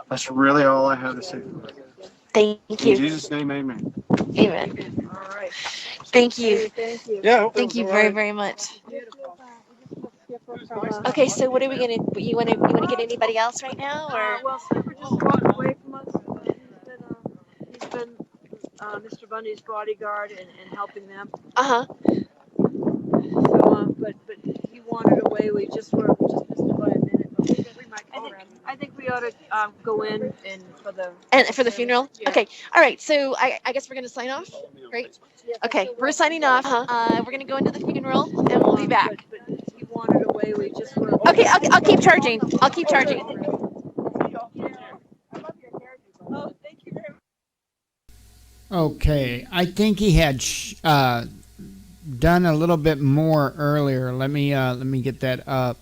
That's really all I have to say. Thank In you. Jesus' name, amen. Amen. Thank you. Yeah, I hope it Thank was you all very, right. very much. Okay, so what are we gonna? You wanna get anybody else right now, or? Well, Skipper just walked away from us. He's been Mr. Bundy's bodyguard and helping them. Uh huh. So, but he wandered away. We just missed him by a minute. But we might go around. I think we ought to go in and for the And for the funeral. Yeah. Okay. All right. So I guess we're gonna sign off. Right. Okay. We're signing off. We're gonna go into the funeral, and we'll be back. But he wandered away. We just were. Okay. I'll keep charging. I'll keep charging. Oh, thank you very much. Okay, I think he had done a little bit more earlier. Let me get that up.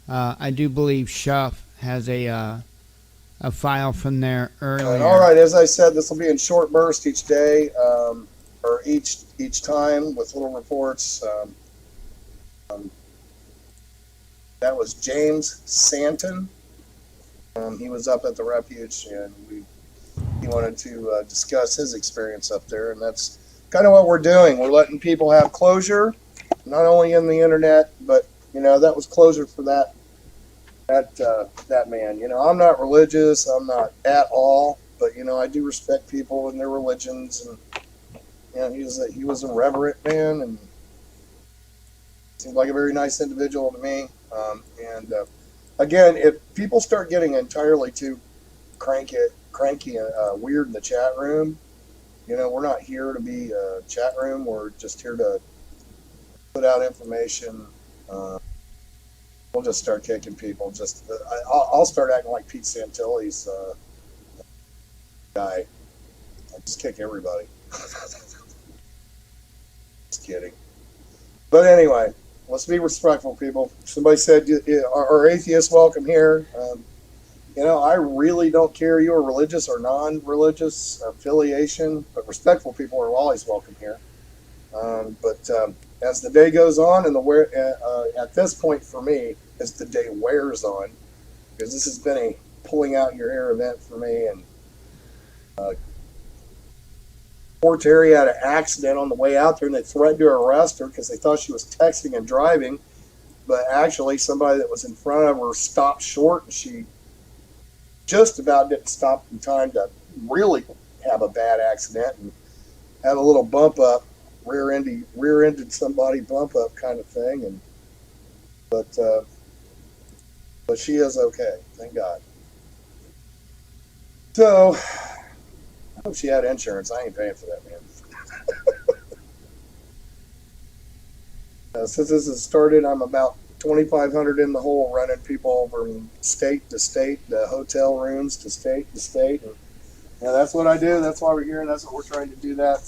I do believe Shuff has a file from there earlier. All right, as I said, this will be in short bursts each day, or each time with little reports. That was James Santon. He was up at the refuge, and he wanted to discuss his experience up there, and that's kind of what we're doing. We're letting people have closure, not only in the internet, but that was closure for that man. I'm not religious. I'm not at all, but I do respect people and their religions, and he was a reverent man, and seemed like a very nice individual to me. And again, if people start getting entirely too cranky and weird in the chat room, we're not here to be a chat room. We're just here to put out information. We'll just start kicking people. I'll start acting like Pete Santilli's guy. I just kick everybody. Just kidding. But anyway, let's be respectful, people. Somebody said, "Are atheists welcome here?" I really don't care you're religious or non-religious affiliation, but respectful people are always welcome here. But as the day goes on, and at this point for me, as the day wears on, because this has been a pulling out your hair event for me, and poor Terry had an accident on the way out there, and they threatened to arrest her because they thought she was texting and driving, but actually somebody that was in front of her stopped short, and she just about didn't stop in time to really have a bad accident and had a little bump up, rear-ended somebody bump up kind of thing, and but she is okay, thank God. So I hope she had insurance. I ain't paying for that, man. Since this has started, I'm about 2,500 in the hole, running people from state to state, to hotel rooms to state to state, and that's what I do. That's why we're here, and that's what we're trying to do. That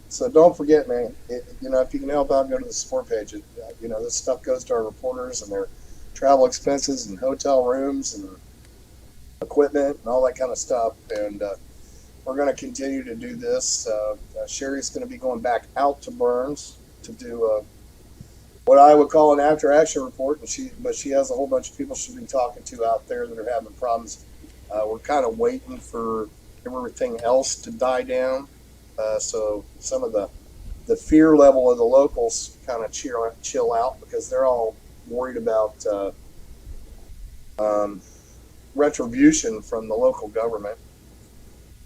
so don't forget, man. If you can help out, go to the support page. This stuff goes to our reporters and their travel expenses and hotel rooms and equipment and all that kind of stuff, and we're going to continue to do this. Sherry's going to be going back out to Burns to do what I would call an after-action report, but she has a whole bunch of people she's been talking to out there that are having problems. We're kind of waiting for everything else to die down, so some of the fear level of the locals kind of chill out, because they're all worried about retribution from the local government.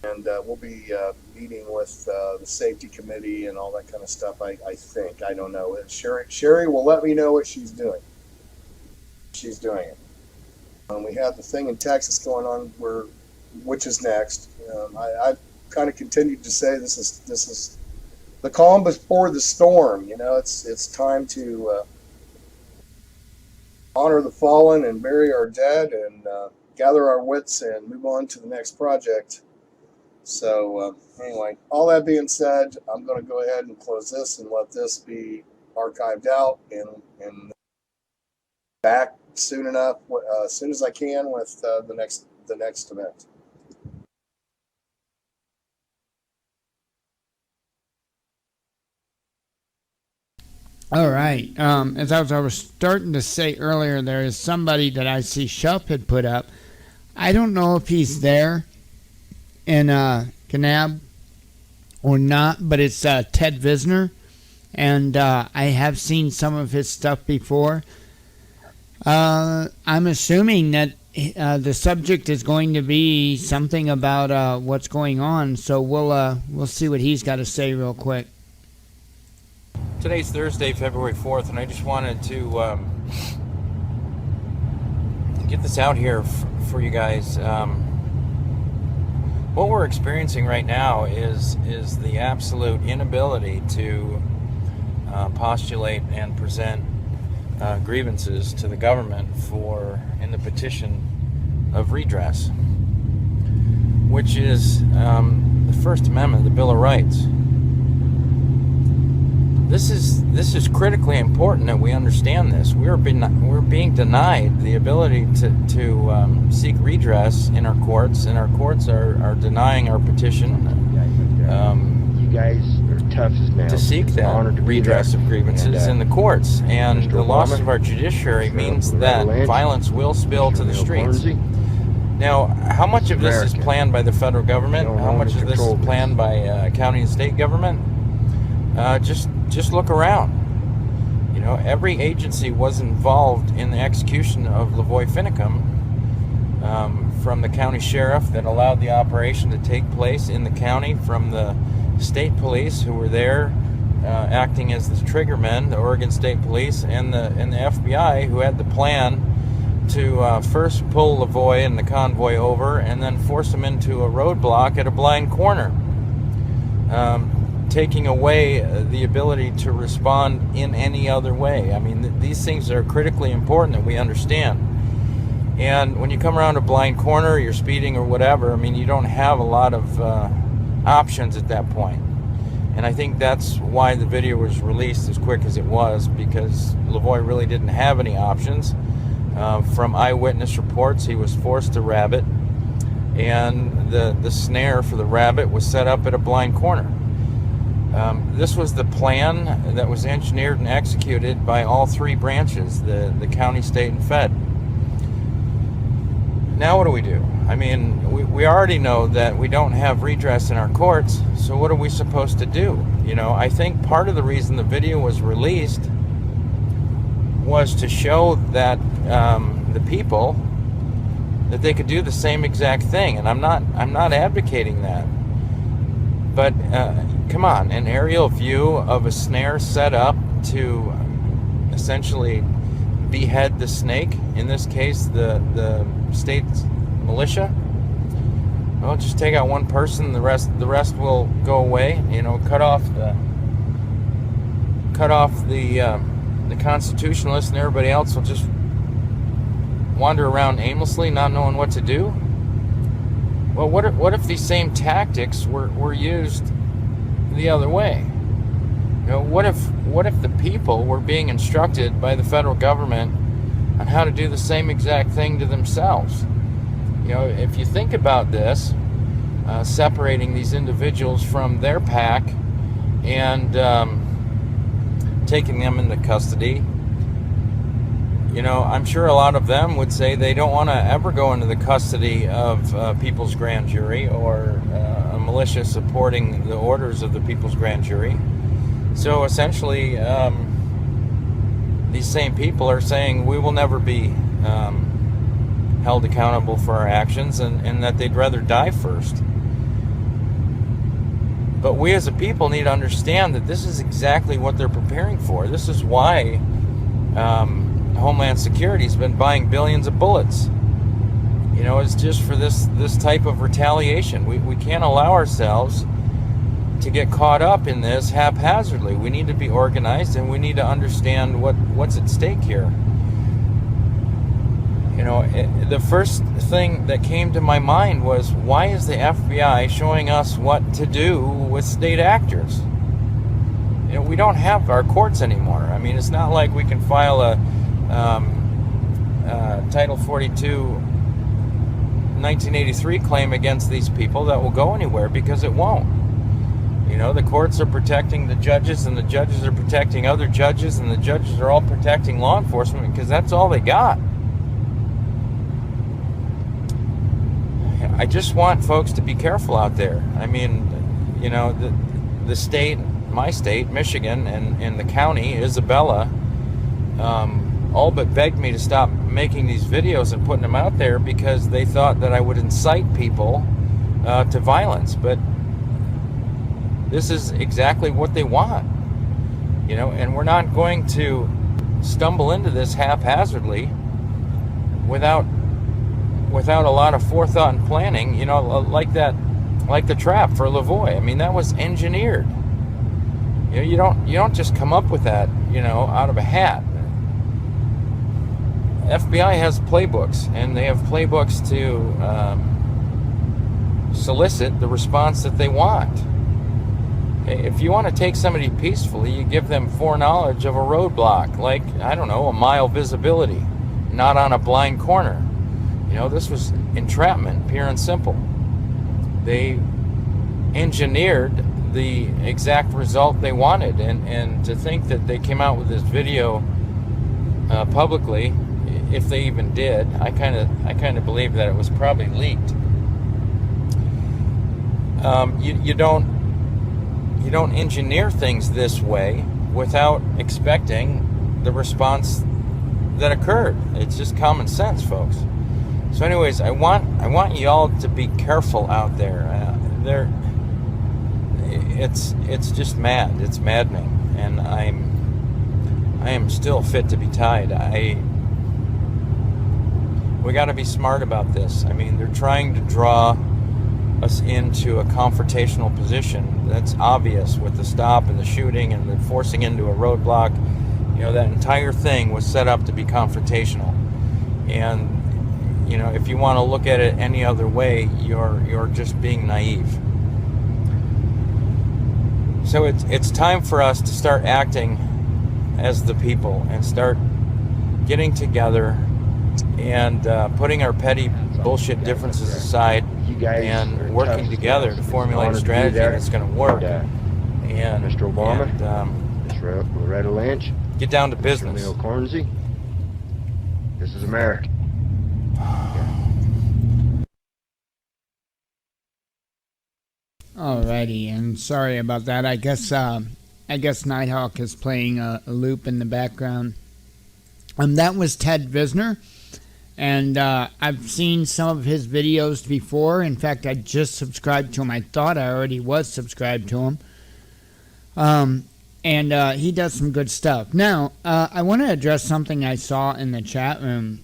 And we'll be meeting with the safety committee and all that kind of stuff. I think, I don't know. Sherry will let me know what she's doing. She's doing it. We have the thing in Texas going on, which is next. I kind of continued to say this is the calm before the storm. It's time to honor the fallen and bury our dead, and gather our wits and move on to the next project. So anyway, all that being said, I'm going to go ahead and close this and let this be archived out, and back soon enough, as soon as I can, with the next event. All right. As I was starting to say earlier, there is somebody that I see Shuff had put up. I don't know if he's there in Kanab or not, but it's Ted Visner, and I have seen some of his stuff before. I'm assuming that the subject is going to be something about what's going on, so we'll see what he's got to say real quick. Today's Thursday, February 4th, and I just wanted to get this out here for you guys. What we're experiencing right now is the absolute inability to postulate and present grievances to the government in the petition of redress, which is the First Amendment, the Bill of Rights. This is critically important that we understand this. We're being denied the ability to seek redress in our courts, and our courts are denying our petition. You guys are tough as nails. To seek that redress of grievances in the courts, and Mr. the loss Obama, of our judiciary Mr. means that Lynch, violence will spill to the Mr. streets. Hornsey, Now, how much of this is American. planned by the federal government? Don't How own much and of this control is this. planned by county and state government? Just look around. You know, every agency was involved in the execution of Lavoy Finicum, from the county sheriff that allowed the operation to take place in the county, from the state police who were there acting as the trigger men, the Oregon State Police, and the FBI who had the plan to first pull Lavoy and the convoy over and then force them into a roadblock at a blind corner, taking away the ability to respond in any other way. I mean, these things are critically important that we understand. And when you come around a blind corner, you're speeding or whatever, I mean, you don't have a lot of options at that point. And I think that's why the video was released as quick as it was, because Lavoy really didn't have any options. From eyewitness reports, he was forced to rabbit, and the snare for the rabbit was set up at a blind corner. This was the plan that was engineered and executed by all three branches, the county, state, and fed. Now what do we do? I mean, we already know that we don't have redress in our courts, so what are we supposed to do? You know, I think part of the reason the video was released was to show that the people, that they could do the same exact thing, and I'm not advocating that. But come on, an aerial view of a snare set up to essentially behead the snake, in this case the state militia. Well, just take out one person, the rest will go away. You know, cut off the constitutionalists, and everybody else will just wander around aimlessly, not knowing what to do. Well, what if these same tactics were used the other way? You know, what if the people were being instructed by the federal government on how to do the same exact thing to themselves? You know, if you think about this, separating these individuals from their pack and taking them into custody, you know, I'm sure a lot of them would say they don't want to ever go into the custody of People's Grand Jury or a militia supporting the orders of the People's Grand Jury. So essentially, these same people are saying we will never be held accountable for our actions, and that they'd rather die first. But we as a people need to understand that this is exactly what they're preparing for. This is why Homeland Security has been buying billions of bullets. You know, it's just for this type of retaliation. We can't allow ourselves to get caught up in this haphazardly. We need to be organized, and we need to understand what's at stake here. You know, the first thing that came to my mind was, why is the FBI showing us what to do with state actors? You know, we don't have our courts anymore. I mean, it's not like we can file a Title 42 1983 claim against these people that will go anywhere, because it won't. You know, the courts are protecting the judges, and the judges are protecting other judges, and the judges are all protecting law enforcement, because that's all they got. I just want folks to be careful out there. I mean, you know, the state, my state, Michigan, and the county, Isabella, all but begged me to stop making these videos and putting them out there because they thought that I would incite people to violence. But this is exactly what they want, you know, and we're not going to stumble into this haphazardly without a lot of forethought and planning, you know, like the trap for Lavoy. I mean, that was engineered. You know, you don't just come up with that, you know, out of a hat. FBI has playbooks, and they have playbooks to solicit the response that they want. If you want to take somebody peacefully, you give them foreknowledge of a roadblock, like, I don't know, a mile visibility, not on a blind corner. You know, this was entrapment, pure and simple. They engineered the exact result they wanted, and to think that they came out with this video publicly, if they even did, I kind of believe that it was probably leaked. You don't engineer things this way without expecting the response that occurred. It's just common sense, folks. So anyways, I want you all to be careful out there. It's just mad. It's maddening, and I am still fit to be tied. We got to be smart about this. I mean, they're trying to draw us into a confrontational position. That's obvious with the stop and the shooting and the forcing into a roadblock. You know, that entire thing was set up to be confrontational. And you know, if you want to look at it any other way, you're just being naive. So it's time for us to start acting as the people and start getting together and putting our petty bullshit differences aside and working together to formulate a strategy that's going to work. And Mr. Obama, and, Mr. Loretta Lynch, get down to Mr. business. Neil Cornsey, this is America. Alrighty, and sorry about that. I guess Nighthawk is playing a loop in the background. That was Ted Visner, and I've seen some of his videos before. In fact, I just subscribed to him. I thought I already was subscribed to him. And he does some good stuff. Now, I want to address something I saw in the chat room.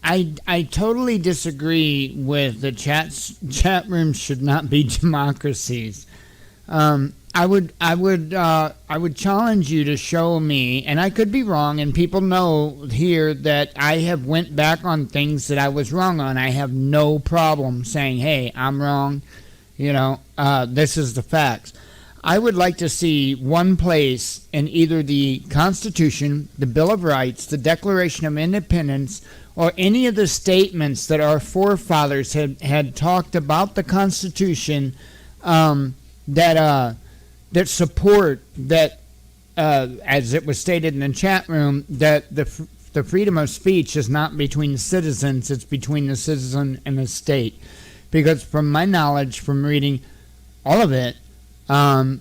I totally disagree with the chat rooms should not be democracies. I would challenge you to show me, and I could be wrong, and people know here that I have went back on things that I was wrong on. I have no problem saying, hey, I'm wrong. You know, this is the facts. I would like to see one place in either the Constitution, the Bill of Rights, the Declaration of Independence, or any of the statements that our forefathers had talked about the Constitution that support that, as it was stated in the chat room, that the freedom of speech is not between the citizens, it's between the citizen and the state. Because from my knowledge, from reading all of it, I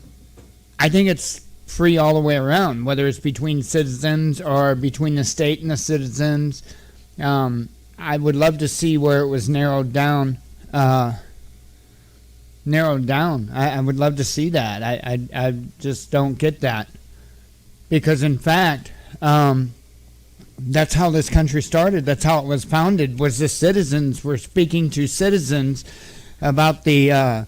think it's free all the way around, whether it's between citizens or between the state and the citizens. I would love to see where it was narrowed down. I would love to see that. I just don't get that. Because, in fact, that's how this country started. That's how it was founded, was the citizens were speaking to citizens about the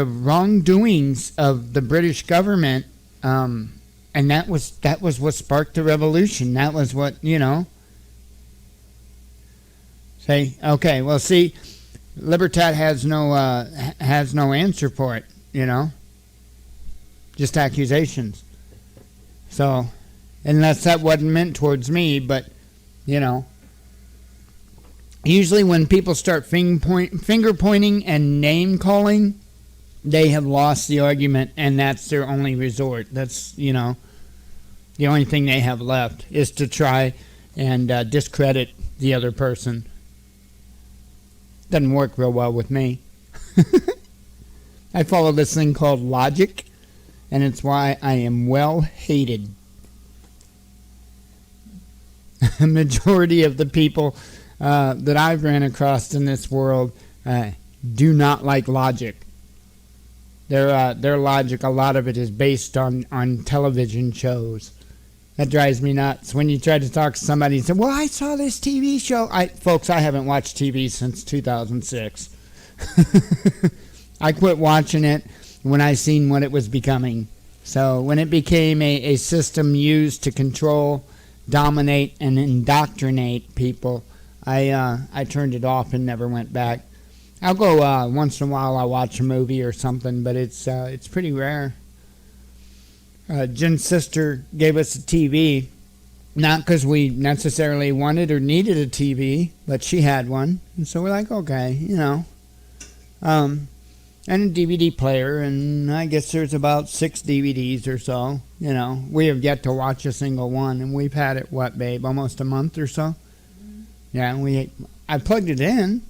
wrongdoings of the British government, and that was what sparked the revolution. That was what, you know. Say, okay, well, see, Libertat has no answer for it, you know. Just accusations. So, unless that wasn't meant towards me, but, you know. Usually when people start finger pointing and name calling, they have lost the argument, and that's their only resort. That's, you know, the only thing they have left is to try and discredit the other person. Doesn't work real well with me. I follow this thing called logic, and it's why I am well hated. A majority of the people that I've ran across in this world do not like logic. Their logic, a lot of it is based on television shows. That drives me nuts. When you try to talk to somebody and say, well, I saw this TV show. Folks, I haven't watched TV since 2006. I quit watching it when I seen what it was becoming. So when it became a system used to control, dominate, and indoctrinate people, I turned it off and never went back. I'll go once in a while. I'll watch a movie or something, but it's pretty rare. Jen's sister gave us a TV, not because we necessarily wanted or needed a TV, but she had one, and so we're like, okay, and a DVD player, and I guess there's about 6 DVDs or so. We have yet to watch a single one, and we've had it, what, babe, almost a month or so? Yeah, I plugged it in,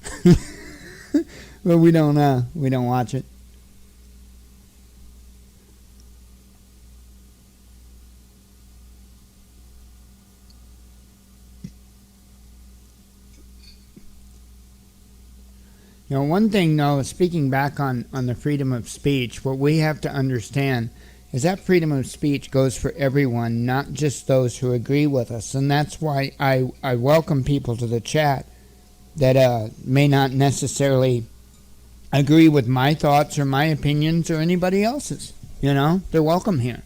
but we don't watch it. One thing, though, speaking back on the freedom of speech, what we have to understand is that freedom of speech goes for everyone, not just those who agree with us. And that's why I welcome people to the chat that may not necessarily agree with my thoughts or my opinions or anybody else's. They're welcome here.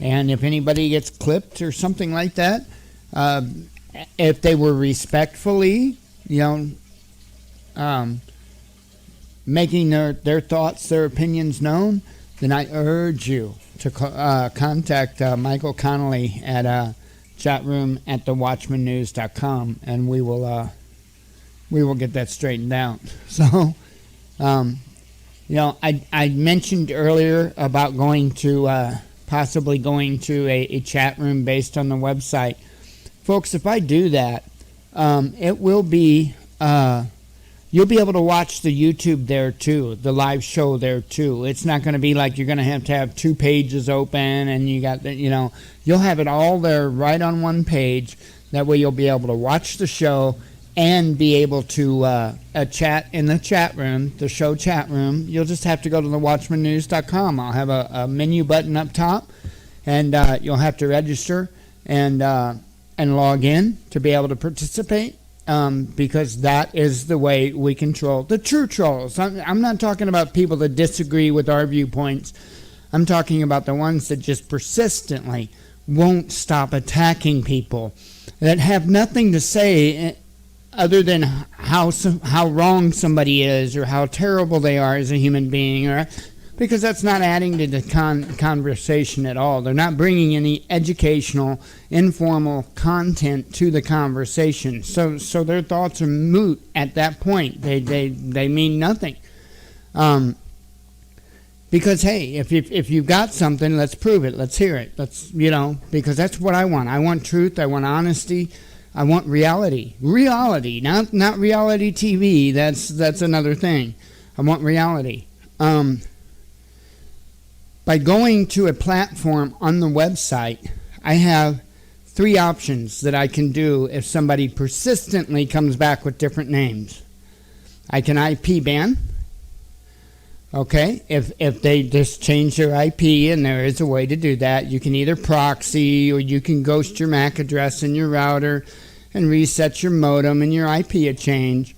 And if anybody gets clipped or something like that, if they were respectfully, making their thoughts, their opinions known, then I urge you to contact Michael Connolly at chatroom@thewatchmannews.com, and we will get that straightened out. So, I mentioned earlier about possibly going to a chat room based on the website. Folks, if I do that, it will be... you'll be able to watch the YouTube there too, the live show there too. It's not going to be like you're going to have 2 pages open and you got you'll have it all there right on one page. That way you'll be able to watch the show and be able to chat in the chat room, the show chat room. You'll just have to go to thewatchmannews.com. I'll have a menu button up top, and you'll have to register and log in to be able to participate. Because that is the way we control the true trolls. I'm not talking about people that disagree with our viewpoints. I'm talking about the ones that just persistently won't stop attacking people that have nothing to say other than how wrong somebody is or how terrible they are as a human being, because that's not adding to the conversation at all. They're not bringing any educational, informal content to the conversation. So their thoughts are moot at that point. They mean nothing. Because hey, if you've got something, let's prove it. Let's hear it. Because that's what I want. I want truth. I want honesty. I want reality. Reality, not reality TV. That's another thing. I want reality. By going to a platform on the website, I have 3 options that I can do if somebody persistently comes back with different names. I can IP ban. Okay, if they just change their IP, and there is a way to do that, you can either proxy or you can ghost your MAC address in your router and reset your modem and your IP a change.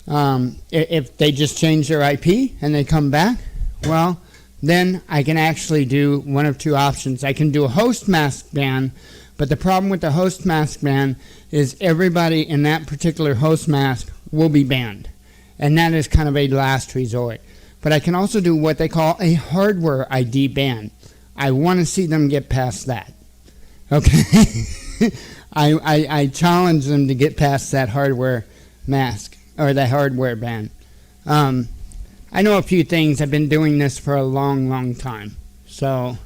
If they just change their IP and they come back, well, then I can actually do one of 2 options. I can do a host mask ban, but the problem with the host mask ban is everybody in that particular host mask will be banned. And that is kind of a last resort. But I can also do what they call a hardware ID ban. I want to see them get past that. Okay? I challenge them to get past that hardware mask, or the hardware ban. I know a few things. I've been doing this for a long, long time. So,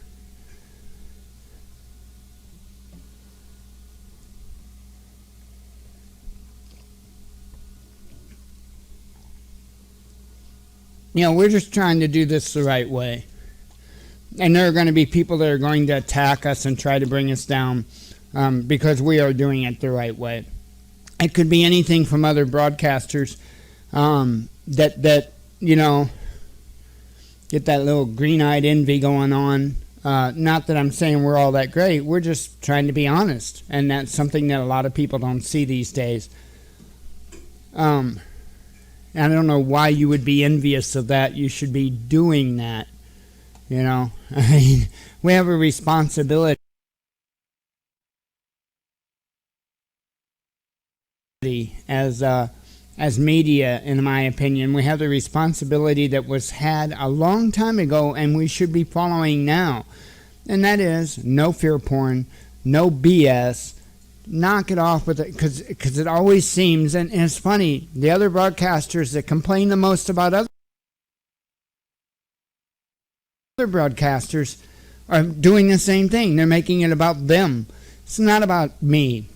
we're just trying to do this the right way. And there are going to be people that are going to attack us and try to bring us down because we are doing it the right way. It could be anything from other broadcasters that get that little green-eyed envy going on. Not that I'm saying we're all that great. We're just trying to be honest. And that's something that a lot of people don't see these days. I don't know why you would be envious of that. You should be doing that. I mean, we have a responsibility as media, in my opinion. We have the responsibility that was had a long time ago, and we should be following now. And that is no fear porn, no BS. Knock it off with it, because it always seems, and it's funny, the other broadcasters that complain the most about other broadcasters are doing the same thing. They're making it about them. It's not about me.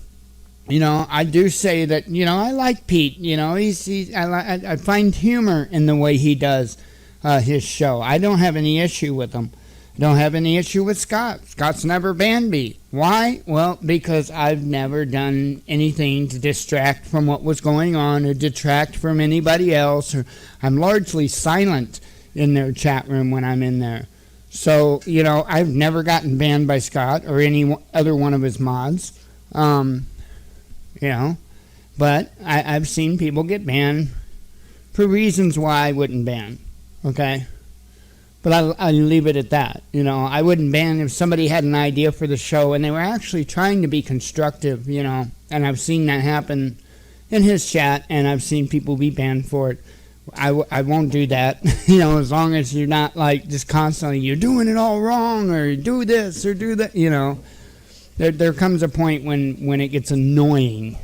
I do say that, I like Pete. I find humor in the way he does his show. I don't have any issue with him. I don't have any issue with Scott. Scott's never banned me. Why? Well, because I've never done anything to distract from what was going on or detract from anybody else. I'm largely silent in their chat room when I'm in there. So, I've never gotten banned by Scott or any other one of his mods. But I've seen people get banned for reasons why I wouldn't ban. Okay? But I leave it at that. I wouldn't ban if somebody had an idea for the show and they were actually trying to be constructive, and I've seen that happen in his chat, and I've seen people be banned for it. I won't do that, as long as you're not like just constantly, you're doing it all wrong, or do this or do that, There comes a point when it gets annoying.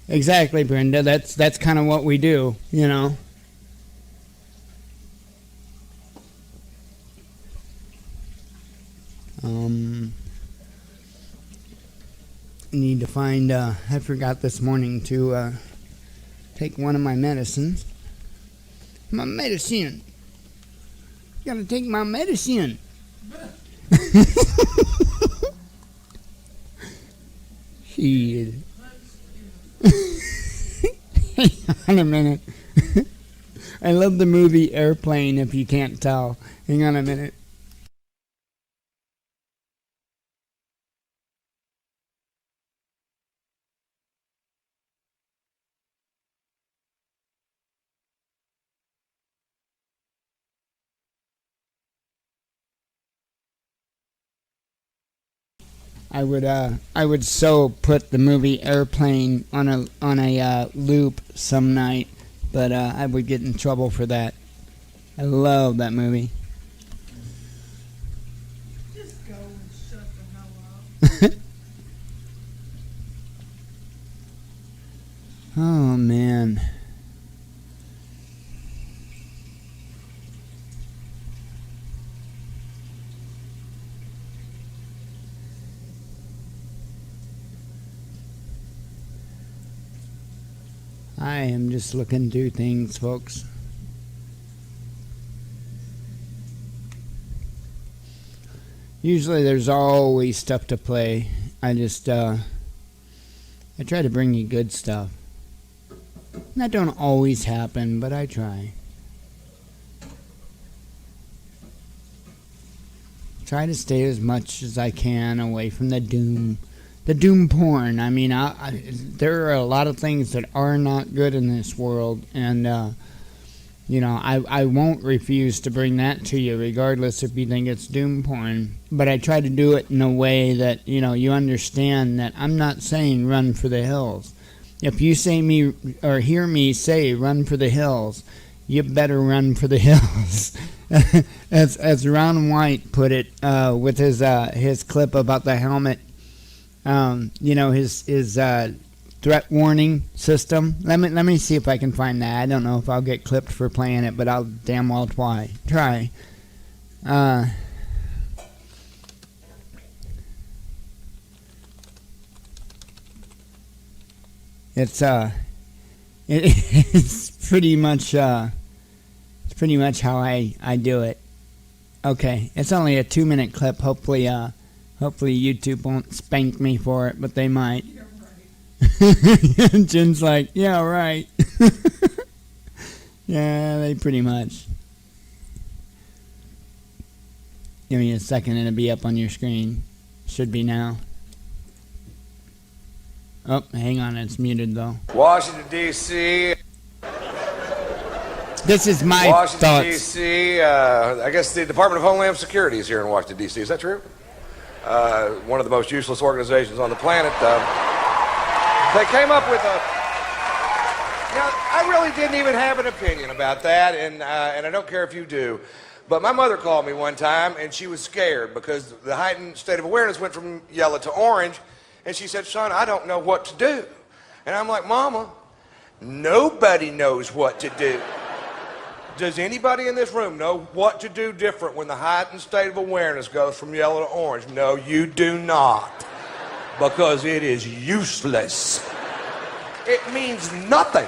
Exactly, Brenda. That's kind of what we do, Need to find, I forgot this morning to take one of my medicines. My medicine. Gotta take my medicine. Shit. Hang on a minute. I love the movie Airplane, if you can't tell. Hang on a minute. I would so put the movie Airplane on a loop some night, but I would get in trouble for that. I love that movie. Just go and shut the hell up. Oh man. I am just looking through things, folks. Usually there's always stuff to play. I try to bring you good stuff. That don't always happen, but I try. Try to stay as much as I can away from the doom porn. I mean, there are a lot of things that are not good in this world, and I won't refuse to bring that to you, regardless if you think it's doom porn. But I try to do it in a way that you understand that I'm not saying run for the hills. If you say me or hear me say run for the hills, you better run for the hills. as Ron White put it with his clip about the helmet. His threat warning system. Let me see if I can find that. I don't know if I'll get clipped for playing it, but I'll damn well try. It's It's pretty much how I do it. Okay, it's only a 2-minute clip. Hopefully YouTube won't spank me for it, but they might. Jen's like, yeah, right. Yeah, they pretty much. Give me a second and it'll be up on your screen. Should be now. Oh, hang on, it's muted though. Washington, D.C. This is my Washington, thoughts. D.C. I guess the Department of Homeland Security is here in Washington, D.C. Is that true? One of the most useless organizations on the planet. They came up with a... Now, I really didn't even have an opinion about that, and I don't care if you do. But my mother called me one time, and she was scared because the heightened state of awareness went from yellow to orange. And she said, son, I don't know what to do. And I'm like, Mama, nobody knows what to do. Does anybody in this room know what to do different when the heightened state of awareness goes from yellow to orange? No, you do not. Because it is useless. It means nothing.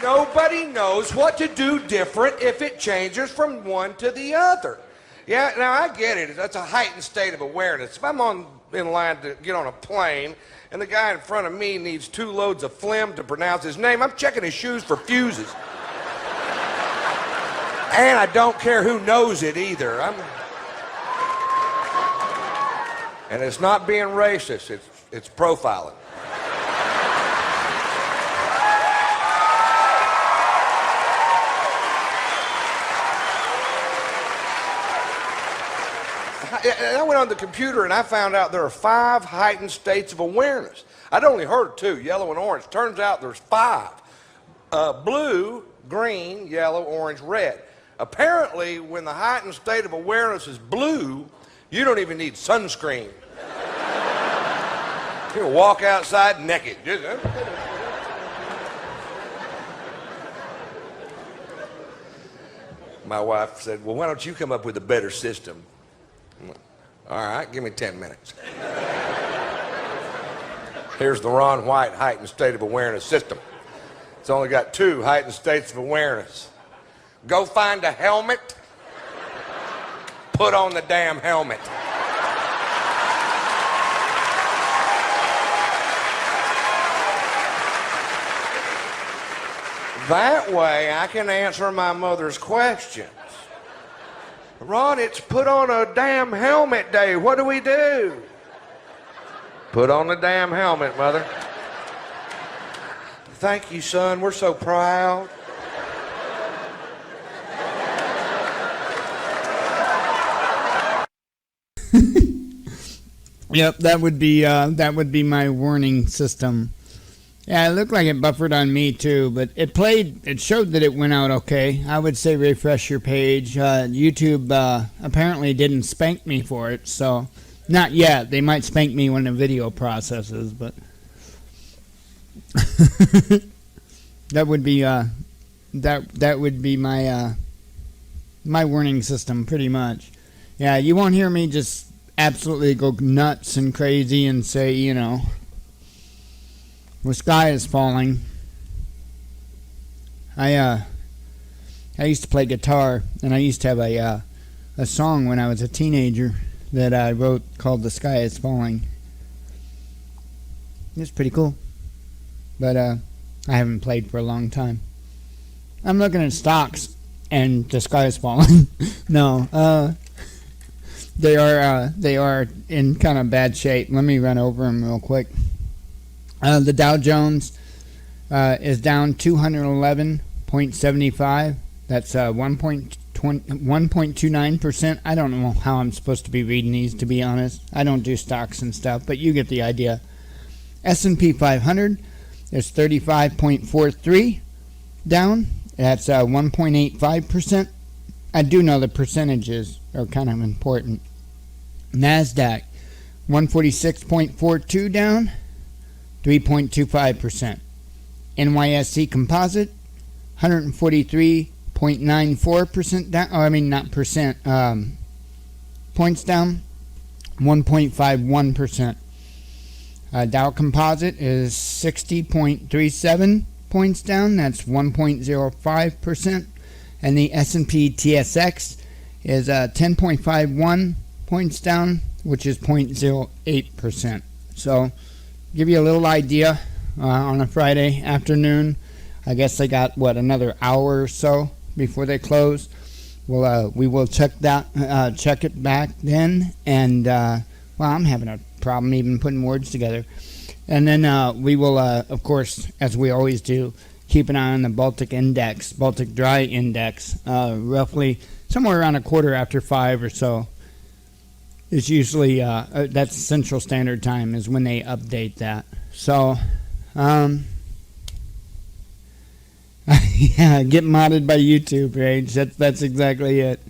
Nobody knows what to do different if it changes from one to the other. Yeah, now I get it. That's a heightened state of awareness. If I'm in line to get on a plane and the guy in front of me needs 2 loads of phlegm to pronounce his name, I'm checking his shoes for fuses. And I don't care who knows it either. And it's not being racist, it's profiling. I went on the computer and I found out there are 5 heightened states of awareness. I'd only heard of 2, yellow and orange. Turns out there's 5. Blue, green, yellow, orange, red. Apparently, when the heightened state of awareness is blue, you don't even need sunscreen. You can walk outside naked. My wife said, well, why don't you come up with a better system? All right, give me 10 minutes. Here's the Ron White heightened state of awareness system. It's only got 2 heightened states of awareness. Go find a helmet, put on the damn helmet. That way I can answer my mother's questions. Ron, it's put on a damn helmet day. What do we do? Put on the damn helmet, Mother. Thank you, son. We're so proud. Yep, that would be my warning system. Yeah, it looked like it buffered on me too, but it showed that it went out okay. I would say refresh your page. YouTube apparently didn't spank me for it, so not yet. They might spank me when the video processes, but that would be my warning system pretty much. Yeah, you won't hear me just absolutely go nuts and crazy and say, the sky is falling. I used to play guitar, and I used to have a song when I was a teenager that I wrote called "The Sky Is Falling." It's pretty cool, but I haven't played for a long time. I'm looking at stocks, and the sky is falling. No, they are in kind of bad shape. Let me run over them real quick. The Dow Jones is down 211.75. That's 1.29%. I don't know how I'm supposed to be reading these, to be honest. I don't do stocks and stuff, but you get the idea. S&P 500 is 35.43 down. That's 1.85%. I do know the percentages are kind of important. NASDAQ 146.42 down. 3.25%. NYSE Composite, 143.94% down. Oh, I mean, not percent. Points down, 1.51%. Dow Composite is 60.37, points down. That's 1.05%. And the S&P TSX is 10.51 points down, which is 0.08%. So, give you a little idea on a Friday afternoon. I guess they got, another hour or so before they close. We will check it back then. And, I'm having a problem even putting words together. And then we will, of course, as we always do, keep an eye on the Baltic Dry Index, roughly somewhere around a quarter after 5 or so. It's usually, that's Central Standard Time is when they update that. So, yeah, get modded by YouTube, Rage. That's exactly it.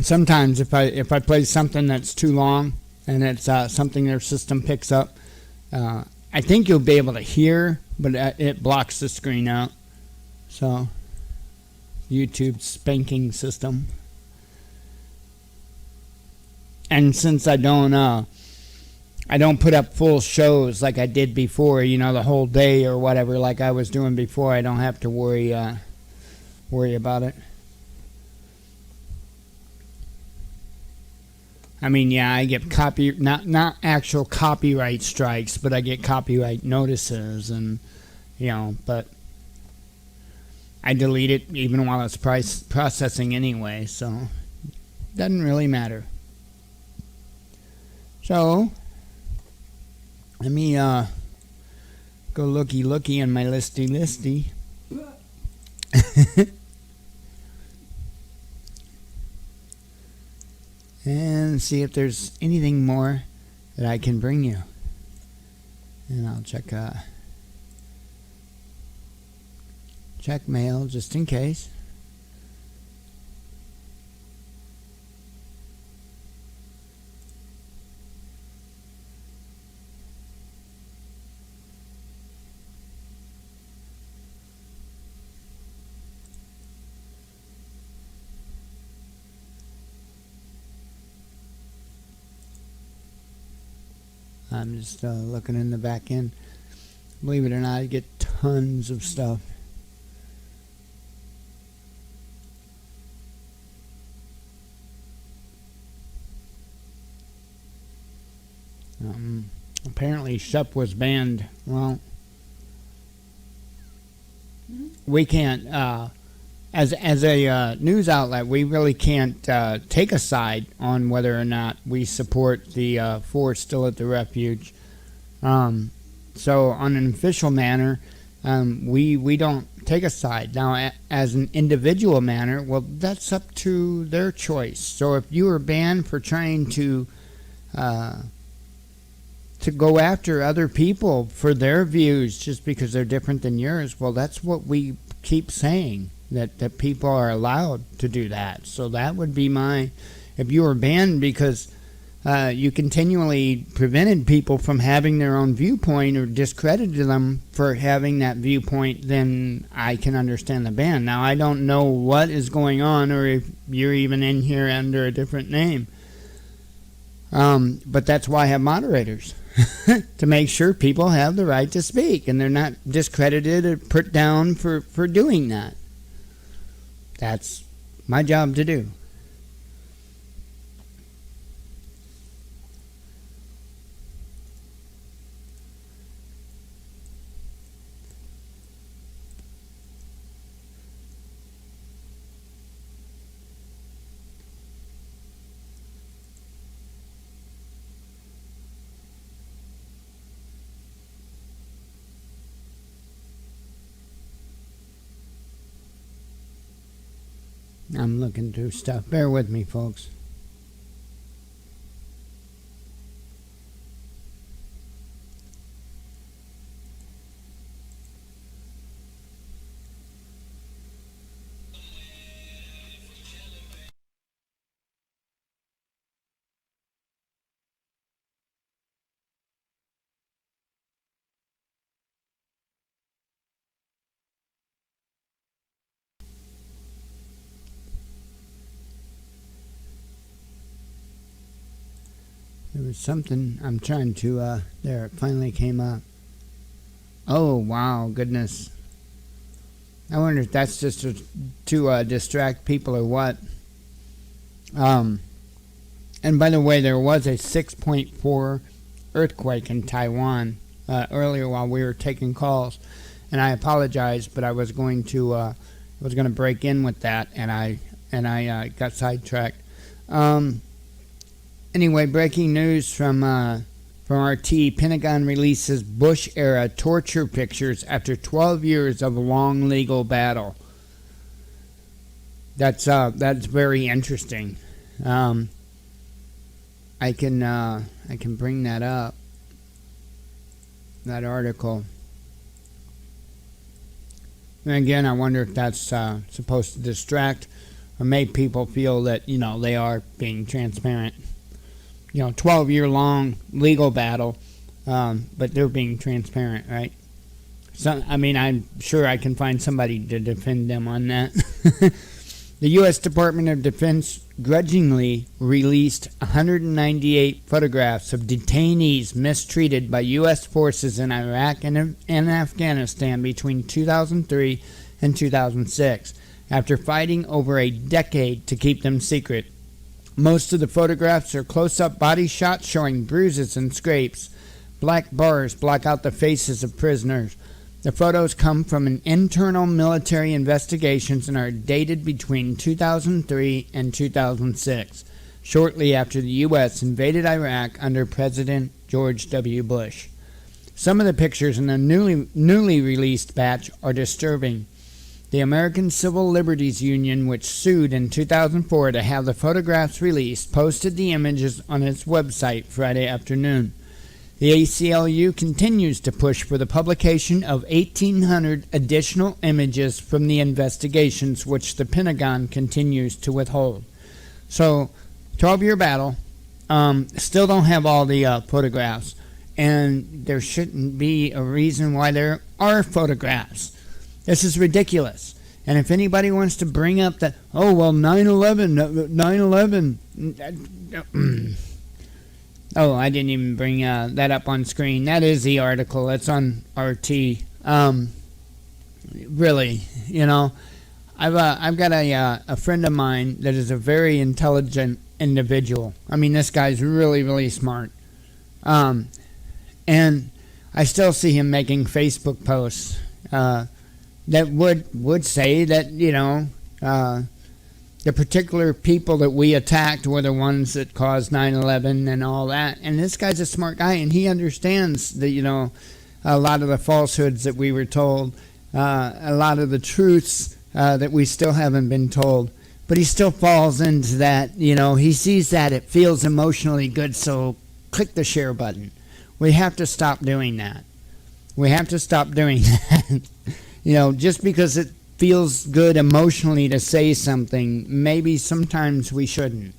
Sometimes if I play something that's too long and it's something their system picks up, I think you'll be able to hear, but it blocks the screen out. So, YouTube spanking system. And since I don't put up full shows like I did before, the whole day or whatever, like I was doing before, I don't have to worry about it. I mean, yeah, I get not actual copyright strikes, but I get copyright notices, and but I delete it even while it's processing anyway, so doesn't really matter. So let me go looky in my listy. And see if there's anything more that I can bring you. And I'll check mail just in case. I'm just looking in the back end. Believe it or not, I get tons of stuff. Apparently Shep was banned. Well, we can't, as a news outlet, we really can't take a side on whether or not we support the force still at the refuge. So on an official manner, we don't take a side. Now, as an individual manner, well, that's up to their choice. So if you are banned for trying to go after other people for their views just because they're different than yours, well, that's what we keep saying, that people are allowed to do that. So that would be if you were banned because you continually prevented people from having their own viewpoint or discredited them for having that viewpoint, then I can understand the ban. Now, I don't know what is going on or if you're even in here under a different name. But that's why I have moderators, to make sure people have the right to speak and they're not discredited or put down for doing that. That's my job to do. I'm looking through stuff. Bear with me, folks. There was something I'm trying to, there, it finally came up. Oh, wow, goodness. I wonder if that's just to distract people or what. And by the way, there was a 6.4 earthquake in Taiwan earlier while we were taking calls, and I apologize, but I was going to break in with that, and I got sidetracked. Anyway, breaking news from RT: Pentagon releases Bush-era torture pictures after 12 years of a long legal battle. That's very interesting. I can bring that up. That article. And again, I wonder if that's supposed to distract or make people feel that, they are being transparent. 12-year-long legal battle, but they're being transparent, right? So, I'm sure I can find somebody to defend them on that. The U.S. Department of Defense grudgingly released 198 photographs of detainees mistreated by U.S. forces in Iraq and Afghanistan between 2003 and 2006, after fighting over a decade to keep them secret. Most of the photographs are close-up body shots showing bruises and scrapes. Black bars block out the faces of prisoners. The photos come from an internal military investigations and are dated between 2003 and 2006, shortly after the U.S. invaded Iraq under President George W. Bush. Some of the pictures in the newly released batch are disturbing. The American Civil Liberties Union, which sued in 2004 to have the photographs released, posted the images on its website Friday afternoon. The ACLU continues to push for the publication of 1,800 additional images from the investigations, which the Pentagon continues to withhold. So, 12-year battle, still don't have all the photographs, and there shouldn't be a reason why there are photographs. This is ridiculous. And if anybody wants to bring up that, 9/11, oh, I didn't even bring that up on screen. That is the article. It's on RT. Really, I've got a friend of mine that is a very intelligent individual. This guy's really, really smart. And I still see him making Facebook posts that would say that, the particular people that we attacked were the ones that caused 9/11 and all that. And this guy's a smart guy, and he understands that, a lot of the falsehoods that we were told, a lot of the truths that we still haven't been told. But he still falls into that, he sees that it feels emotionally good, so click the share button. We have to stop doing that. We have to stop doing that. Just because it feels good emotionally to say something, maybe sometimes we shouldn't.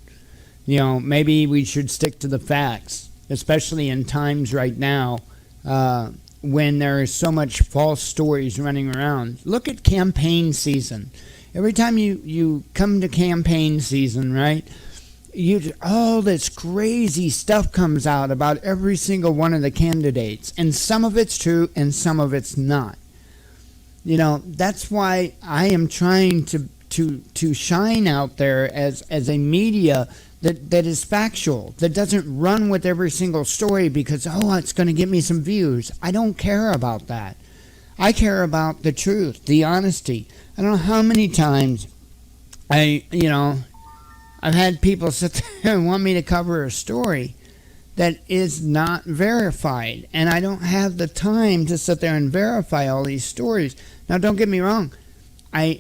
Maybe we should stick to the facts, especially in times right now when there is so much false stories running around. Look at campaign season. Every time you come to campaign season, right, all this crazy stuff comes out about every single one of the candidates, and some of it's true and some of it's not. That's why I am trying to shine out there as a media that is factual, that doesn't run with every single story because, it's going to get me some views. I don't care about that. I care about the truth, the honesty. I don't know how many times I've had people sit there and want me to cover a story that is not verified, and I don't have the time to sit there and verify all these stories. Now, don't get me wrong. I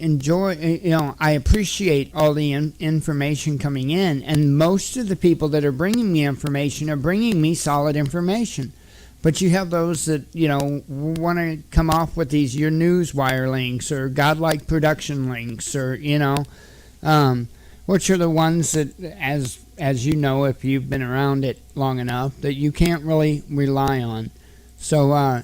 appreciate all the information coming in, and most of the people that are bringing me information are bringing me solid information. But you have those that, want to come off with these your newswire links or godlike production links or, which are the ones that, as you know, if you've been around it long enough, that you can't really rely on. So,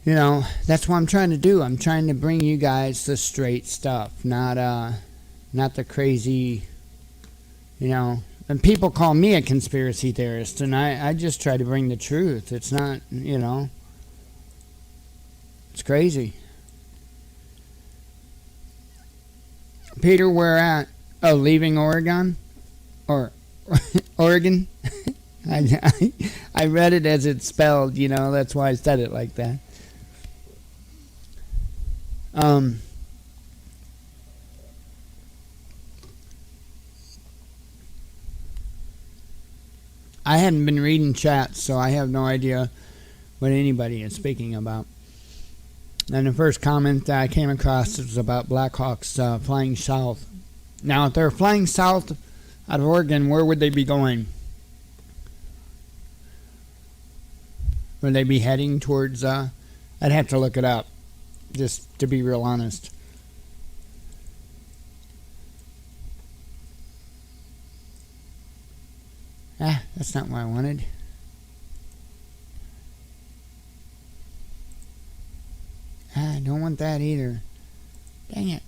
that's what I'm trying to do. I'm trying to bring you guys the straight stuff, not the crazy, And people call me a conspiracy theorist, and I just try to bring the truth. It's not, It's crazy. Peter, where at? Oh, leaving Oregon? Or Oregon? I read it as it's spelled, you know, that's why I said it like that. I hadn't been reading chats, so I have no idea what anybody is speaking about. And the first comment that I came across was about Blackhawks flying south. Now, if they're flying south out of Oregon, where would they be going? Would they be heading towards, I'd have to look it up, just to be real honest. That's not what I wanted. I don't want that either. Dang it.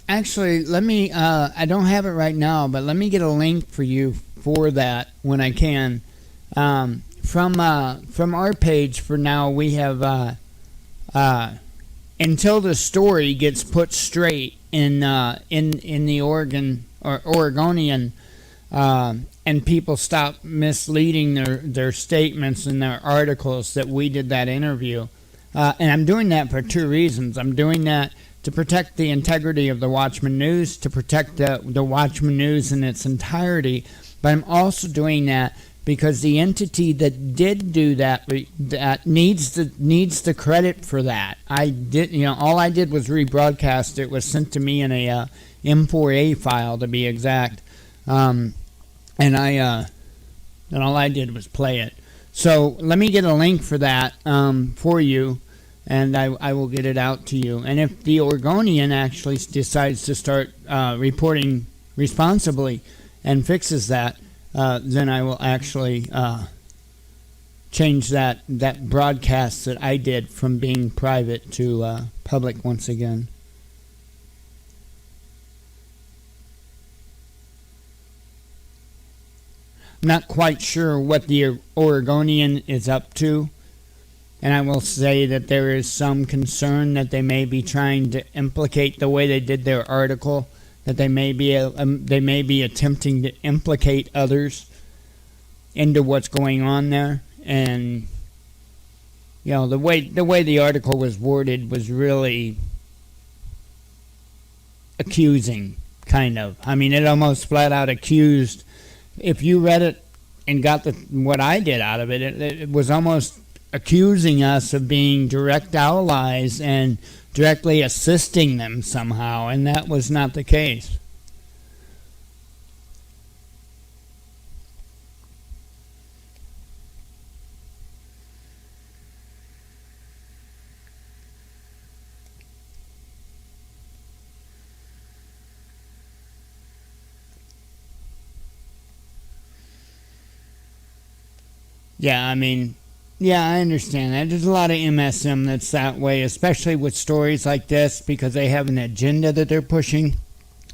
Actually, let me, I don't have it right now, but let me get a link for you for that when I can. From our page for now, we have, until the story gets put straight in the Oregon or Oregonian, and people stop misleading their statements and their articles that we did that interview. And I'm doing that for two reasons. I'm doing that to protect the integrity of the Watchman News, to protect the Watchman News in its entirety, but I'm also doing that because the entity that did do that needs the credit for that. I did, you know, all I did was rebroadcast. It was sent to me in a M4A file, to be exact, and all I did was play it. So let me get a link for that for you, and I will get it out to you. And if the Oregonian actually decides to start reporting responsibly and fixes that, then I will actually change that broadcast that I did from being private to public once again. I'm not quite sure what the Oregonian is up to, and I will say that there is some concern that they may be trying to implicate the way they did their article, that they may be attempting to implicate others into what's going on there. And you know, the way the article was worded was really accusing, kind of. I mean, it almost flat out accused. If you read it and got what I did out of it, it was almost accusing us of being direct allies and directly assisting them somehow, and that was not the case. Yeah, I mean, yeah, I understand that. There's a lot of MSM that's that way, especially with stories like this, because they have an agenda that they're pushing.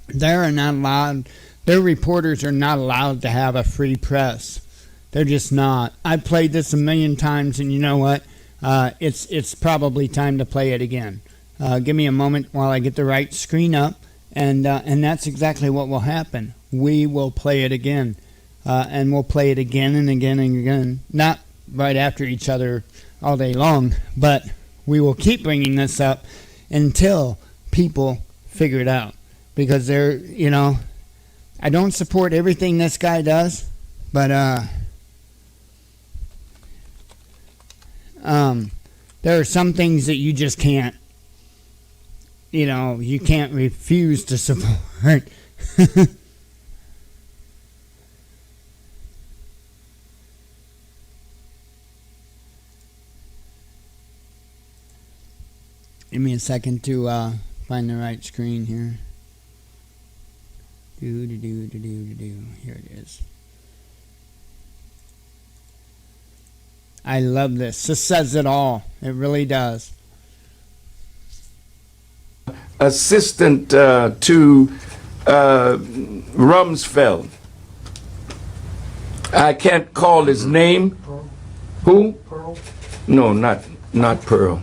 They're not allowed, their reporters are not allowed to have a free press. They're just not. I've played this a million times, and you know what? It's probably time to play it again. Give me a moment while I get the right screen up, and that's exactly what will happen. We will play it again. And we'll play it again and again and again. Not right after each other all day long, but we will keep bringing this up until people figure it out. Because they're, you know, I don't support everything this guy does, but there are some things that you just can't, you know, you can't refuse to support. Give me a second to find the right screen here. Here it is. I love this. This says it all. It really does. Assistant to Rumsfeld. I can't call his name. Who? No, not Pearl.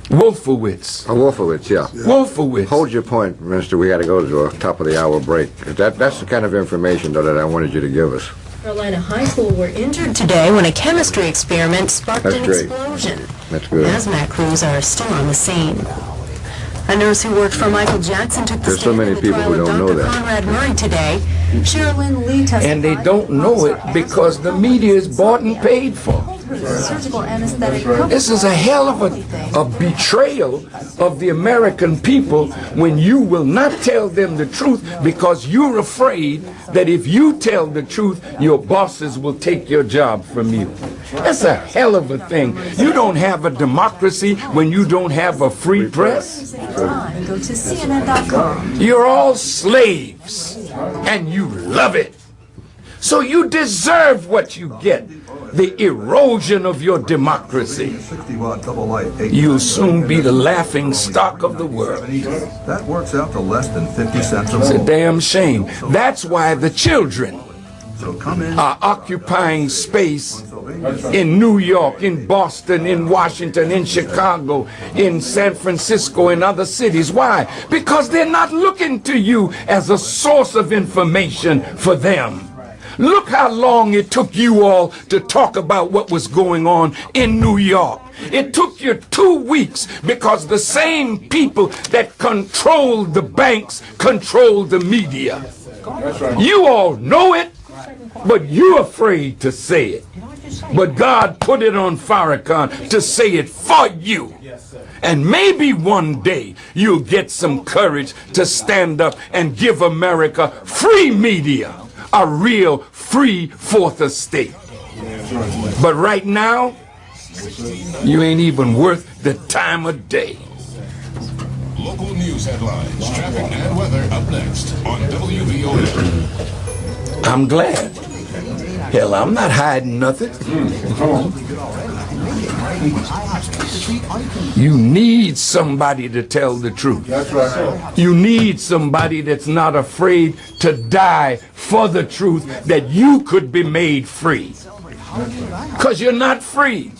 Wolfowitz. Wolfowitz, yeah. Wolfowitz. Hold your point, Minister. We got to go to the top of the hour break. That's the kind of information, though, that I wanted you to give us. Carolina High School were injured today when a chemistry experiment sparked an explosion. That's good. Hazmat crews are still on the scene. A nurse who worked for Michael Jackson took the There's so stand many in the people trial who of don't know Dr. that. Conrad Murray today. Sherilyn Lee testified. And they don't know it because the media is bought and paid for. Surgical anesthetic. This is a hell of a betrayal of the American people when you will not tell them the truth because you're afraid that if you tell the truth, your bosses will take your job from you. That's a hell of a thing. You don't have a democracy when you don't have a free press. Go to CNN.com. You're all slaves, and you love it. So you deserve what you get, the erosion of your democracy. You'll soon be the laughing stock of the world. That works out to less than 50 cents a It's a roll. damn shame. That's why the children are occupying space in New York, in Boston, in Washington, in Chicago, in San Francisco, and other cities. Why? Because they're not looking to you as a source of information for them. Look how long it took you all to talk about what was going on in New York. It took you 2 weeks because the same people that controlled the banks controlled the media. You all know it, but you're afraid to say it. But God put it on Farrakhan to say it for you. And maybe one day you'll get some courage to stand up and give America free media, a real free fourth estate. But right now, you ain't even worth the time of day. Local news headlines, traffic and weather up next on WVON. I'm glad. Hell, I'm not hiding nothing. You need somebody to tell the truth. That's right. You need somebody that's not afraid to die for the truth that you could be made free. Because you're not free.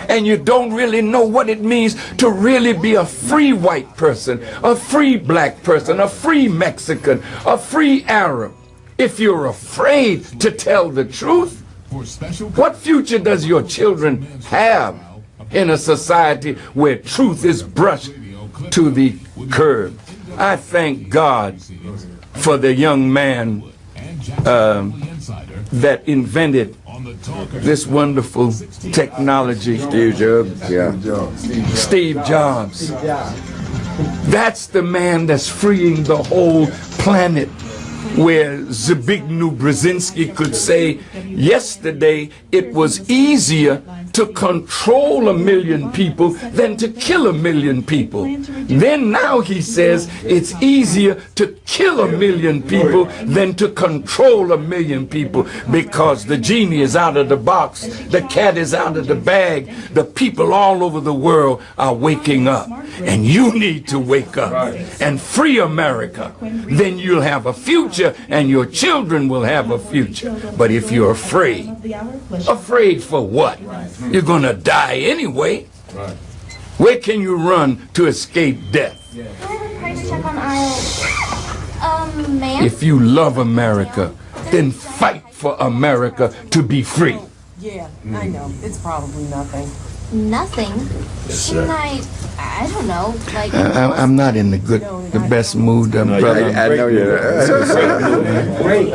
And you don't really know what it means to really be a free white person, a free black person, a free Mexican, a free Arab. If you're afraid to tell the truth, what future does your children have in a society where truth is brushed to the curb? I thank God for the young man that invented this wonderful technology. Steve Jobs, yeah. Steve Jobs. That's the man that's freeing the whole planet. Where Zbigniew Brzezinski could say, yesterday it was easier to control 1 million people than to kill 1 million people. Then now he says it's easier to kill 1 million people than to control 1 million people because the genie is out of the box, the cat is out of the bag, the people all over the world are waking up. And you need to wake up and free America. Then you'll have a future and your children will have a future. But if you're afraid for what? You're going to die anyway. Where can you run to escape death? If you love America, then fight for America to be free. Yeah, I know. It's probably nothing. Nothing? Shouldn't I don't know, like... I'm not in the best mood, brother. I know you're Great.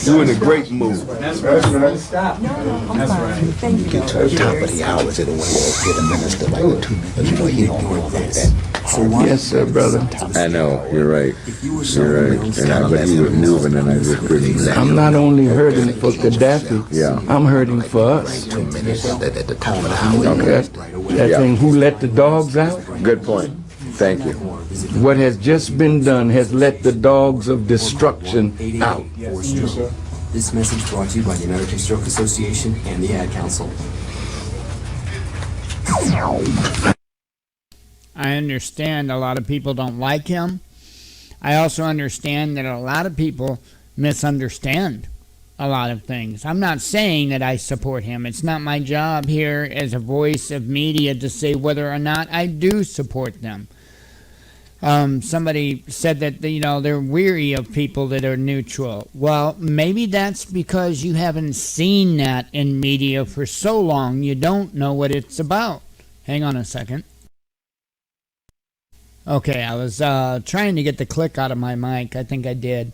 You're in a great mood. That's right. I'm fine. Thank you. Get to the top of the hour to the way to get a minister like 2 minutes before you don't work like that. Yes, sir, brother. I know, you're right. You're right. And but he was moving and I just couldn't. I'm not only hurting for Gaddafi, Yeah. I'm hurting for us. 2 minutes at the top of the hour. Okay. That thing, who let the dogs out? Good point. Thank you. What has just been done has let the dogs of destruction out. This message brought to you by the American Stroke Association and the Ad Council. I understand a lot of people don't like him. I also understand that a lot of people misunderstand a lot of things. I'm not saying that I support him. It's not my job here as a voice of media to say whether or not I do support them. Somebody said that, they're weary of people that are neutral. Well, maybe that's because you haven't seen that in media for so long, you don't know what it's about. Hang on a second. Okay, I was trying to get the click out of my mic. I think I did.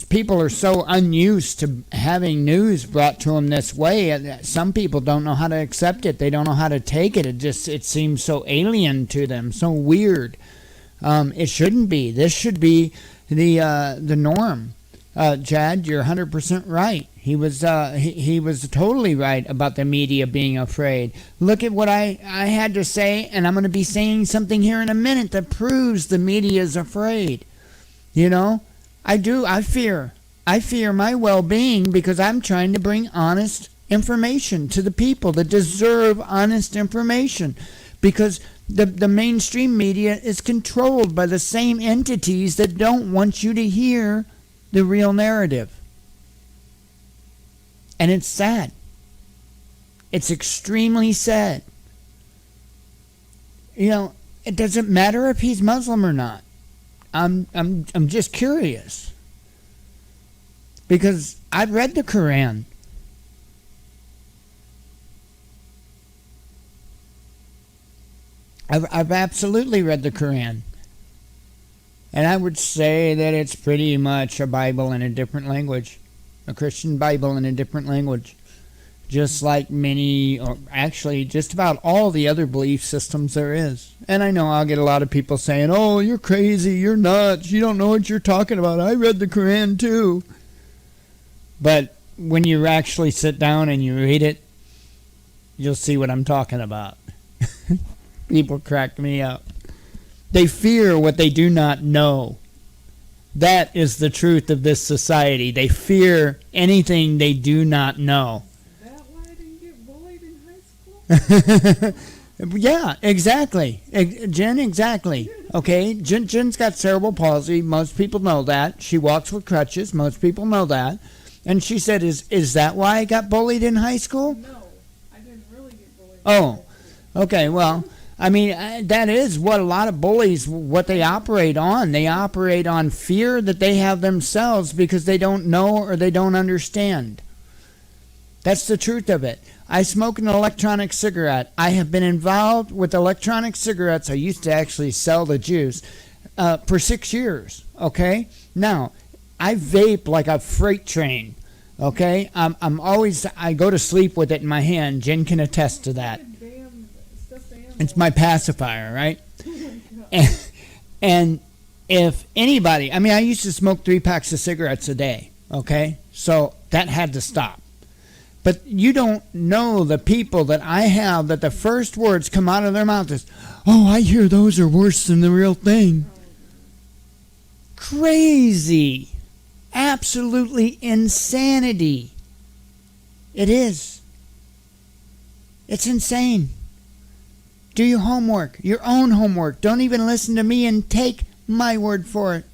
People are so unused to having news brought to them this way. Some people don't know how to accept it. They don't know how to take it. It seems so alien to them, so weird. It shouldn't be. This should be the norm. Chad, you're 100% right. He was totally right about the media being afraid. Look at what I had to say, and I'm going to be saying something here in a minute that proves the media is afraid. I fear my well-being because I'm trying to bring honest information to the people that deserve honest information, because the mainstream media is controlled by the same entities that don't want you to hear the real narrative. And it's sad. It's extremely sad. It doesn't matter if he's Muslim or not. I'm just curious, because I've read the Quran. I've absolutely read the Quran, and I would say that it's pretty much a Bible in a different language, a Christian Bible in a different language, just like many, or actually just about all the other belief systems there is. And I know I'll get a lot of people saying, "Oh, you're crazy, you're nuts, you don't know what you're talking about. I read the Quran too." But when you actually sit down and you read it, you'll see what I'm talking about. People crack me up. They fear what they do not know. That is the truth of this society. They fear anything they do not know. Yeah, exactly. Jen, exactly. Okay, Jen's got cerebral palsy. Most people know that. She walks with crutches. Most people know that. And she said, is that why I got bullied in high school? No, I didn't really get bullied. Oh, okay, well, I mean, that is what a lot of bullies, what they operate on. They operate on fear that they have themselves because they don't know or they don't understand. That's the truth of it. I smoke an electronic cigarette. I have been involved with electronic cigarettes. I used to actually sell the juice for 6 years, okay? Now, I vape like a freight train, okay? I go to sleep with it in my hand. Jen can attest to that. It's my pacifier, right? And if anybody, I used to smoke 3 packs of cigarettes a day, okay? So that had to stop. But you don't know the people that I have that the first words come out of their mouth is, "Oh, I hear those are worse than the real thing." Crazy. Absolutely insanity. It is. It's insane. Do your homework, your own homework. Don't even listen to me and take my word for it.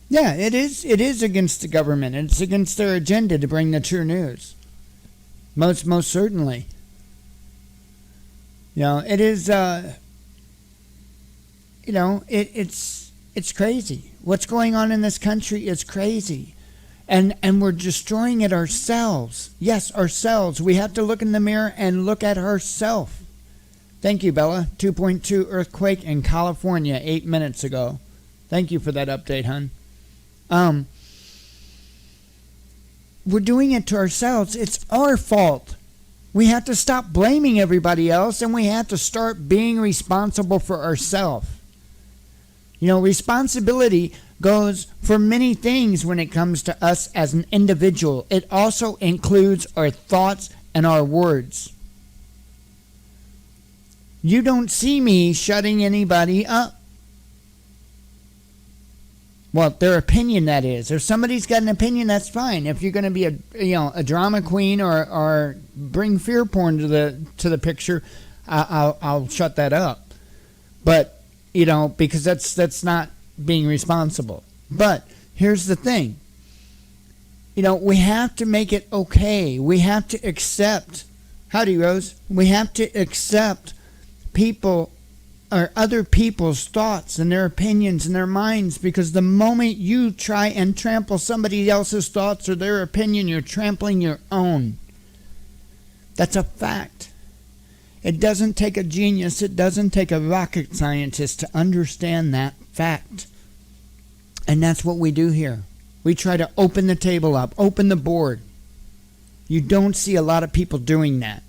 Yeah, it is against the government. It's against their agenda to bring the true news. Most certainly. It is. It's crazy. What's going on in this country is crazy. And we're destroying it ourselves. Yes, ourselves. We have to look in the mirror and look at ourselves. Thank you, Bella. 2.2 earthquake in California 8 minutes ago. Thank you for that update, hon. We're doing it to ourselves. It's our fault. We have to stop blaming everybody else, and we have to start being responsible for ourselves. Responsibility goes for many things when it comes to us as an individual. It also includes our thoughts and our words. You don't see me shutting anybody up. Well, their opinion, that is. If somebody's got an opinion, that's fine. If you're going to be a drama queen or bring fear porn to the picture, I'll shut that up. But, you know, because that's not being responsible. But here's the thing. You know, we have to make it okay. We have to accept. Howdy, Rose. We have to accept people or other people's thoughts and their opinions and their minds, because the moment you try and trample somebody else's thoughts or their opinion, you're trampling your own. That's a fact. It doesn't take a genius, it doesn't take a rocket scientist to understand that fact. And that's what we do here. We try to open the table up, open the board. You don't see a lot of people doing that.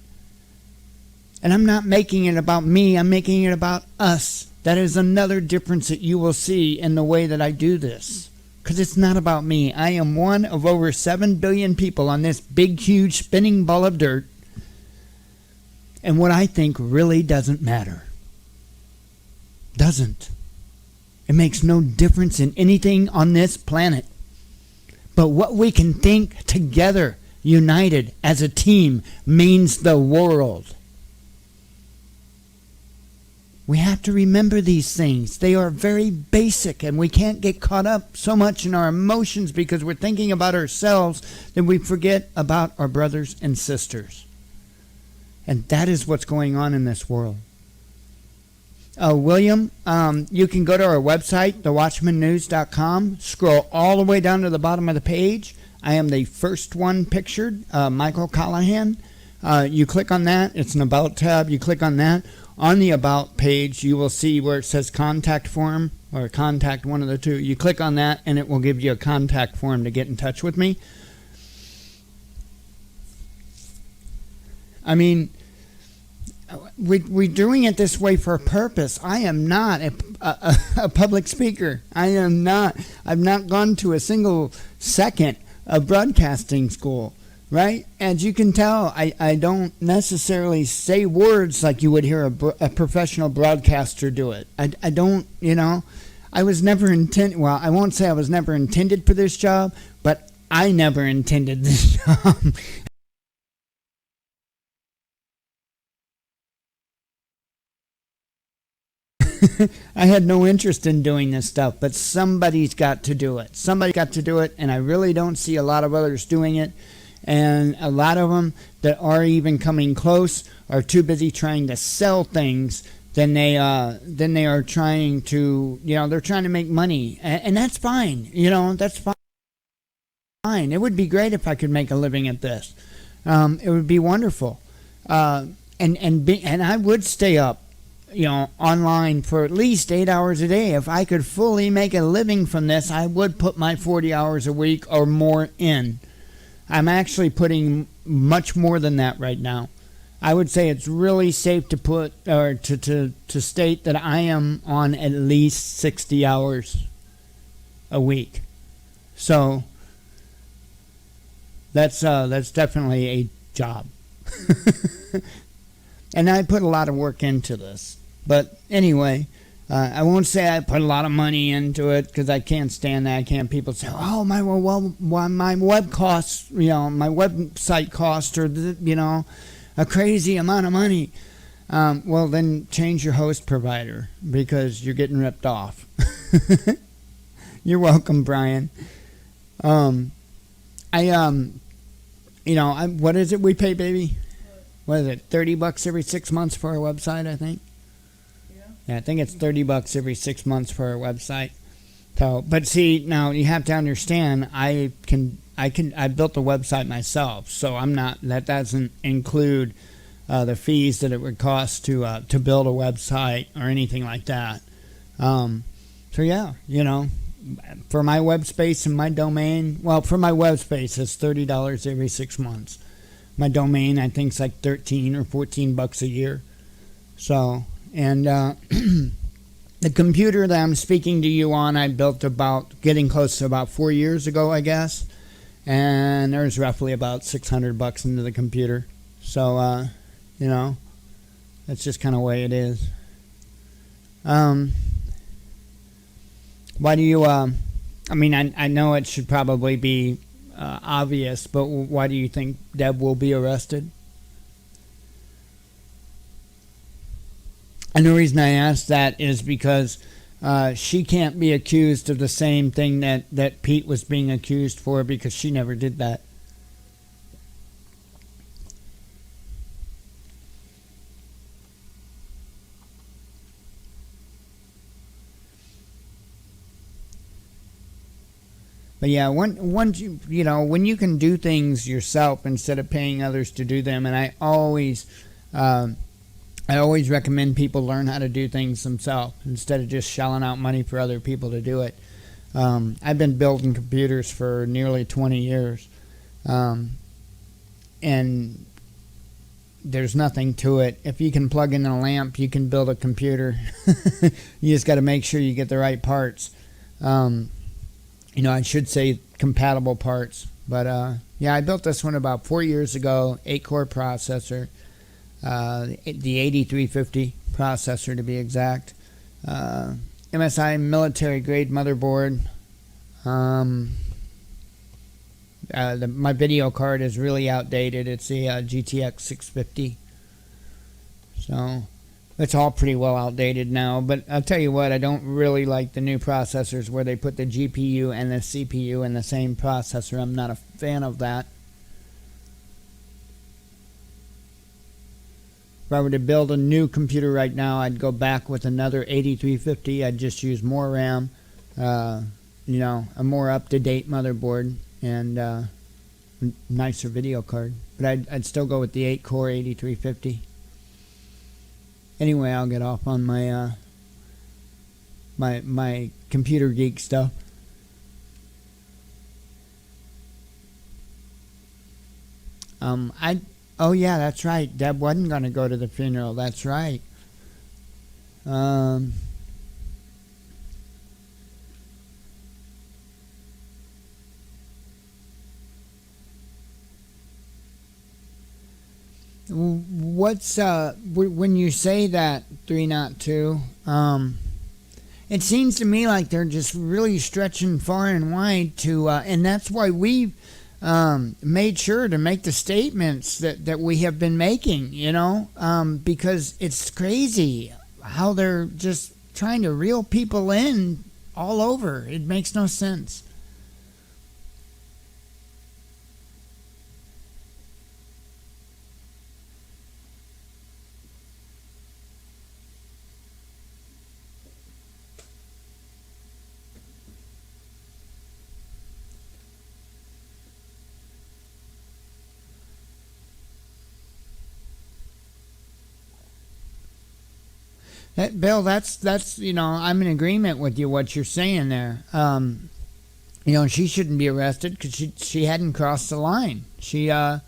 And I'm not making it about me, I'm making it about us. That is another difference that you will see in the way that I do this. Because it's not about me. I am one of over 7 billion people on this big, huge spinning ball of dirt. And what I think really doesn't matter. Doesn't. It makes no difference in anything on this planet. But what we can think together, united as a team, means the world. We have to remember these things. They are very basic, and we can't get caught up so much in our emotions because we're thinking about ourselves that we forget about our brothers and sisters. And that is what's going on in this world. William, you can go to our website, thewatchmannews.com, scroll all the way down to the bottom of the page. I am the first one pictured, Michael Callahan. You click on that. It's an About tab. You click on that. On the About page, you will see where it says Contact Form or Contact, one of the two. You click on that, and it will give you a contact form to get in touch with me. I mean, we're doing it this way for a purpose. I am not a public speaker. I am not. I've not gone to a single second of broadcasting school, right? As you can tell, I don't necessarily say words like you would hear a professional broadcaster do it. I don't, you know. I was never intended, well, I won't say I was never intended for this job, but I never intended this job. I had no interest in doing this stuff, but somebody's got to do it. Somebody's got to do it, and I really don't see a lot of others doing it. And a lot of them that are even coming close are too busy trying to sell things than they are trying to, you know, they're trying to make money. And that's fine. You know, that's fine. It would be great if I could make a living at this. It would be wonderful. And I would stay up, you know, online for at least 8 hours a day. If I could fully make a living from this, I would put my 40 hours a week or more in. I'm actually putting much more than that right now. I would say it's really safe to put or to state that I am on at least 60 hours a week. So that's definitely a job. And I put a lot of work into this. But anyway, I won't say I put a lot of money into it because I can't stand that. I can't people say, oh, my web costs, you know, my website costs are, you know, a crazy amount of money. Well, then change your host provider because you're getting ripped off. You're welcome, Brian. You know, what is it we pay, baby? What is it, $30 every 6 months for our website, I think? Yeah, I think it's $30 every 6 months for our website. So, but see, now you have to understand, I built the website myself, so I'm not. That doesn't include the fees that it would cost to build a website or anything like that. So yeah, you know, for my web space and my domain, well, for my web space, it's $30 every 6 months. My domain, I think, is like $13 or $14 a year. So, and the computer that I'm speaking to you on, I built about getting close to about 4 years ago, I guess. And there's roughly about $600 into the computer. So, you know, that's just kind of the way it is. Why do you, I mean, I know it should probably be obvious, but why do you think Deb will be arrested? And the reason I ask that is because she can't be accused of the same thing that Pete was being accused for, because she never did that. But yeah, once you know, when you can do things yourself instead of paying others to do them, and I always recommend people learn how to do things themselves instead of just shelling out money for other people to do it. I've been building computers for nearly 20 years, and there's nothing to it. If you can plug in a lamp, you can build a computer. You just got to make sure you get the right parts. I should say compatible parts. But yeah, I built this one about 4 years ago, 8-core processor, the 8350 processor to be exact. MSI military grade motherboard. My video card is really outdated. It's a GTX 650. So it's all pretty well outdated now. But I'll tell you what, I don't really like the new processors where they put the GPU and the CPU in the same processor. I'm not a fan of that. If I were to build a new computer right now, I'd go back with another 8350. I'd just use more RAM, a more up-to-date motherboard, and a nicer video card. But I'd still go with the 8-core 8350. Anyway, I'll get off on my my computer geek stuff. Oh yeah, that's right. Deb wasn't going to go to the funeral. That's right. What's when you say that 302? It seems to me like they're just really stretching far and wide to, and that's why we've made sure to make the statements that we have been making, because it's crazy how they're just trying to reel people in all over. It makes no sense. Bill, that's I'm in agreement with you what you're saying there. She shouldn't be arrested because she hadn't crossed the line. She and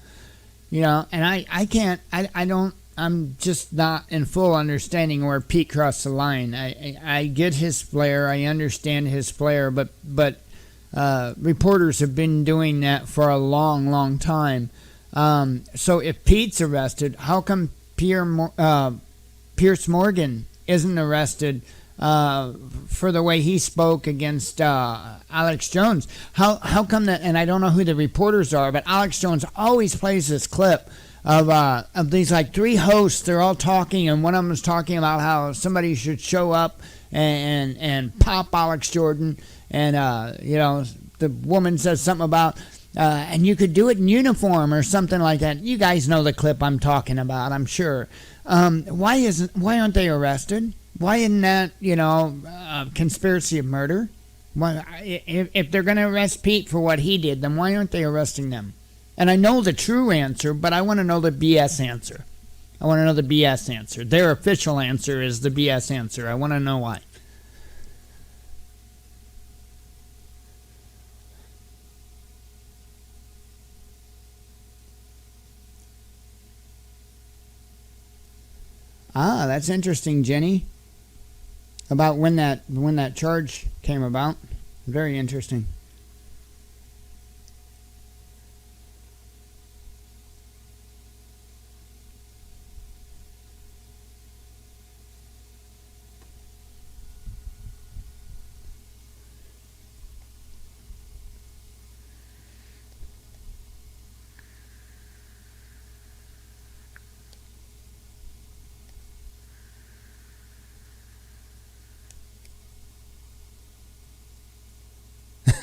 I'm just not in full understanding where Pete crossed the line. I get his flair, I understand his flair, but reporters have been doing that for a long time. So if Pete's arrested, how come Pierce Morgan isn't arrested for the way he spoke against Alex Jones? How come that? And I don't know who the reporters are, but Alex Jones always plays this clip of these like 3 hosts. They're all talking, and one of them is talking about how somebody should show up and pop Alex Jordan, and the woman says something about and you could do it in uniform or something like that. You guys know the clip I'm talking about, I'm sure. Why aren't they arrested? Why isn't that, conspiracy of murder? If they're going to arrest Pete for what he did, then why aren't they arresting them? And I know the true answer, but I want to know the BS answer. I want to know the BS answer. Their official answer is the BS answer. I want to know why. Ah, that's interesting, Jenny. About when that charge came about. Very interesting.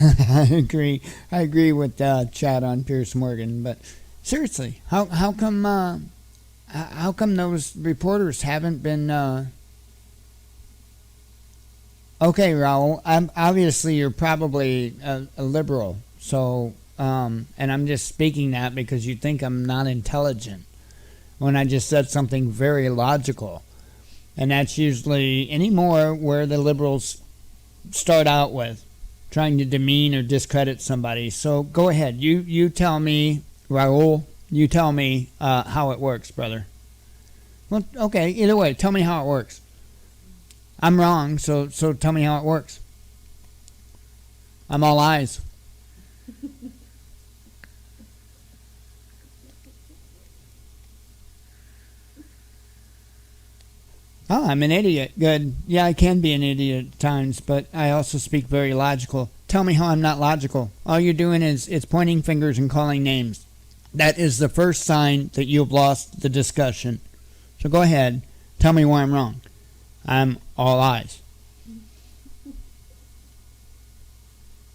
I agree. I agree with Chad on Pierce Morgan. But seriously, how come those reporters haven't been? Okay, Raul. Obviously you're probably a liberal. So, and I'm just speaking that because you think I'm not intelligent when I just said something very logical. And that's usually anymore where the liberals start out with, trying to demean or discredit somebody. So go ahead. You tell me, Raul, you tell me how it works, brother. Well, okay, either way, tell me how it works. I'm wrong, so tell me how it works. I'm all eyes. Oh, I'm an idiot. Good. Yeah, I can be an idiot at times, but I also speak very logical. Tell me how I'm not logical. All you're doing is pointing fingers and calling names. That is the first sign that you've lost the discussion. So go ahead. Tell me why I'm wrong. I'm all eyes.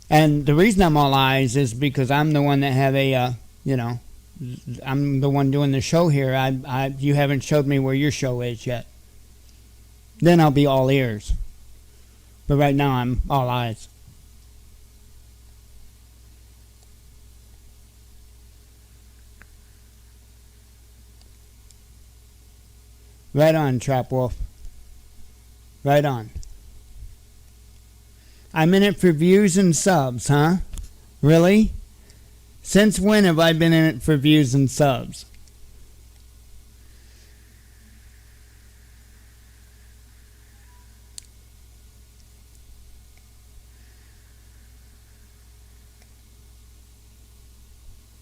And the reason I'm all eyes is because I'm the one that have I'm the one doing the show here. You haven't showed me where your show is yet. Then I'll be all ears. But right now I'm all eyes. Right on, Trap Wolf. Right on. I'm in it for views and subs, huh? Really? Since when have I been in it for views and subs?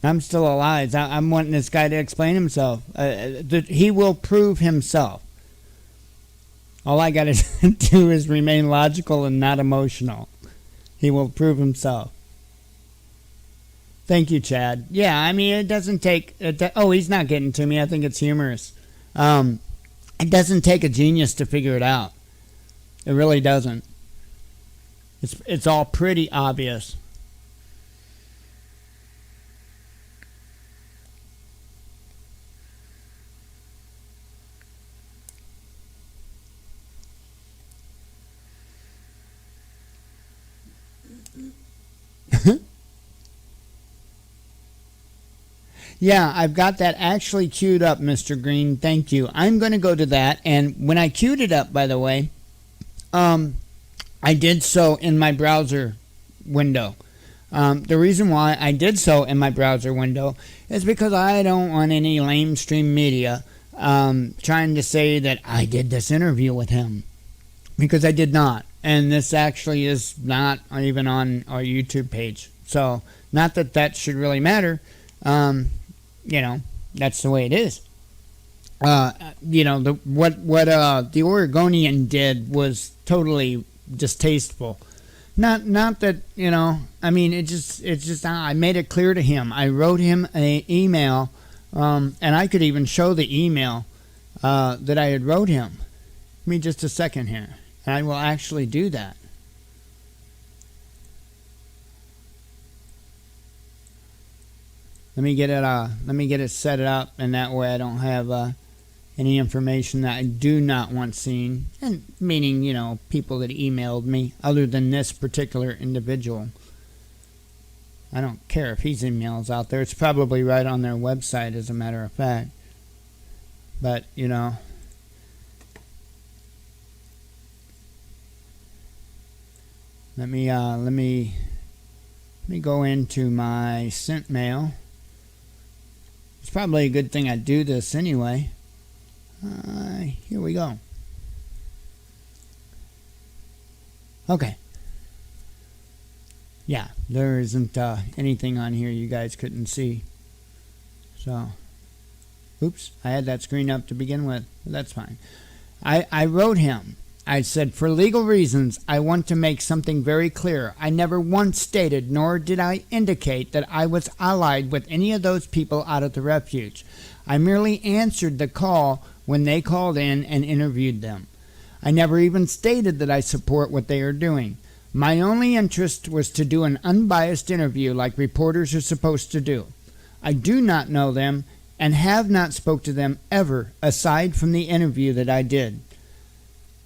I'm still alive. I'm wanting this guy to explain himself. He will prove himself. All I got to do is remain logical and not emotional. He will prove himself. Thank you, Chad. Yeah, I mean, it doesn't take... he's not getting to me. I think it's humorous. It doesn't take a genius to figure it out. It really doesn't. It's all pretty obvious. Yeah, I've got that actually queued up, Mr. Green. Thank you. I'm going to go to that. And when I queued it up, by the way, I did so in my browser window. The reason why I did so in my browser window is because I don't want any lamestream media trying to say that I did this interview with him. Because I did not. And this actually is not even on our YouTube page. So, not that that should really matter. That's the way it is. What the Oregonian did was totally distasteful. Not that, I mean, it's just, I made it clear to him. I wrote him an email, and I could even show the email that I had wrote him. Give me just a second here, and I will actually do that. Let me get it set up, and that way I don't have any information that I do not want seen. And meaning, people that emailed me, other than this particular individual. I don't care if his email's out there. It's probably right on their website, as a matter of fact. But let me go into my sent mail. It's probably a good thing I do this anyway. Here we go. Okay. Yeah, there isn't anything on here you guys couldn't see. So, oops, I had that screen up to begin with. But that's fine. I wrote him. I said, for legal reasons, I want to make something very clear. I never once stated, nor did I indicate, that I was allied with any of those people out at the refuge. I merely answered the call when they called in and interviewed them. I never even stated that I support what they are doing. My only interest was to do an unbiased interview like reporters are supposed to do. I do not know them and have not spoke to them ever aside from the interview that I did.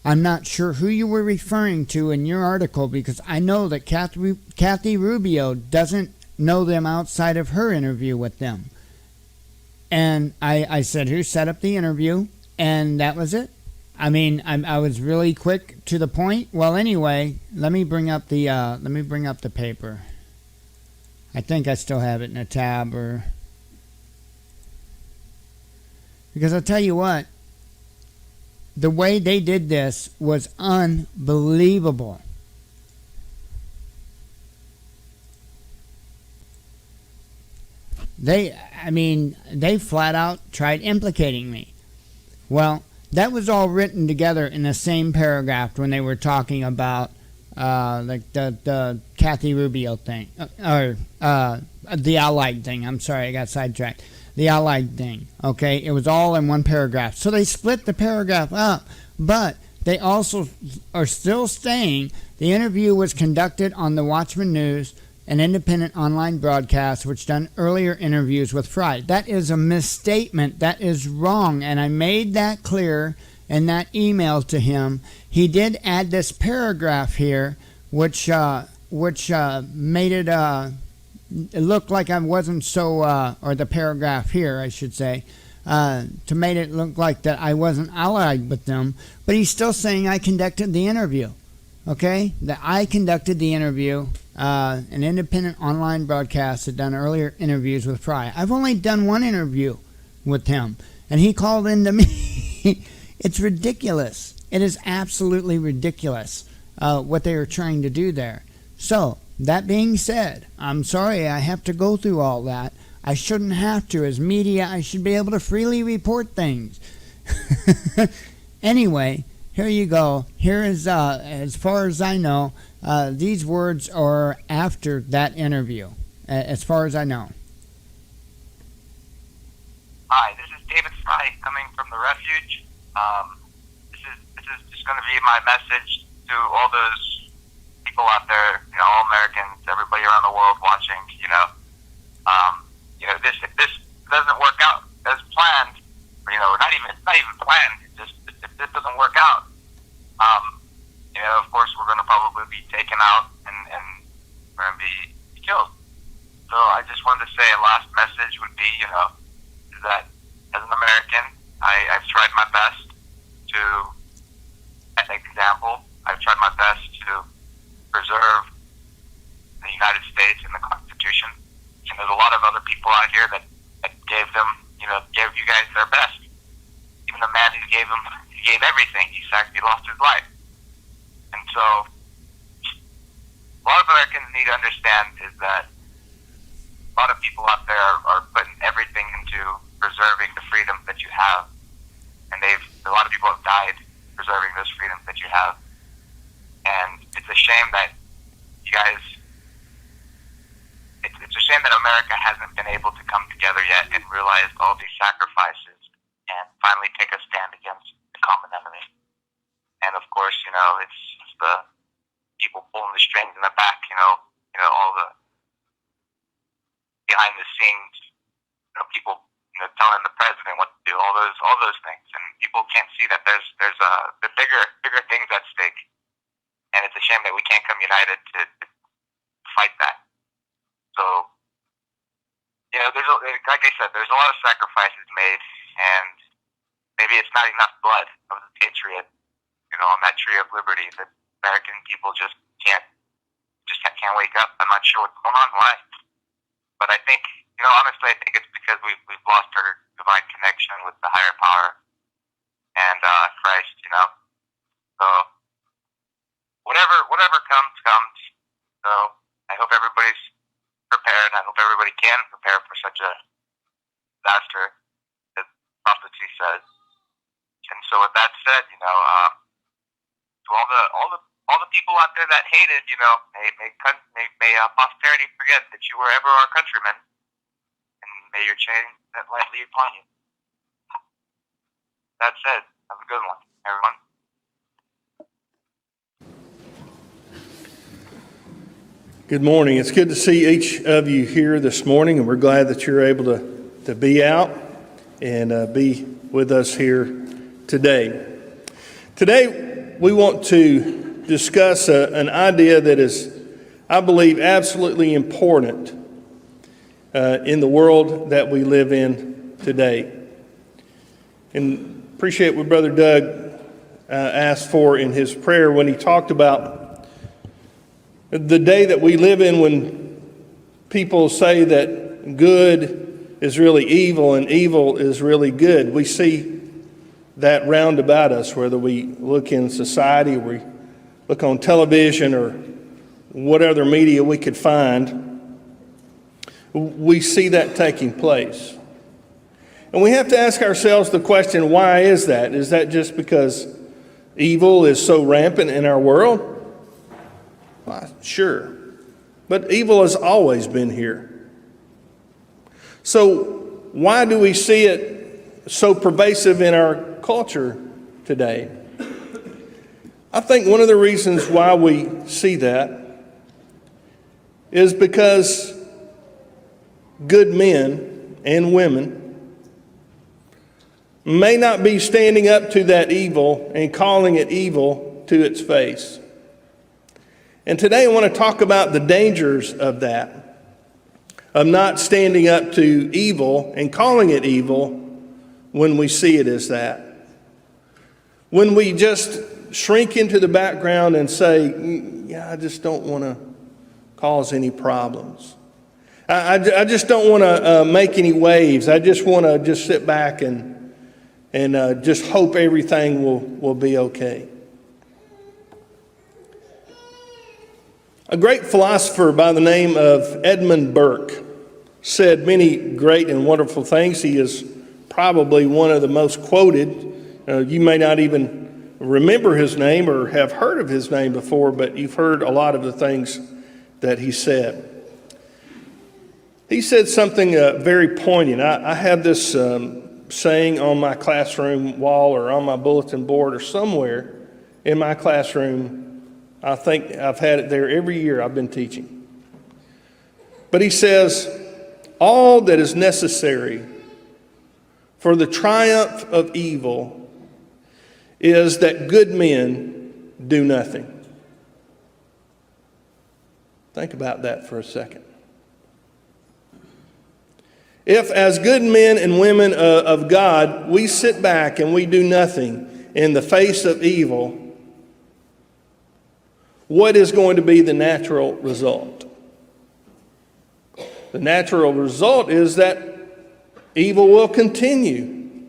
I'm not sure who you were referring to in your article because I know that Kathy Rubio doesn't know them outside of her interview with them. And I said, who set up the interview? And that was it. I mean, I was really quick to the point. Well, anyway, let me bring up the paper. I think I still have it in a tab because I'll tell you what, the way they did this was unbelievable. They flat out tried implicating me. Well, that was all written together in the same paragraph when they were talking about the Kathy Rubio thing, or the Allied thing. I'm sorry, I got sidetracked. The Allied thing, okay? It was all in one paragraph. So they split the paragraph up, but they also are still saying the interview was conducted on the Watchman News, an independent online broadcast which done earlier interviews with Fry. That is a misstatement. That is wrong, and I made that clear in that email to him. He did add this paragraph here, which made it look like I wasn't so, or the paragraph here, I should say, to make it look like that I wasn't allied with them. But he's still saying I conducted the interview. Okay, that I conducted the interview. An independent online broadcast had done earlier interviews with Fry. I've only done one interview with him, and he called into me. It's ridiculous. It is absolutely ridiculous what they are trying to do there. So, that being said, I'm sorry I have to go through all that. I shouldn't have to. As media, I should be able to freely report things. Anyway, here you go. Here is, as far as I know, these words are after that interview, as far as I know. Hi, this is David Fry coming from the Refuge. This is just going to be my message to all those people out there, all Americans, everybody around the world watching. If this doesn't work out as planned, or it's not even planned. If this doesn't work out, of course we're going to probably be taken out and we're going to be killed. So I just wanted to say a last message would be, is that as an American, I've tried my best to, as an example, I've tried my best to preserve the United States and the Constitution. And there's a lot of other people out here that gave them, gave you guys their best. Even the man who gave everything, he lost his life. And so, a lot of Americans need to understand is that a lot of people out there are putting everything into preserving the freedom that you have. And a lot of people have died preserving those freedoms that you have. And it's a shame that you guys, it's a shame that America hasn't been able to come together yet and realize all these sacrifices and finally take a stand against the common enemy. And of course, it's the people pulling the strings in the back, all the behind the scenes, people, telling the president what to do, all those things. And people can't see that there's the bigger things at stake. And it's a shame that we can't come united to fight that. So, like I said, there's a lot of sacrifices made, and maybe it's not enough blood of the patriot, on that tree of liberty that American people just can't wake up. I'm not sure what's going on, why. But I think, honestly, I think it's because we've lost our divine connection with the higher power and Christ, So whatever comes. So I hope everybody's prepared. I hope everybody can prepare for such a disaster as prophecy says. And so with that said, to all the people out there that hated, may posterity forget that you were ever our countrymen, and may your chain that lightly upon you. That said, have a good one, everyone. Good morning. It's good to see each of you here this morning, and we're glad that you're able to be out and be with us here today. Today, we want to discuss an idea that is, I believe, absolutely important in the world that we live in today. And appreciate what Brother Doug asked for in his prayer when he talked about the day that we live in, when people say that good is really evil and evil is really good. We see that round about us, whether we look in society, or we look on television, or what other media we could find. We see that taking place. And we have to ask ourselves the question, why is that? Is that just because evil is so rampant in our world? Well, sure. But evil has always been here. So why do we see it so pervasive in our culture today? I think one of the reasons why we see that is because good men and women may not be standing up to that evil and calling it evil to its face. And today I want to talk about the dangers of that, of not standing up to evil and calling it evil when we see it as that. When we just shrink into the background and say, yeah, I just don't want to cause any problems. I just don't want to make any waves. I just want to just sit back and just hope everything will be okay. A great philosopher by the name of Edmund Burke said many great and wonderful things. He is probably one of the most quoted. You may not even remember his name or have heard of his name before, but you've heard a lot of the things that he said. He said something very poignant. I have this saying on my classroom wall or on my bulletin board or somewhere in my classroom. I think I've had it there every year I've been teaching. But he says, all that is necessary for the triumph of evil is that good men do nothing. Think about that for a second. If as good men and women of God, we sit back and we do nothing in the face of evil, what is going to be the natural result? The natural result is that evil will continue.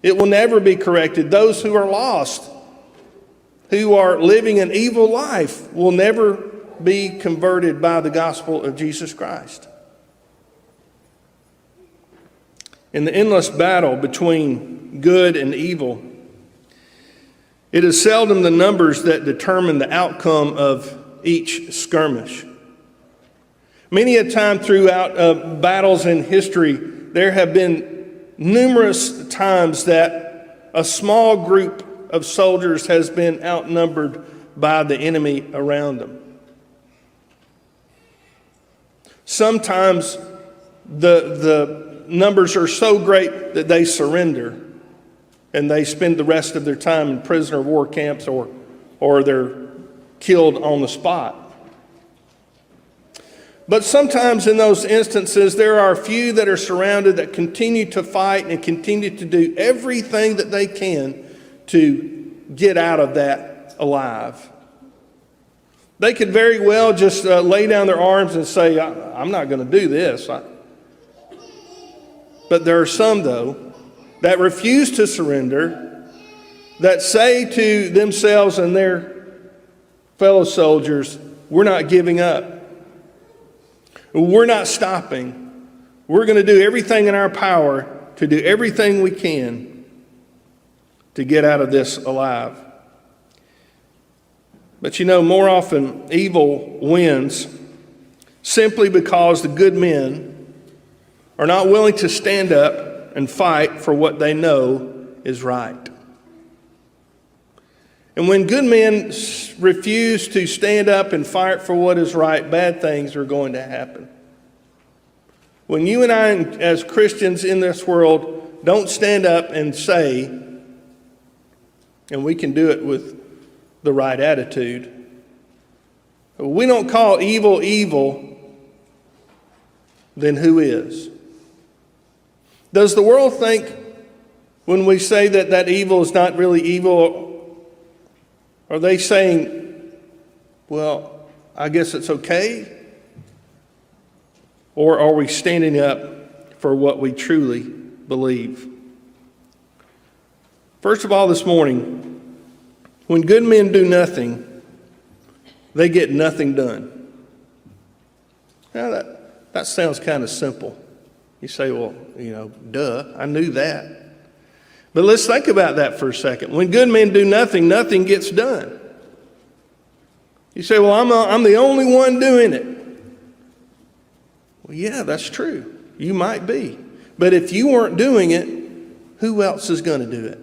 It will never be corrected. Those who are lost, who are living an evil life, will never be converted by the gospel of Jesus Christ. In the endless battle between good and evil, it is seldom the numbers that determine the outcome of each skirmish. Many a time throughout battles in history, there have been numerous times that a small group of soldiers has been outnumbered by the enemy around them. Sometimes the numbers are so great that they surrender, and they spend the rest of their time in prisoner of war camps or they're killed on the spot. But sometimes in those instances, there are a few that are surrounded that continue to fight and continue to do everything that they can to get out of that alive. They could very well just lay down their arms and say, I'm not going to do this. But there are some, though, that refuse to surrender, that say to themselves and their fellow soldiers, we're not giving up. We're not stopping. We're going to do everything in our power to do everything we can to get out of this alive. But you know, more often evil wins simply because the good men are not willing to stand up and fight for what they know is right. And when good men refuse to stand up and fight for what is right, bad things are going to happen. When you and I, as Christians in this world, don't stand up and say, and we can do it with the right attitude, we don't call evil evil, then who is? Does the world think when we say that that evil is not really evil, are they saying, well, I guess it's okay? Or are we standing up for what we truly believe? First of all, this morning, when good men do nothing, they get nothing done. Now that sounds kind of simple. You say, well, duh, I knew that. But let's think about that for a second. When good men do nothing, nothing gets done. You say, well, I'm the only one doing it. Well, yeah, that's true. You might be. But if you weren't doing it, who else is going to do it?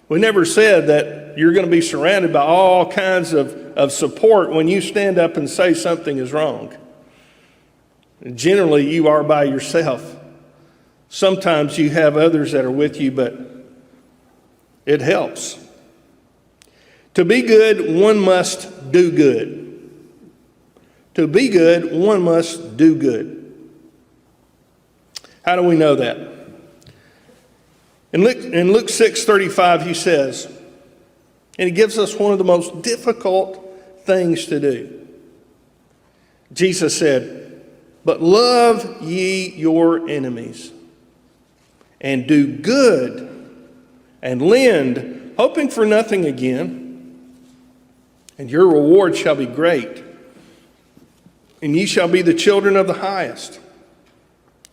We never said that you're going to be surrounded by all kinds of support when you stand up and say something is wrong. Generally, you are by yourself. Sometimes you have others that are with you, but it helps. To be good, one must do good. To be good, one must do good. How do we know that? In Luke 6:35, he says, and he gives us one of the most difficult things to do. Jesus said, but love ye your enemies, and do good, and lend, hoping for nothing again, and your reward shall be great, and ye shall be the children of the highest.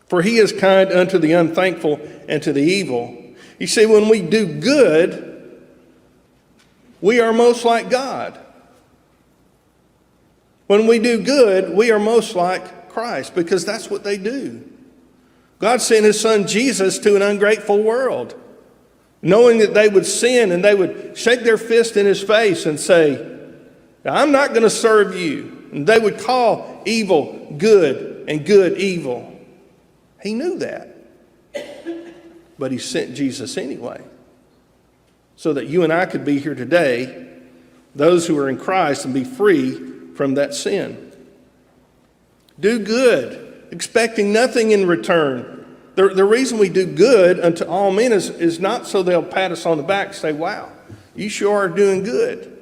For he is kind unto the unthankful and to the evil. You see, when we do good, we are most like God. When we do good, we are most like Christ, because that's what they do. God sent his son Jesus to an ungrateful world, knowing that they would sin and they would shake their fist in his face and say, I'm not going to serve you. And they would call evil good and good evil. He knew that. But he sent Jesus anyway, so that you and I could be here today, those who are in Christ, and be free from that sin. Do good, expecting nothing in return. The reason we do good unto all men is not so they'll pat us on the back and say, wow, you sure are doing good.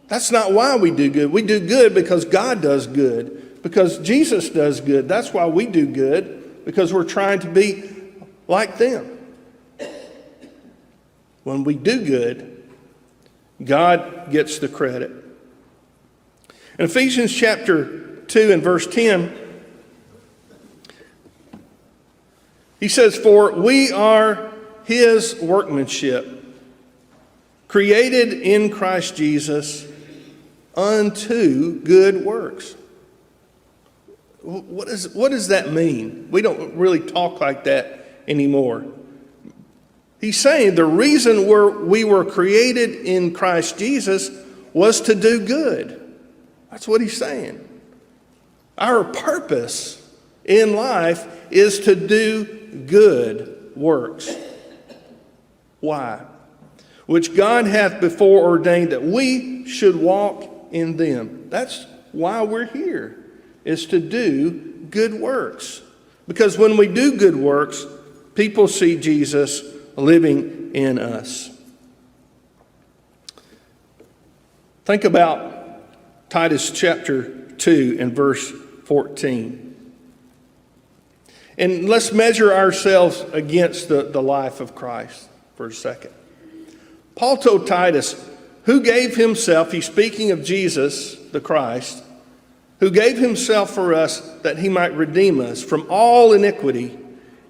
That's not why we do good. We do good because God does good, because Jesus does good. That's why we do good, because we're trying to be like them. When we do good, God gets the credit. In Ephesians chapter 2 and verse 10, he says, for we are his workmanship, created in Christ Jesus unto good works. What does that mean? We don't really talk like that anymore. He's saying the reason we were created in Christ Jesus was to do good. That's what he's saying. Our purpose in life is to do good works. Why? Which God hath before ordained that we should walk in them. That's why we're here, is to do good works. Because when we do good works, people see Jesus living in us. Think about Titus chapter 2 and verse 14. And let's measure ourselves against the life of Christ for a second. Paul told Titus, who gave himself, he's speaking of Jesus, the Christ, who gave himself for us that he might redeem us from all iniquity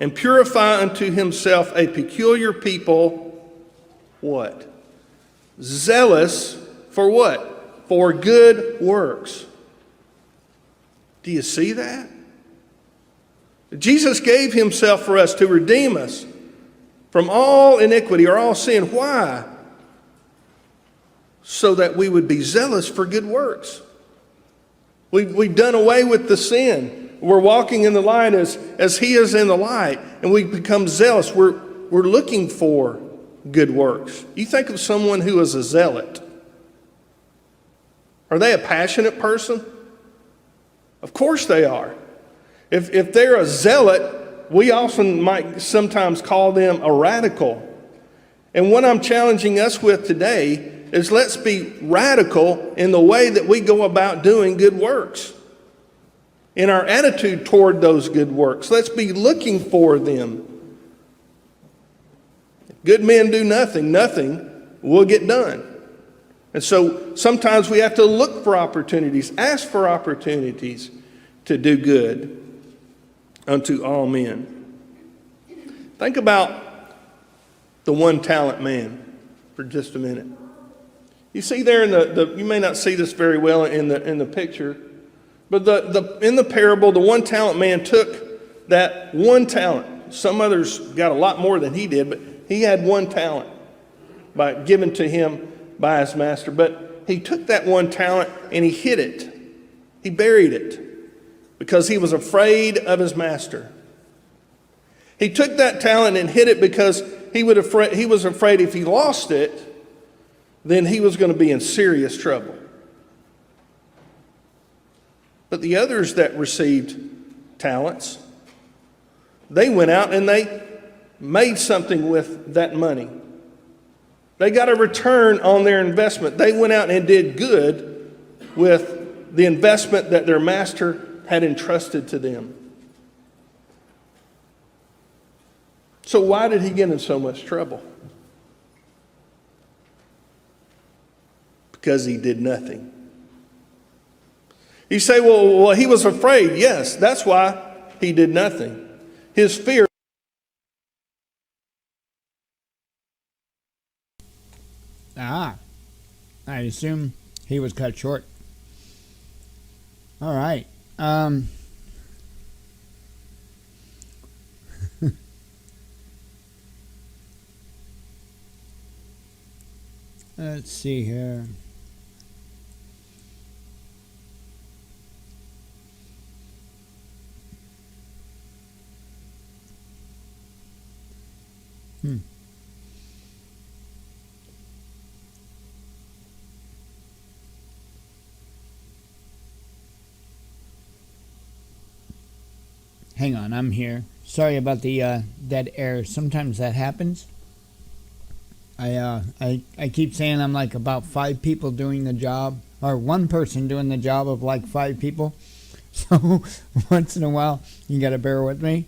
and purify unto himself a peculiar people, what? Zealous for what? For good works. Do you see that? Jesus gave himself for us to redeem us from all iniquity or all sin. Why? So that we would be zealous for good works. We've done away with the sin. We're walking in the light as he is in the light, and we become zealous. We're looking for good works. You think of someone who is a zealot. Are they a passionate person? Of course they are. If they're a zealot, we often might sometimes call them a radical. And what I'm challenging us with today is let's be radical in the way that we go about doing good works. In our attitude toward those good works, let's be looking for them. If good men do nothing, nothing will get done. And so sometimes we have to look for opportunities, ask for opportunities to do good unto all men. Think about the one-talent man for just a minute. You see there you may not see this very well in the picture, but in the parable, the one-talent man took that one talent. Some others got a lot more than he did, but he had one talent given to him by his master. But he took that one talent and he hid it. He buried it because he was afraid of his master. He took that talent and hid it because he was afraid if he lost it, then he was going to be in serious trouble. But the others that received talents, they went out and they made something with that money. They got a return on their investment. They went out and did good with the investment that their master had entrusted to them. So why did he get in so much trouble? Because he did nothing. You say, well, he was afraid. Yes, that's why he did nothing. His fear. I assume he was cut short. All right. Let's see here. Hang on, I'm here. Sorry about the dead air. Sometimes that happens. I keep saying I'm like about 5 people doing the job, or one person doing the job of like 5 people. So once in a while, you got to bear with me.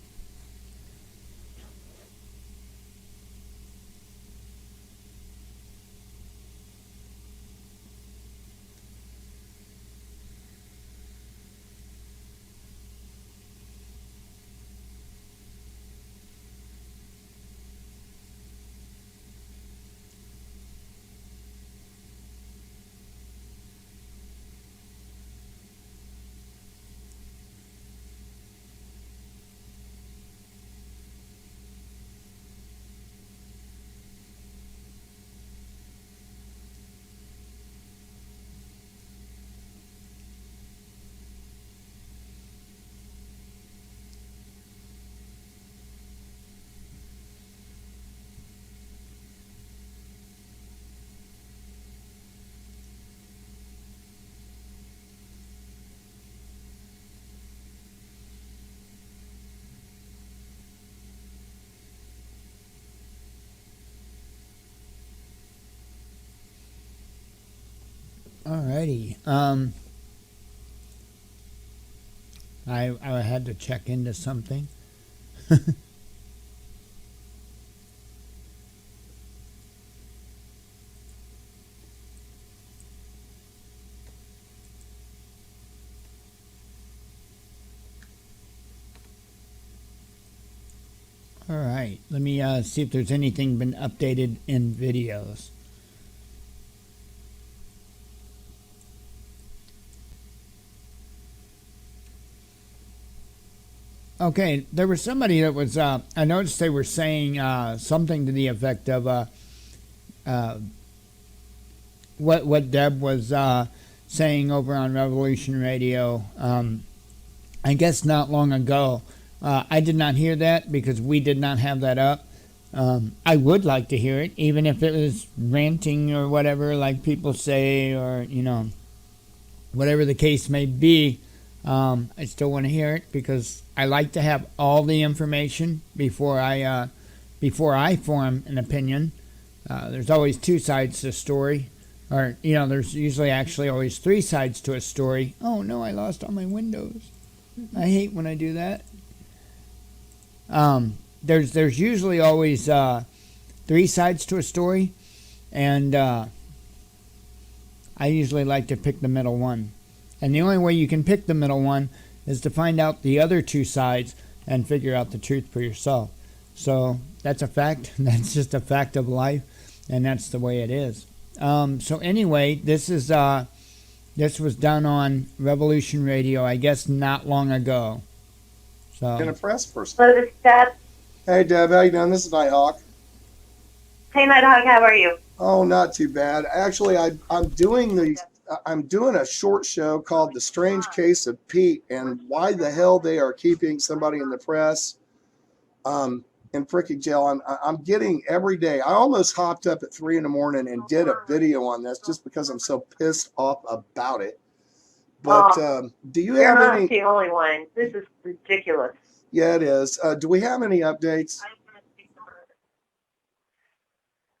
Alrighty. I had to check into something. Alright, let me see if there's anything been updated in videos. Okay, there was somebody that was, I noticed they were saying something to the effect of what Deb was saying over on Revolution Radio, I guess not long ago. I did not hear that because we did not have that up. I would like to hear it, even if it was ranting or whatever, like people say, or, whatever the case may be. I still want to hear it because I like to have all the information before I form an opinion. There's always two sides to a story, or there's usually actually always three sides to a story. Oh no, I lost all my windows. I hate when I do that. There's usually always three sides to a story, and I usually like to pick the middle one. And the only way you can pick the middle one is to find out the other two sides and figure out the truth for yourself. So that's a fact. That's just a fact of life, and that's the way it is. So anyway, this was done on Revolution Radio, I guess not long ago. So Been a press person. Hello, this is Deb. Hey Deb, how you doing? This is Nighthawk. Hey, Nighthawk, how are you? Oh, not too bad. Actually, I'm doing a short show called The Strange Case of Pete and why the hell they are keeping somebody in the press in freaking jail. I'm getting every day. I almost hopped up at 3 a.m. and did a video on this just because I'm so pissed off about it. But do you have You're any? not the only one. This is ridiculous. Yeah, it is. Do we have any updates?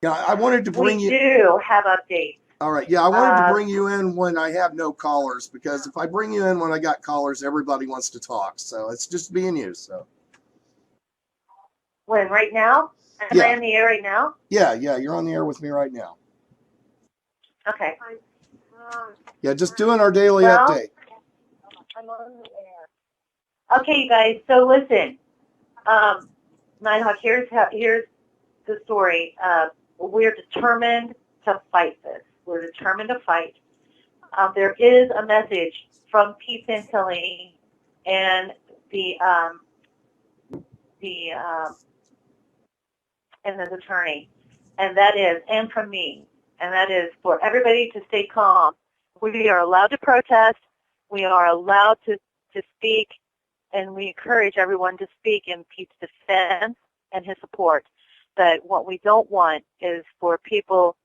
Yeah, I wanted to bring We you. do have updates. All right. Yeah, I wanted to bring you in when I have no callers because if I bring you in when I got callers, everybody wants to talk. So it's just being you. So. When? Right now? Am I in the air right now? Yeah, you're on the air with me right now. Okay. Yeah, just doing our daily update. I'm on the air. Okay, you guys. So listen, Nighthawk. Here's the story. We're determined to fight this. We're determined to fight. There is a message from Pete Santilli and and his attorney, and from me, and that is for everybody to stay calm. We are allowed to protest. We are allowed to speak, and we encourage everyone to speak in Pete's defense and his support. But what we don't want is for people,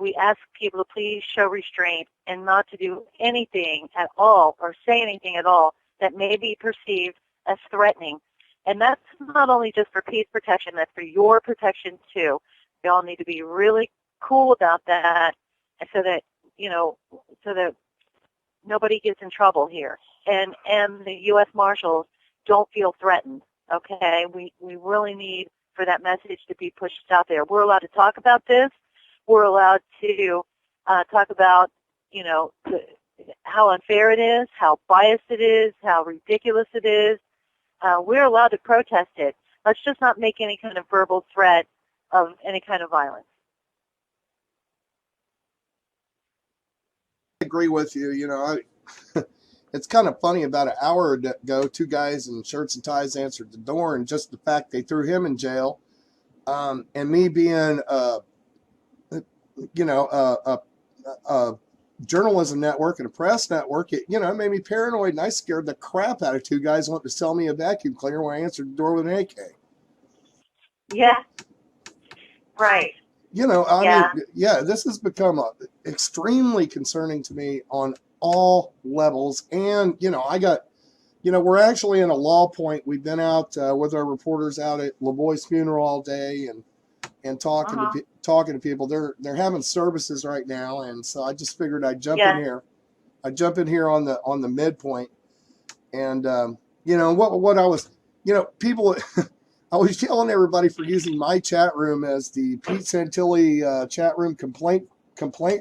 we ask people to please show restraint and not to do anything at all or say anything at all that may be perceived as threatening. And that's not only just for Pete's protection, that's for your protection too. We all need to be really cool about that so that, so that nobody gets in trouble here. And the U.S. Marshals don't feel threatened, okay? We really need for that message to be pushed out there. We're allowed to talk about this. We're allowed to talk about, how unfair it is, how biased it is, how ridiculous it is. We're allowed to protest it. Let's just not make any kind of verbal threat of any kind of violence. I agree with you. It's kind of funny. About an hour ago, two guys in shirts and ties answered the door, and just the fact they threw him in jail, and me being, a journalism network and a press network, it made me paranoid, and I scared the crap out of two guys wanting to sell me a vacuum cleaner when I answered the door with an AK. Yeah. Right. This has become extremely concerning to me on all levels. And, we're actually in a law point. We've been out with our reporters out at Lavoy's funeral all day and talking to people. They're having services right now. And so I just figured I'd jump in here. I'd jump in here on the midpoint. And, what I was, people, I was yelling at everybody for using my chat room as the Pete Santilli chat room complaint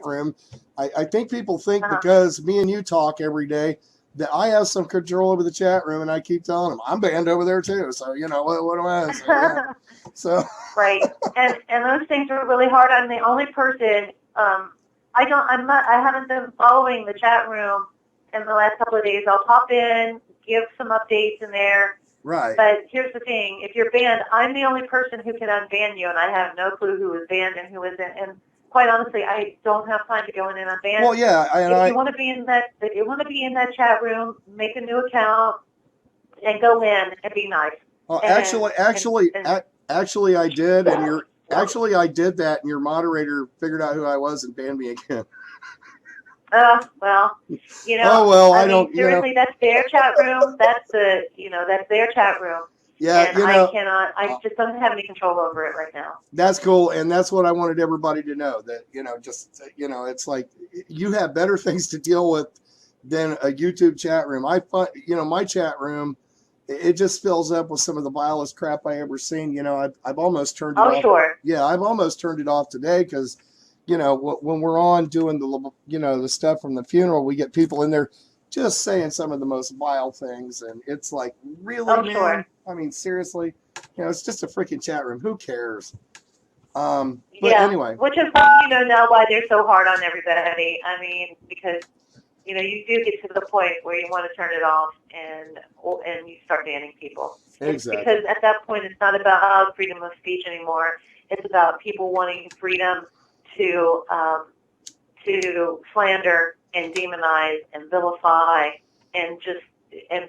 room. I think people think because me and you talk every day that I have some control over the chat room, and I keep telling them I'm banned over there too. So what am I? So, yeah. So right, and those things are really hard. I'm the only person. I haven't been following the chat room in the last couple of days. I'll pop in give some updates in there. Right. But here's the thing: if you're banned, I'm the only person who can unban you, and I have no clue who is banned and who isn't. And quite honestly, I don't have time to go in and unban. Well, yeah, if you want to be in that, chat room, make a new account and go in and be nice. Well, And- actually, I did, and I did that, and your moderator figured out who I was and banned me again. Well, Oh, well, I mean, don't- seriously, that's their chat room. That's their chat room. Yeah, And I just don't have any control over it right now. That's cool, and that's what I wanted everybody to know. That it's like you have better things to deal with than a YouTube chat room. I find, my chat room, it just fills up with some of the vilest crap I ever seen. I've almost turned it off. Oh, sure. Yeah, I've almost turned it off today because, when we're on doing the stuff from the funeral, we get people in there just saying some of the most vile things, and it's like, really, Oh, man? sure. I mean, seriously, it's just a freaking chat room. Who cares? But Yeah, anyway, which is now why they're so hard on everybody. I mean, because you do get to the point where you want to turn it off and you start banning people. Exactly. Because at that point, it's not about freedom of speech anymore. It's about people wanting freedom to slander and demonize and vilify and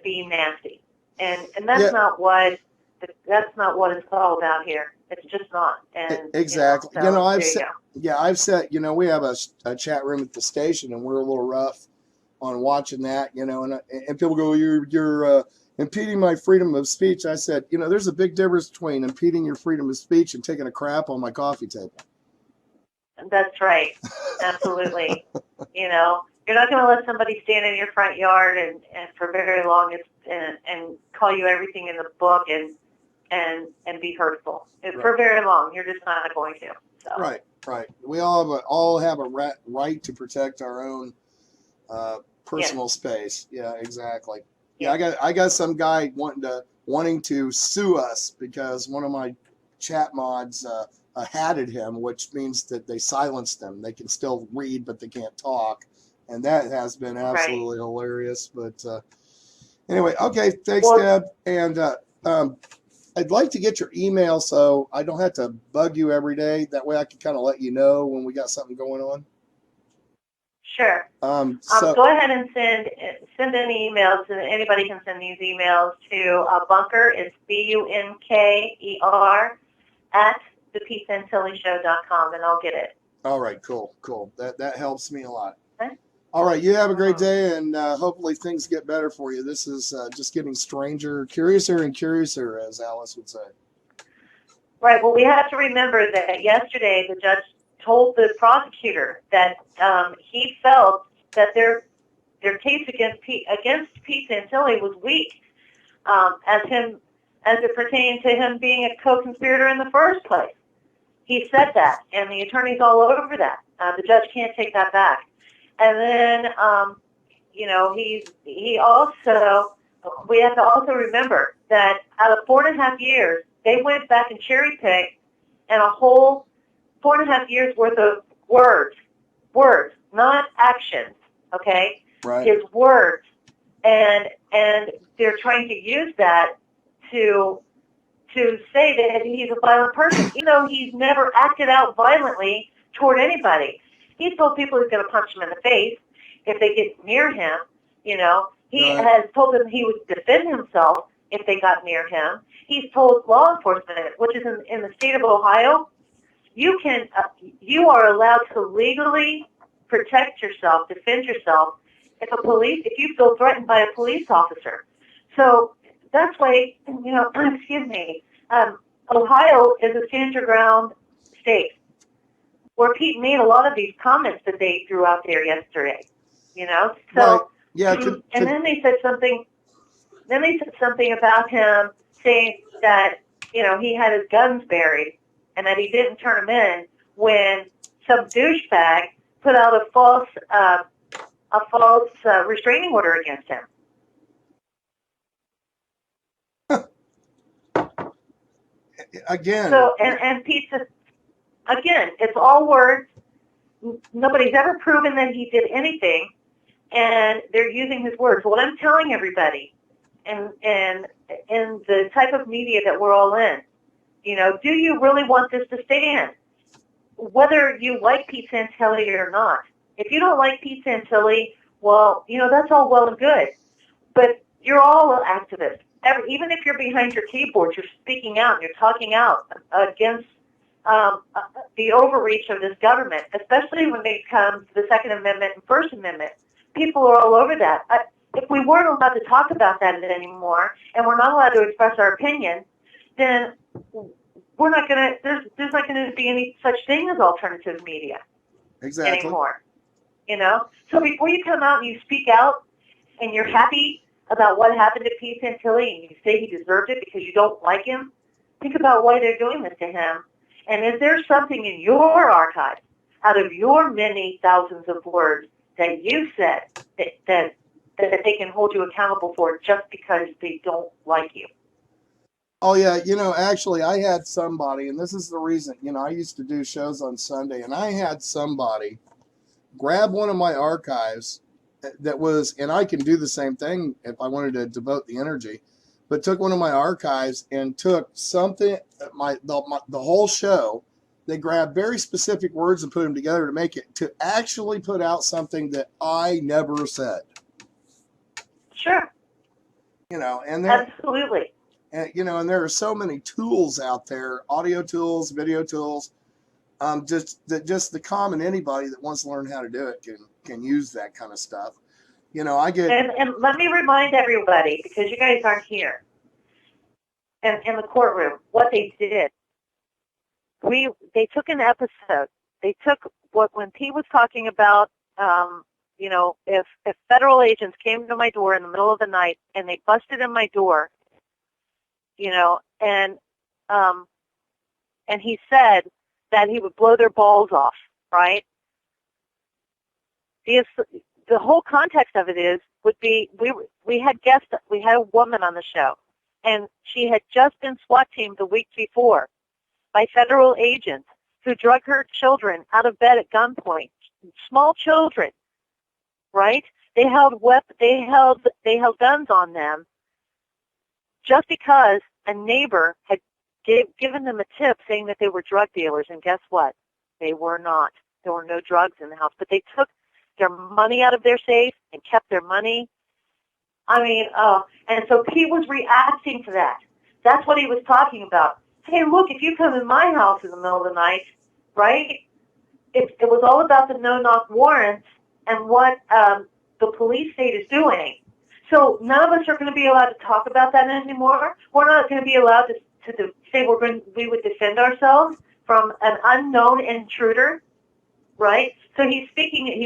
be nasty. And that's not what it's all about here. It's just not. And exactly. I've said, we have a chat room at the station, and we're a little rough on watching that, and people go, you're impeding my freedom of speech. I said, there's a big difference between impeding your freedom of speech and taking a crap on my coffee table. That's right. Absolutely. You're not going to let somebody stand in your front yard and for very long and call you everything in the book and be hurtful. For very long. You're just not going to. So. Right. We all have a right to protect our own personal space. Yeah, exactly. Yeah, I got some guy wanting to sue us because one of my chat mods hatted him, which means that they silenced them. They can still read, but they can't talk, and that has been absolutely hilarious. But anyway, okay, thanks, Deb, and I'd like to get your email so I don't have to bug you every day. That way, I can kind of let you know when we got something going on. Sure. So go ahead and send any emails, and anybody can send these emails to Bunker. It's BUNKER at thepeteandtillyshow.com, and I'll get it. All right, cool. That helps me a lot. Okay. All right, you have a great day, and hopefully things get better for you. This is just getting curiouser and curiouser, as Alice would say. Right. Well, we have to remember that yesterday the judge told the prosecutor that he felt that their case against Pete Santilli was weak, as it pertained to him being a co-conspirator in the first place. He said that, and the attorney's all over that. The judge can't take that back. And then, he also, we have to also remember that out of 4.5 years, they went back and cherry-picked, and a whole 4.5 years worth of words, not actions, okay? Right. His words. And they're trying to use that to say that he's a violent person, even though he's never acted out violently toward anybody. He's told people he's going to punch them in the face if they get near him. He has told them he would defend himself if they got near him. He's told law enforcement, which is in the state of Ohio, you are allowed to legally protect yourself, defend yourself if you feel threatened by a police officer. So that's why, excuse me, Ohio is a stand your ground state where Pete made a lot of these comments that they threw out there yesterday. So right. Yeah. And then they said something. Then they said something about him saying that he had his guns buried and that he didn't turn them in when some douchebag put out a false restraining order against him. Again. So and Pete says, again, it's all words. Nobody's ever proven that he did anything, and they're using his words. What I'm telling everybody in the type of media that we're all in. You know, do you really want this to stand? Whether you like Pete Santilli or not. If you don't like Pete Santilli, well, you know, that's all well and good. But you're all activists. Even if you're behind your keyboard, you're speaking out, you're talking out against the overreach of this government, especially when it comes to the Second Amendment and First Amendment. People are all over that. If we weren't allowed to talk about that anymore, and we're not allowed to express our opinion, then we're not going to. There's not going to be any such thing as alternative media anymore. You know. So before you come out and you speak out, and you're happy about what happened to Pete Santilli, and you say he deserved it because you don't like him, think about why they're doing this to him. And is there something in your archive, out of your many thousands of words, that you said that they can hold you accountable for just because they don't like you? Oh, yeah. You know, actually, I had somebody, and this is the reason, you know, I used to do shows on Sunday, and I had somebody grab one of my archives that was, and I can do the same thing if I wanted to devote the energy, but took one of my archives and took something, the whole show. They grabbed very specific words and put them together to make it, to actually put out something that I never said. Sure. You know, and absolutely. And, you know, and there are so many tools out there, audio tools, video tools, just the common anybody that wants to learn how to do it can use that kind of stuff. You know, I get. And let me remind everybody, because you guys aren't here, and in the courtroom, what they did. They took an episode. They took when Pete was talking about, you know, if federal agents came to my door in the middle of the night and they busted in my door, you know, and he said that he would blow their balls off, right? The whole context of it would be we had a woman on the show, and she had just been SWAT teamed the week before by federal agents who drug her children out of bed at gunpoint, small children, right? They held guns on them just because a neighbor had given them a tip saying that they were drug dealers, and guess what? They were not. There were no drugs in the house, but they took their money out of their safe and kept their money. I mean, and so Pete was reacting to that. That's what he was talking about. Hey, look, if you come in my house in the middle of the night, right, it was all about the no-knock warrants and what the police state is doing. So none of us are going to be allowed to talk about that anymore. We're not going to be allowed to say we would defend ourselves from an unknown intruder, right? So he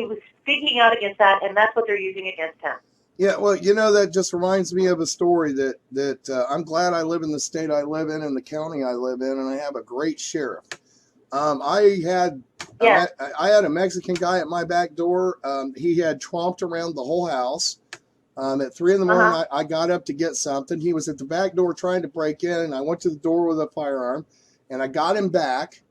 was speaking out against that, and that's what they're using against him. Yeah, well, you know, that just reminds me of a story that I'm glad I live in the state I live in and the county I live in, and I have a great sheriff. I had a Mexican guy at my back door. He had tromped around the whole house. At 3 a.m, I got up to get something. He was at the back door trying to break in, and I went to the door with a firearm, and I got him back.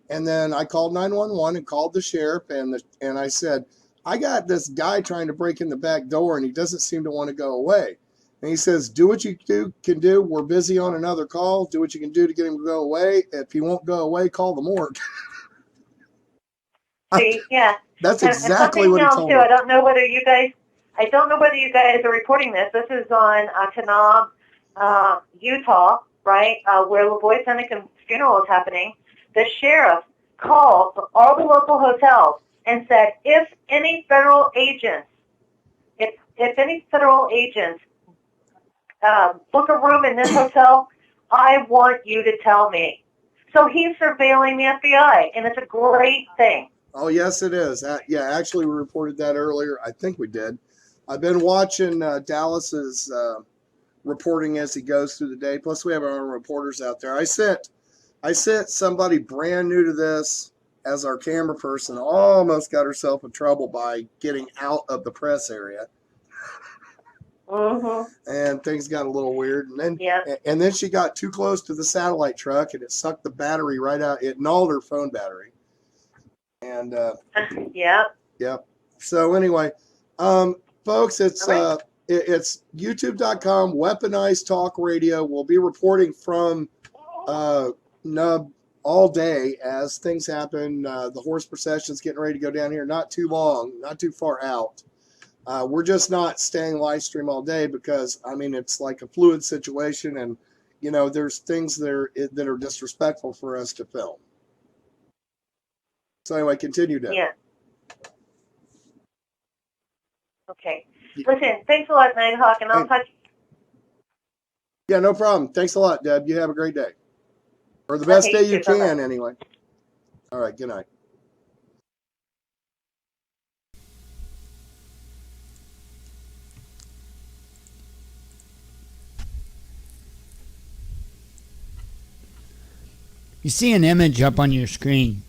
And then I called 911 and called the sheriff, and I said, I got this guy trying to break in the back door, and he doesn't seem to want to go away. And he says, do what you can do. We're busy on another call. Do what you can do to get him to go away. If he won't go away, call the morgue. See, yeah. That's exactly what he told me. I don't know whether you guys are reporting this. This is on Kanab, Utah, right, where Lavoy Finicum's funeral is happening. The sheriff called all the local hotels and said, if any federal agents book a room in this hotel, I want you to tell me. So he's surveilling the FBI, and it's a great thing. Oh, yes, it is. Yeah, actually, we reported that earlier. I think we did. I've been watching Dallas's reporting as he goes through the day. Plus, we have our own reporters out there. I sent somebody brand new to this as our camera person. Almost got herself in trouble by getting out of the press area. Mm-hmm. And things got a little weird. And then she got too close to the satellite truck, and it sucked the battery right out. It nulled her phone battery. And Yep. So anyway, folks, it's It's youtube.com, Weaponized Talk Radio. We'll be reporting from Nub all day as things happen. The horse procession's getting ready to go down here. Not too long, not too far out. We're just not staying live stream all day because, I mean, it's like a fluid situation, and, you know, there's things that are disrespectful for us to film. So anyway, continue, Deb. Yeah. Okay. Listen, thanks a lot, Nighthawk, and I'll touch. Yeah, no problem. Thanks a lot, Deb. You have a great day. Or the best Okay, day you you too. can, Bye-bye. anyway. All right, good night. You see an image up on your screen.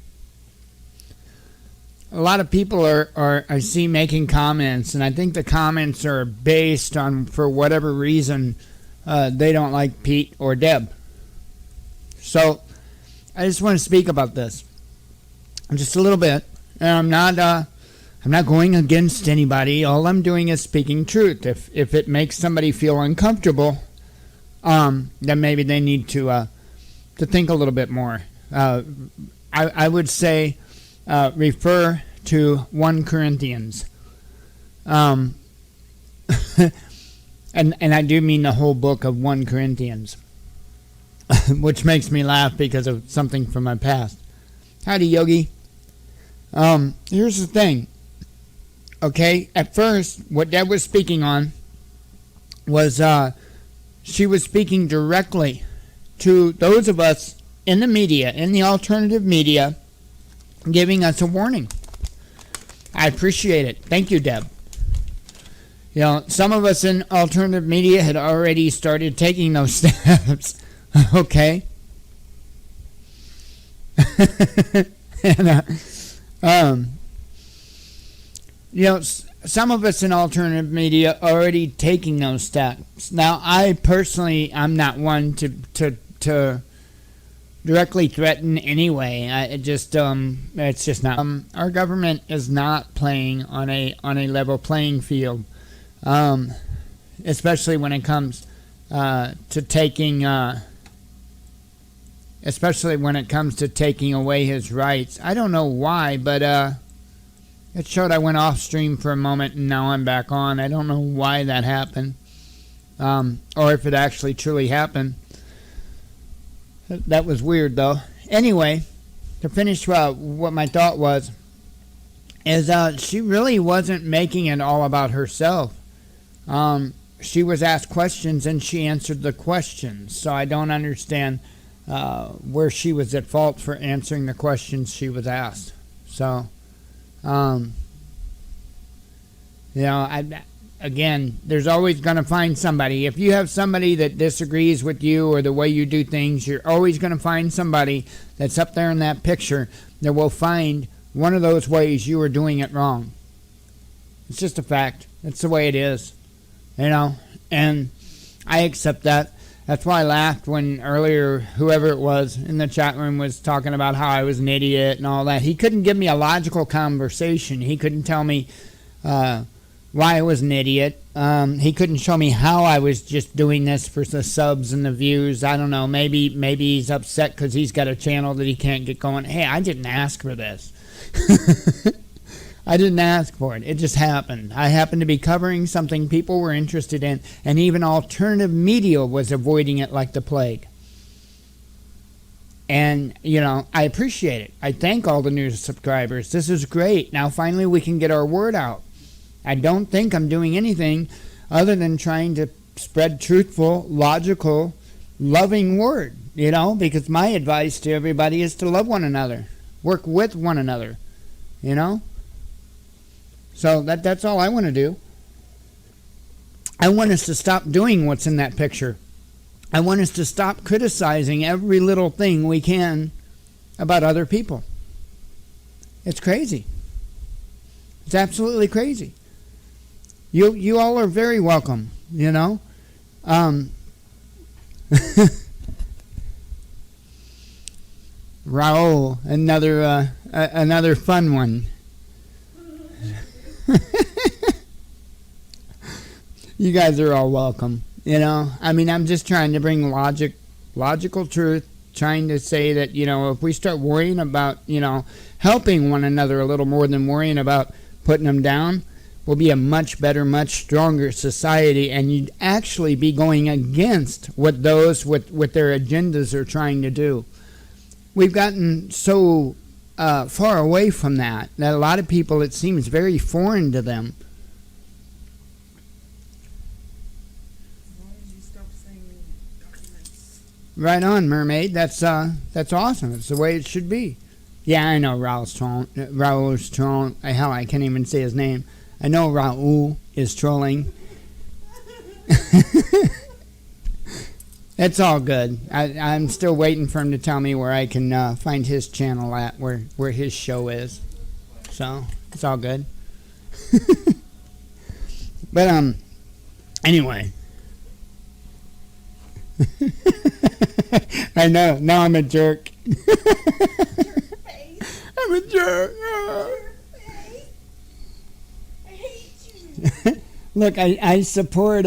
A lot of people are I see making comments, and I think the comments are based on, for whatever reason, they don't like Pete or Deb. So I just want to speak about this just a little bit. And I'm not going against anybody. All I'm doing is speaking truth. If it makes somebody feel uncomfortable, then maybe they need to think a little bit more. I would say refer to 1 Corinthians. And I do mean the whole book of 1 Corinthians, which makes me laugh because of something from my past. Howdy, Yogi. Here's the thing. Okay, at first, what Deb was speaking on was she was speaking directly to those of us in the media, in the alternative media, giving us a warning. I appreciate it. Thank you, Deb. You know, some of us in alternative media had already started taking those steps. Okay? And, you know, some of us in alternative media are already taking those steps. Now, I personally, I'm not one to directly threaten anyway. It's just not. Our government is not playing on a level playing field, especially when it comes to taking away his rights. I don't know why, but it showed I went off stream for a moment and now I'm back on. I don't know why that happened, or if it actually truly happened. That was weird, though. Anyway, to finish what my thought was, is she really wasn't making it all about herself. She was asked questions and she answered the questions. So I don't understand where she was at fault for answering the questions she was asked. So, you know, again, there's always going to find somebody. If you have somebody that disagrees with you or the way you do things, you're always going to find somebody that's up there in that picture that will find one of those ways you are doing it wrong. It's just a fact. It's the way it is, you know, and I accept that. That's why I laughed when earlier, whoever it was in the chat room was talking about how I was an idiot and all that. He couldn't give me a logical conversation. He couldn't tell me why I was an idiot. He couldn't show me how I was just doing this for the subs and the views. I don't know. Maybe he's upset because he's got a channel that he can't get going. Hey, I didn't ask for this. I didn't ask for it. It just happened. I happened to be covering something people were interested in, and even alternative media was avoiding it like the plague. And, you know, I appreciate it. I thank all the new subscribers. This is great. Now finally we can get our word out. I don't think I'm doing anything other than trying to spread truthful, logical, loving word, you know, because my advice to everybody is to love one another, work with one another, you know. So that's all I want to do. I want us to stop doing what's in that picture. I want us to stop criticizing every little thing we can about other people. It's crazy. It's absolutely crazy. You all are very welcome, you know. Raul, another fun one. You guys are all welcome. You know, I mean, I'm just trying to bring logical truth, trying to say that, you know, if we start worrying about, you know, helping one another a little more than worrying about putting them down, we'll be a much better, much stronger society, and you'd actually be going against what those with their agendas are trying to do. We've gotten so far away from that a lot of people, it seems very foreign to them. Right on, Mermaid. That's awesome. It's the way it should be. Yeah, I know Raul's trolling. Hell, I can't even say his name. I know Raul is trolling. It's all good. I'm still waiting for him to tell me where I can find his channel at, where his show is. So, it's all good. But, anyway. I know. Now I'm a jerk. I'm a jerk. Look, I support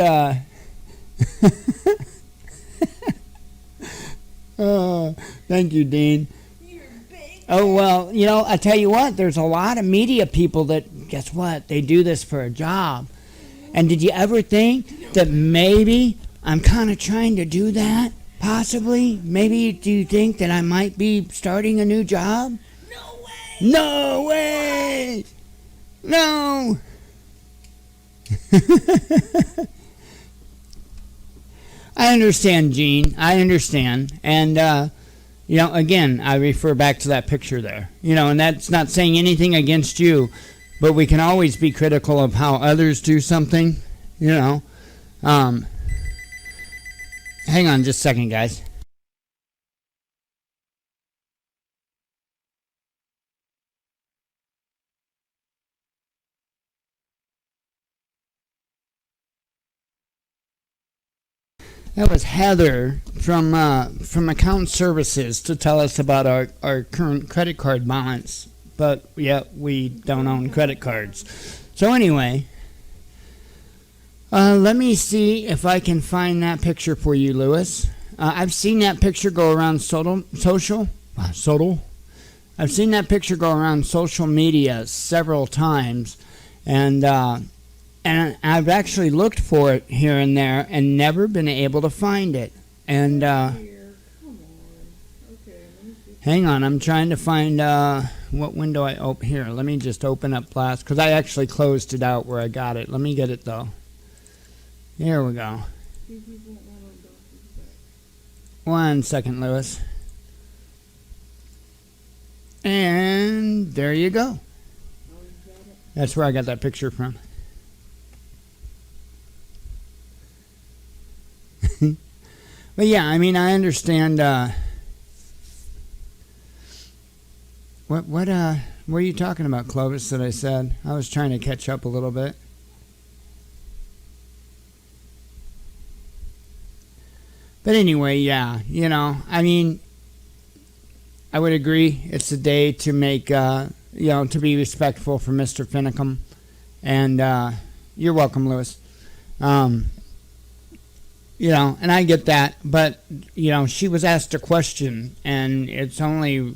oh, thank you, Dean. Oh, well, you know, I tell you what, there's a lot of media people that, guess what, they do this for a job. And did you ever think that maybe I'm kind of trying to do that? Possibly? Maybe do you think that I might be starting a new job? No way! No way! No! I understand, Gene. I understand. And, you know, again, I refer back to that picture there. You know, and that's not saying anything against you, but we can always be critical of how others do something, you know. Hang on just a second, guys. That was Heather from Account Services to tell us about our current credit card balance. But, yeah, we don't own credit cards. So anyway, let me see if I can find that picture for you, Lewis. I've seen that picture go around social. I've seen that picture go around social media several times, and I've actually looked for it here and there and never been able to find it. And hang on, I'm trying to find what window I open here. Let me just open up Blast, because I actually closed it out where I got it. Let me get it though. Here we go. 1 second, Lewis. And there you go. That's where I got that picture from. But yeah, I mean, I understand. What were you talking about, Clovis? That I said I was trying to catch up a little bit. But anyway, yeah, you know, I mean, I would agree. It's a day to make, you know, to be respectful for Mr. Finicum, and you're welcome, Lewis. You know, and I get that, but, you know, she was asked a question, and it's only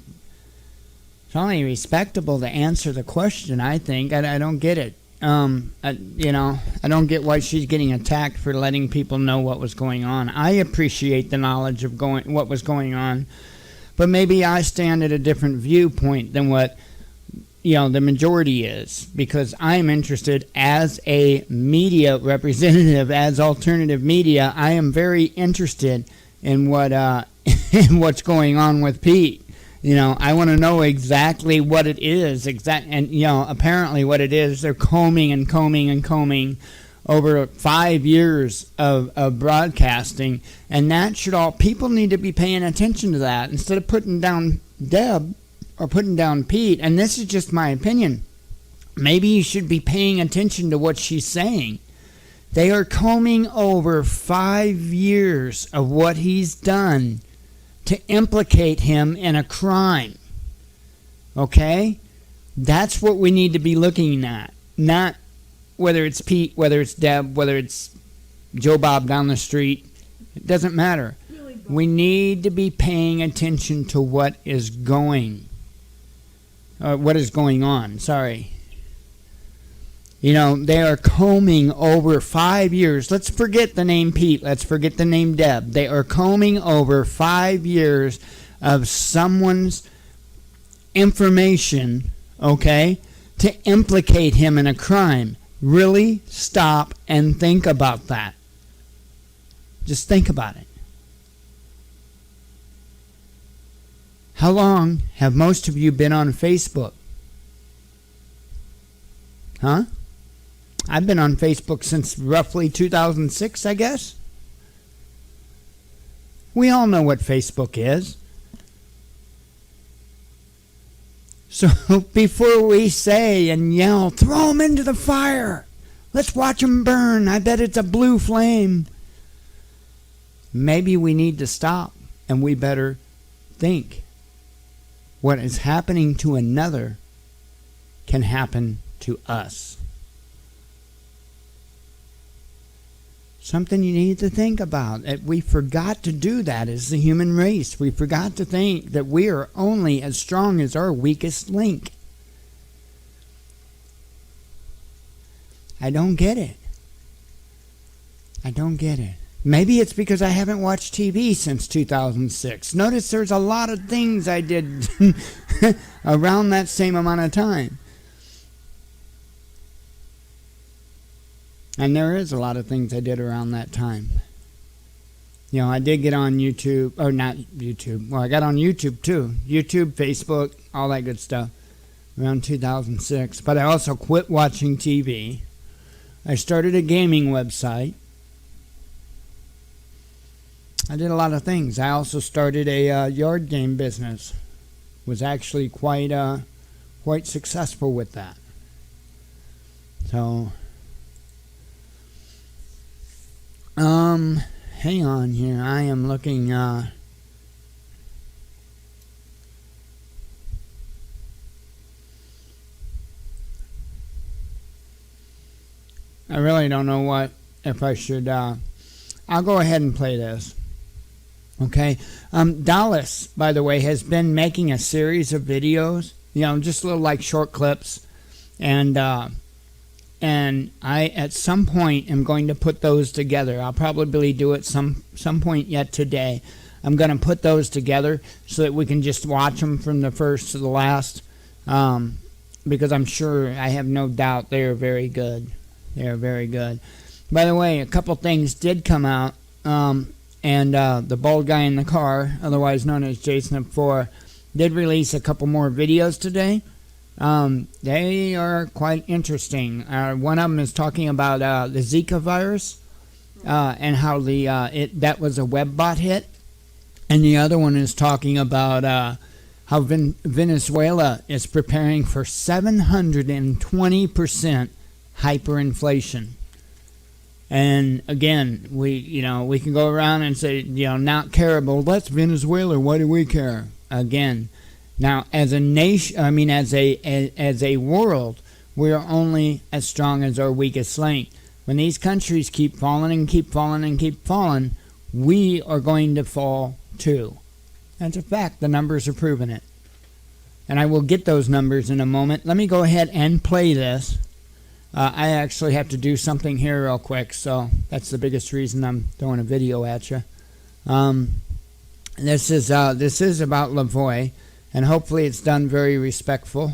respectable to answer the question, I think. I don't get it. You know, I don't get why she's getting attacked for letting people know what was going on. I appreciate the knowledge of what was going on, but maybe I stand at a different viewpoint than what, you know, the majority is, because I'm interested as a media representative, as alternative media. I am very interested in what in what's going on with Pete. You know, I want to know exactly what it is, and you know, apparently what it is. They're combing and combing and combing over 5 years of broadcasting, and that should all, people need to be paying attention to that instead of putting down Deb or putting down Pete. And this is just my opinion. Maybe you should be paying attention to what she's saying. They are combing over 5 years of what he's done to implicate him in a crime. Okay? That's what we need to be looking at. Not whether it's Pete, whether it's Deb, whether it's Joe Bob down the street. It doesn't matter. We need to be paying attention to what is going on. Sorry. You know, they are combing over 5 years. Let's forget the name Pete. Let's forget the name Deb. They are combing over 5 years of someone's information, okay, to implicate him in a crime. Really stop and think about that. Just think about it. How long have most of you been on Facebook? Huh? I've been on Facebook since roughly 2006, I guess. We all know what Facebook is. So before we say and yell, throw them into the fire. Let's watch them burn. I bet it's a blue flame. Maybe we need to stop and we better think. What is happening to another can happen to us. Something you need to think about. We forgot to do that as the human race. We forgot to think that we are only as strong as our weakest link. I don't get it. I don't get it. Maybe it's because I haven't watched TV since 2006. Notice there's a lot of things I did around that same amount of time. And there is a lot of things I did around that time. You know, I did get on YouTube, or not YouTube. Well, I got on YouTube too. YouTube, Facebook, all that good stuff around 2006. But I also quit watching TV. I started a gaming website. I did a lot of things. I also started a yard game business. Was actually quite successful with that. So, hang on here. I am looking. I really don't know if I should. I'll go ahead and play this. Okay. Dallas, by the way, has been making a series of videos, you know, just little like short clips. And I, at some point, am going to put those together. I'll probably do it some point yet today. I'm going to put those together so that we can just watch them from the first to the last. Because I'm sure, I have no doubt, they are very good. They are very good. By the way, a couple things did come out. And the bald guy in the car, otherwise known as Jason Ep4, did release a couple more videos today. They are quite interesting. One of them is talking about the Zika virus and how that was a web bot hit. And the other one is talking about how Venezuela is preparing for 720% hyperinflation. And again, we can go around and say, not care, but that's Venezuela. Why do we care? Again, now as a nation, as a world, we are only as strong as our weakest link. When these countries keep falling and keep falling and keep falling, we are going to fall too. That's a fact. The numbers are proving it. And I will get those numbers in a moment. Let me go ahead and play this. I actually have to do something here real quick, so that's the biggest reason I'm throwing a video at you. This is about Lavoy, and hopefully it's done very respectful.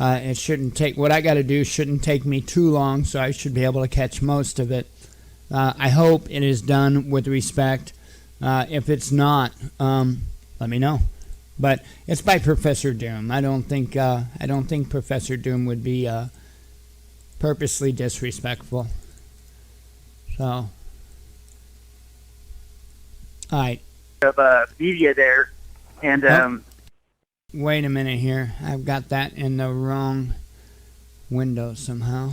It shouldn't take, what I got to do shouldn't take me too long, so I should be able to catch most of it. I hope it is done with respect. If it's not, let me know. But it's by Professor Doom. I don't think Professor Doom would be purposely disrespectful. So, alright. Of media there, and wait a minute here. I've got that in the wrong window somehow.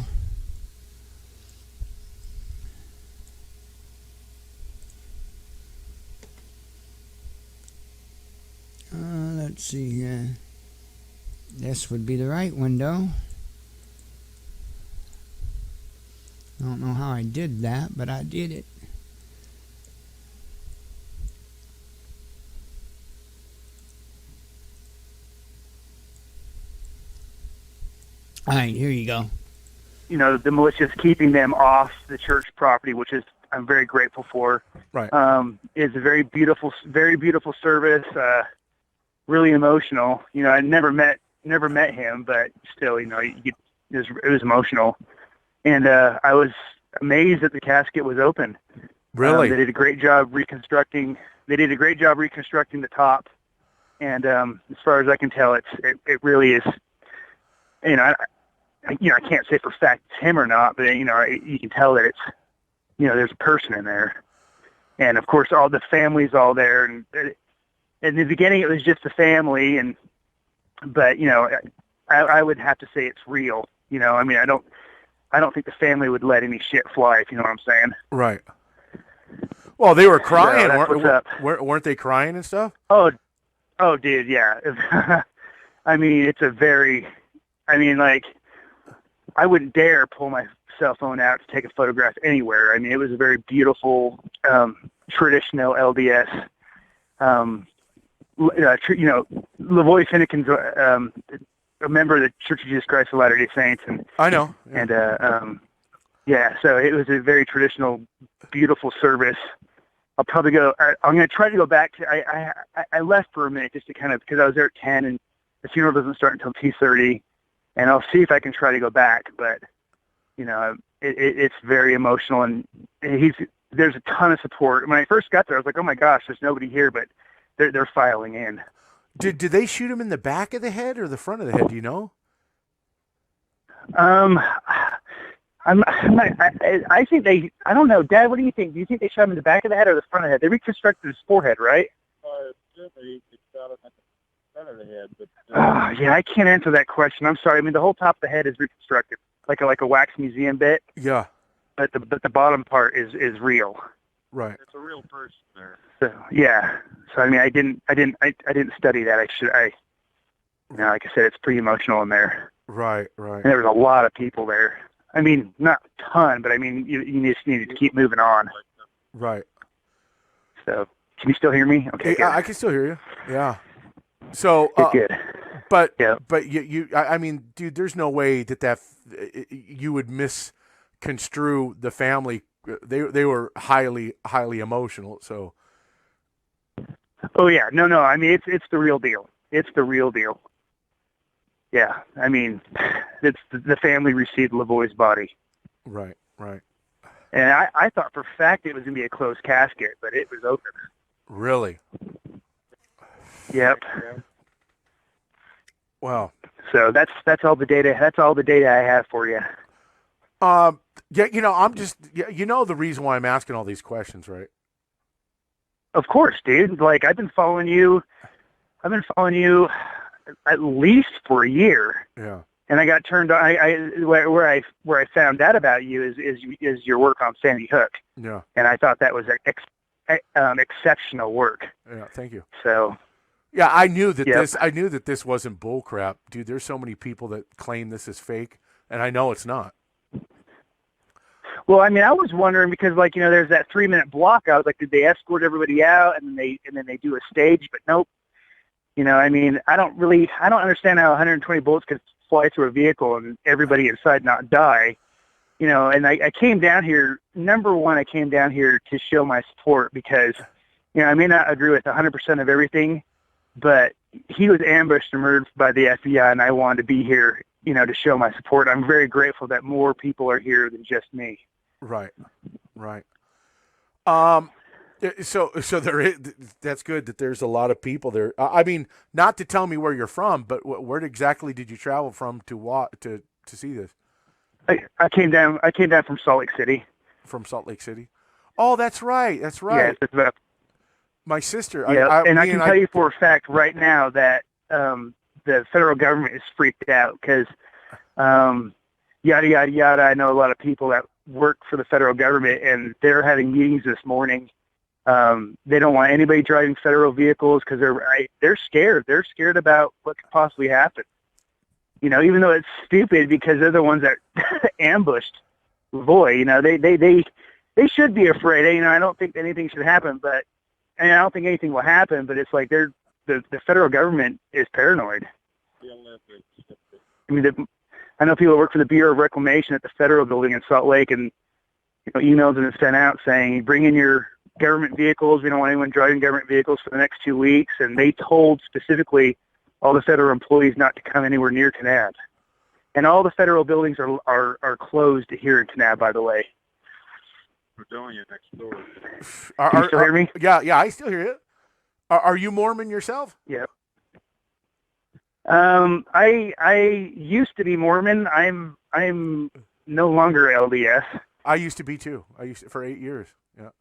Let's see here. This would be the right window. I don't know how I did that, but I did it. All right, here you go. you know, the militias keeping them off the church property, which is I'm very grateful for. Right. It's a very beautiful service. Really emotional. You know, I never met him, but still, you know, it was emotional. And I was amazed that the casket was open. Really? They did a great job reconstructing. The top. And as far as I can tell, it really is. You know, I can't say for fact it's him or not, but you know, you can tell that it's, you know, there's a person in there. And of course, all the family's all there. And in the beginning, it was just the family, but you know, I would have to say it's real. You know, I mean, I don't think the family would let any shit fly, if you know what I'm saying. Right. Well, they were crying, So weren't they crying and stuff? Oh, dude, yeah. I mean, like, I wouldn't dare pull my cell phone out to take a photograph anywhere. I mean, it was a very beautiful, traditional LDS. You know, Lavoy Finicum's a member of the Church of Jesus Christ of Latter-day Saints, and I know. Yeah. And yeah, so it was a very traditional, beautiful service. I'll probably go. I'm going to try to go back to. I left for a minute just to kind of, because I was there at 10, and the funeral doesn't start until 2:30, and I'll see if I can try to go back. But you know, it's very emotional, and there's a ton of support. When I first got there, I was like, oh my gosh, there's nobody here, but they're filing in. Did they shoot him in the back of the head or the front of the head? Do you know? I think I don't know. Dad, what do you think? Do you think they shot him in the back of the head or the front of the head? They reconstructed his forehead, right? They shot him at the front of the head. But, yeah, I can't answer that question. I'm sorry. I mean, the whole top of the head is reconstructed, like a wax museum bit. Yeah. But the bottom part is real. Right. It's a real person there. So yeah. So I mean, I didn't study that. You know, like I said, it's pretty emotional in there. Right. And there was a lot of people there. I mean, not a ton, but I mean, you just needed to keep moving on. Right. So, can you still hear me? Okay, I can still hear you. Yeah. So, good. But I mean, dude, there's no way that you would misconstrue the family. They were highly emotional. So. Oh yeah, no. I mean, it's the real deal. It's the real deal. Yeah, I mean, it's the family received Lavoy's body. Right. And I thought for a fact it was going to be a closed casket, but it was open. Really? Yep. Wow. So that's all the data. That's all the data I have for you. Yeah, you know, you know the reason why I'm asking all these questions, right? Of course, dude. Like, I've been following you at least for a year. Yeah. And I got turned on. Where I found out about you is your work on Sandy Hook. Yeah. And I thought that was exceptional work. Yeah. Thank you. So. Yeah, I knew that this wasn't bullcrap, dude. There's so many people that claim this is fake, and I know it's not. Well, I mean, I was wondering because, like, you know, there's that 3-minute block. I was like, did they escort everybody out and then they do a stage? But nope. You know, I mean, I don't understand how 120 bullets could fly through a vehicle and everybody inside not die. You know, and I came down here. Number one, I came down here to show my support because, you know, I may not agree with 100% of everything, but he was ambushed and murdered by the FBI, and I wanted to be here, you know, to show my support. I'm very grateful that more people are here than just me. Right. So there is, that's good that there's a lot of people there. I mean, not to tell me where you're from, but where exactly did you travel from to see this? I came down from Salt Lake City. From Salt Lake City? Oh, that's right. Yeah, it's about my sister. Yeah, I can tell you for a fact right now that the federal government is freaked out because yada, yada, yada. I know a lot of people that work for the federal government, and they're having meetings this morning. They don't want anybody driving federal vehicles because they're scared. They're scared about what could possibly happen. You know, even though it's stupid because they're the ones that ambushed Lavoy. You know, they should be afraid. You know, I don't think anything should happen, and I don't think anything will happen. But it's like the federal government is paranoid. I mean, I know people that work for the Bureau of Reclamation at the federal building in Salt Lake, and emails have been sent out saying, bring in your government vehicles. We don't want anyone driving government vehicles for the next 2 weeks. And they told specifically all the federal employees not to come anywhere near Kanab. And all the federal buildings are closed here in Kanab, by the way. Fredonia next door. Can you still hear me? Yeah, I still hear you. Are you Mormon yourself? Yeah. I used to be Mormon. I'm no longer LDS. I used to be too. For 8 years. Yeah.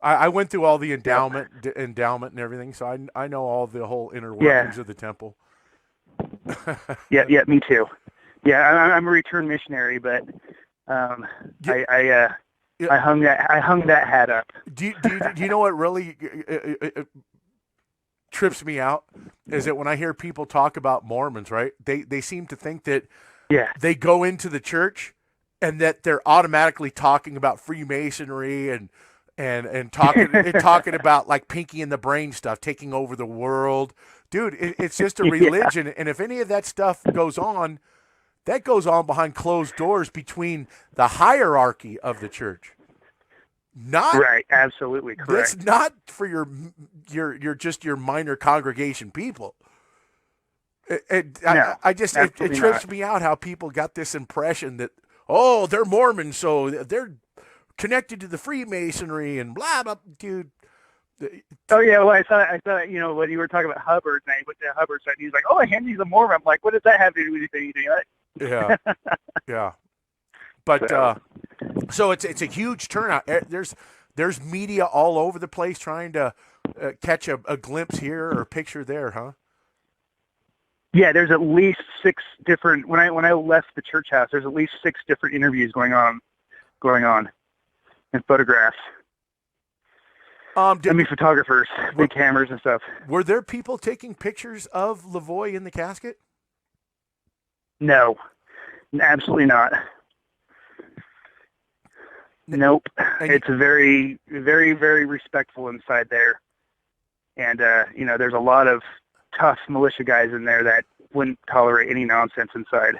I went through all the endowment and everything, so I know all the whole inner workings of the temple. Yeah, me too. Yeah, I'm a returned missionary, but I hung that hat up. Do you know what really trips me out is that when I hear people talk about Mormons, right? They seem to think that they go into the church and that they're automatically talking about Freemasonry and talking about like Pinky and the Brain stuff, taking over the world. Dude, it's just a religion, and if any of that stuff goes on, that goes on behind closed doors between the hierarchy of the church. Not right, absolutely correct. It's not for your just your minor congregation people. It trips me out how people got this impression that they're Mormon, so they're connected to the Freemasonry and blah blah, dude. Oh yeah, well I thought when you were talking about Hubbard, and I went to Hubbard's site, and he's like, "Oh, Henry's a Mormon." I'm like, "What does that have to do with anything?" Yeah, yeah. But so it's a huge turnout. There's media all over the place trying to catch a glimpse here or a picture there, huh? Yeah, there's at least 6 different. When I left the church house, there's at least 6 different interviews going on, and photographs. Photographers, big cameras and stuff. Were there people taking pictures of Lavoy in the casket? No, absolutely not. Nope. It's very, very, very respectful inside there. And, there's a lot of tough militia guys in there that wouldn't tolerate any nonsense inside.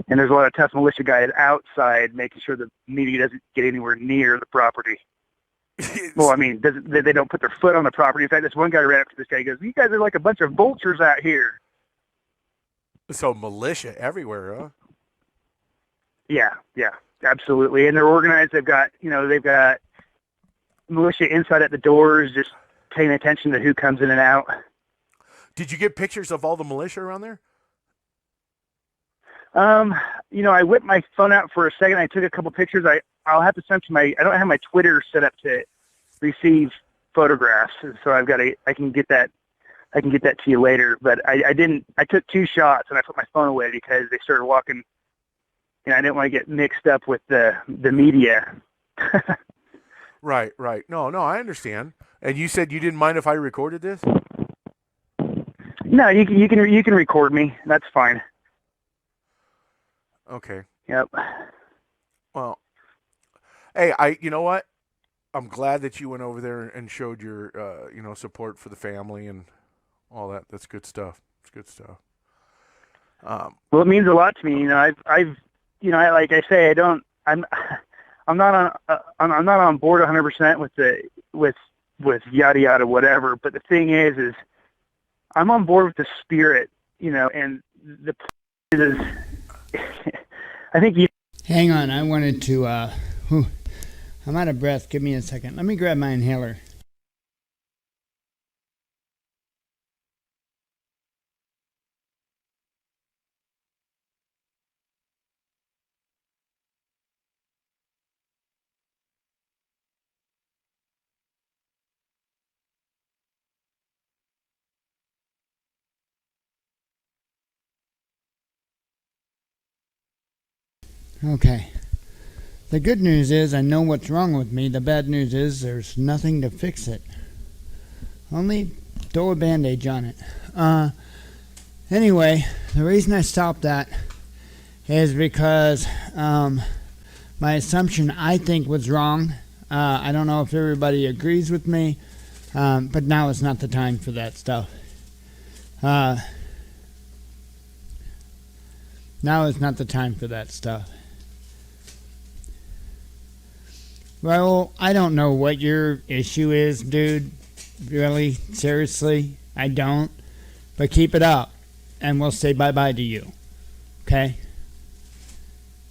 And there's a lot of tough militia guys outside making sure the media doesn't get anywhere near the property. Well, I mean, they don't put their foot on the property. In fact, this one guy ran up to this guy. He goes, "You guys are like a bunch of vultures out here." So militia everywhere, huh? Yeah, absolutely. And they're organized. They've got militia inside at the doors, just paying attention to who comes in and out. Did you get pictures of all the militia around there? I whipped my phone out for a second. I took a couple pictures. I'll have to send to I don't have my Twitter set up to receive photographs, so I can get that to you later. But I took 2 shots and I put my phone away because they started walking. I didn't want to get mixed up with the media. Right. No, I understand. And you said you didn't mind if I recorded this? No, you can record me. That's fine. Okay. Yep. Well, hey, you know what? I'm glad that you went over there and showed your, support for the family and all that. That's good stuff. It's good stuff. Well, it means a lot to me. I've like I say, I'm not on board 100% with yada yada whatever. But the thing is I'm on board with the spirit, and the is. I think you. Hang on, I wanted to. I'm out of breath. Give me a second. Let me grab my inhaler. Okay. The good news is I know what's wrong with me. The bad news is there's nothing to fix it. Only throw a bandage on it. Anyway, the reason I stopped that is because my assumption I think was wrong. I don't know if everybody agrees with me, but now is not the time for that stuff. Now is not the time for that stuff. Well, I don't know what your issue is, dude. Really, seriously, I don't. But keep it up, and we'll say bye-bye to you. Okay?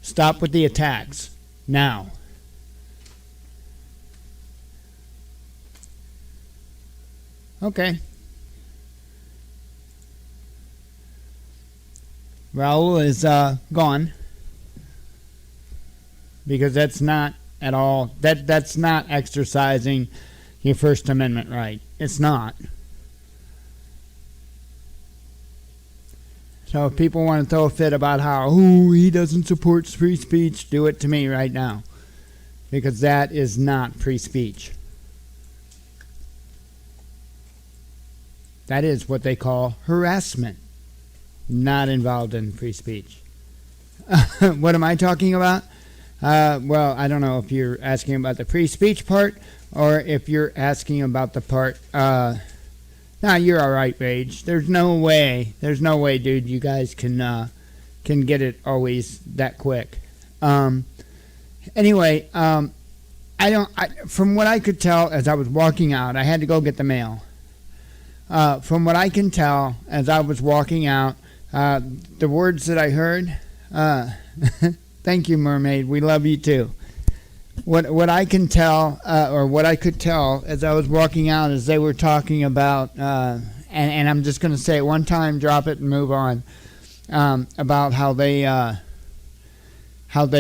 Stop with the attacks. Now. Okay. Raul is gone. Because that's not at all, that's not exercising your First Amendment right. It's not. So if people want to throw a fit about how, he doesn't support free speech, do it to me right now. Because that is not free speech. That is what they call harassment. Not involved in free speech. What am I talking about? Well, I don't know if you're asking about the free speech part or if you're asking about the part, nah, you're all right, Rage. There's no way, dude, you guys can get it always that quick. Anyway, from what I could tell as I was walking out, I had to go get the mail. From what I can tell as I was walking out, the words that I heard, thank you, Mermaid. We love you too. What I can tell, or what I could tell as I was walking out, is they were talking about, and I'm just going to say it one time, drop it, and move on. About how they, how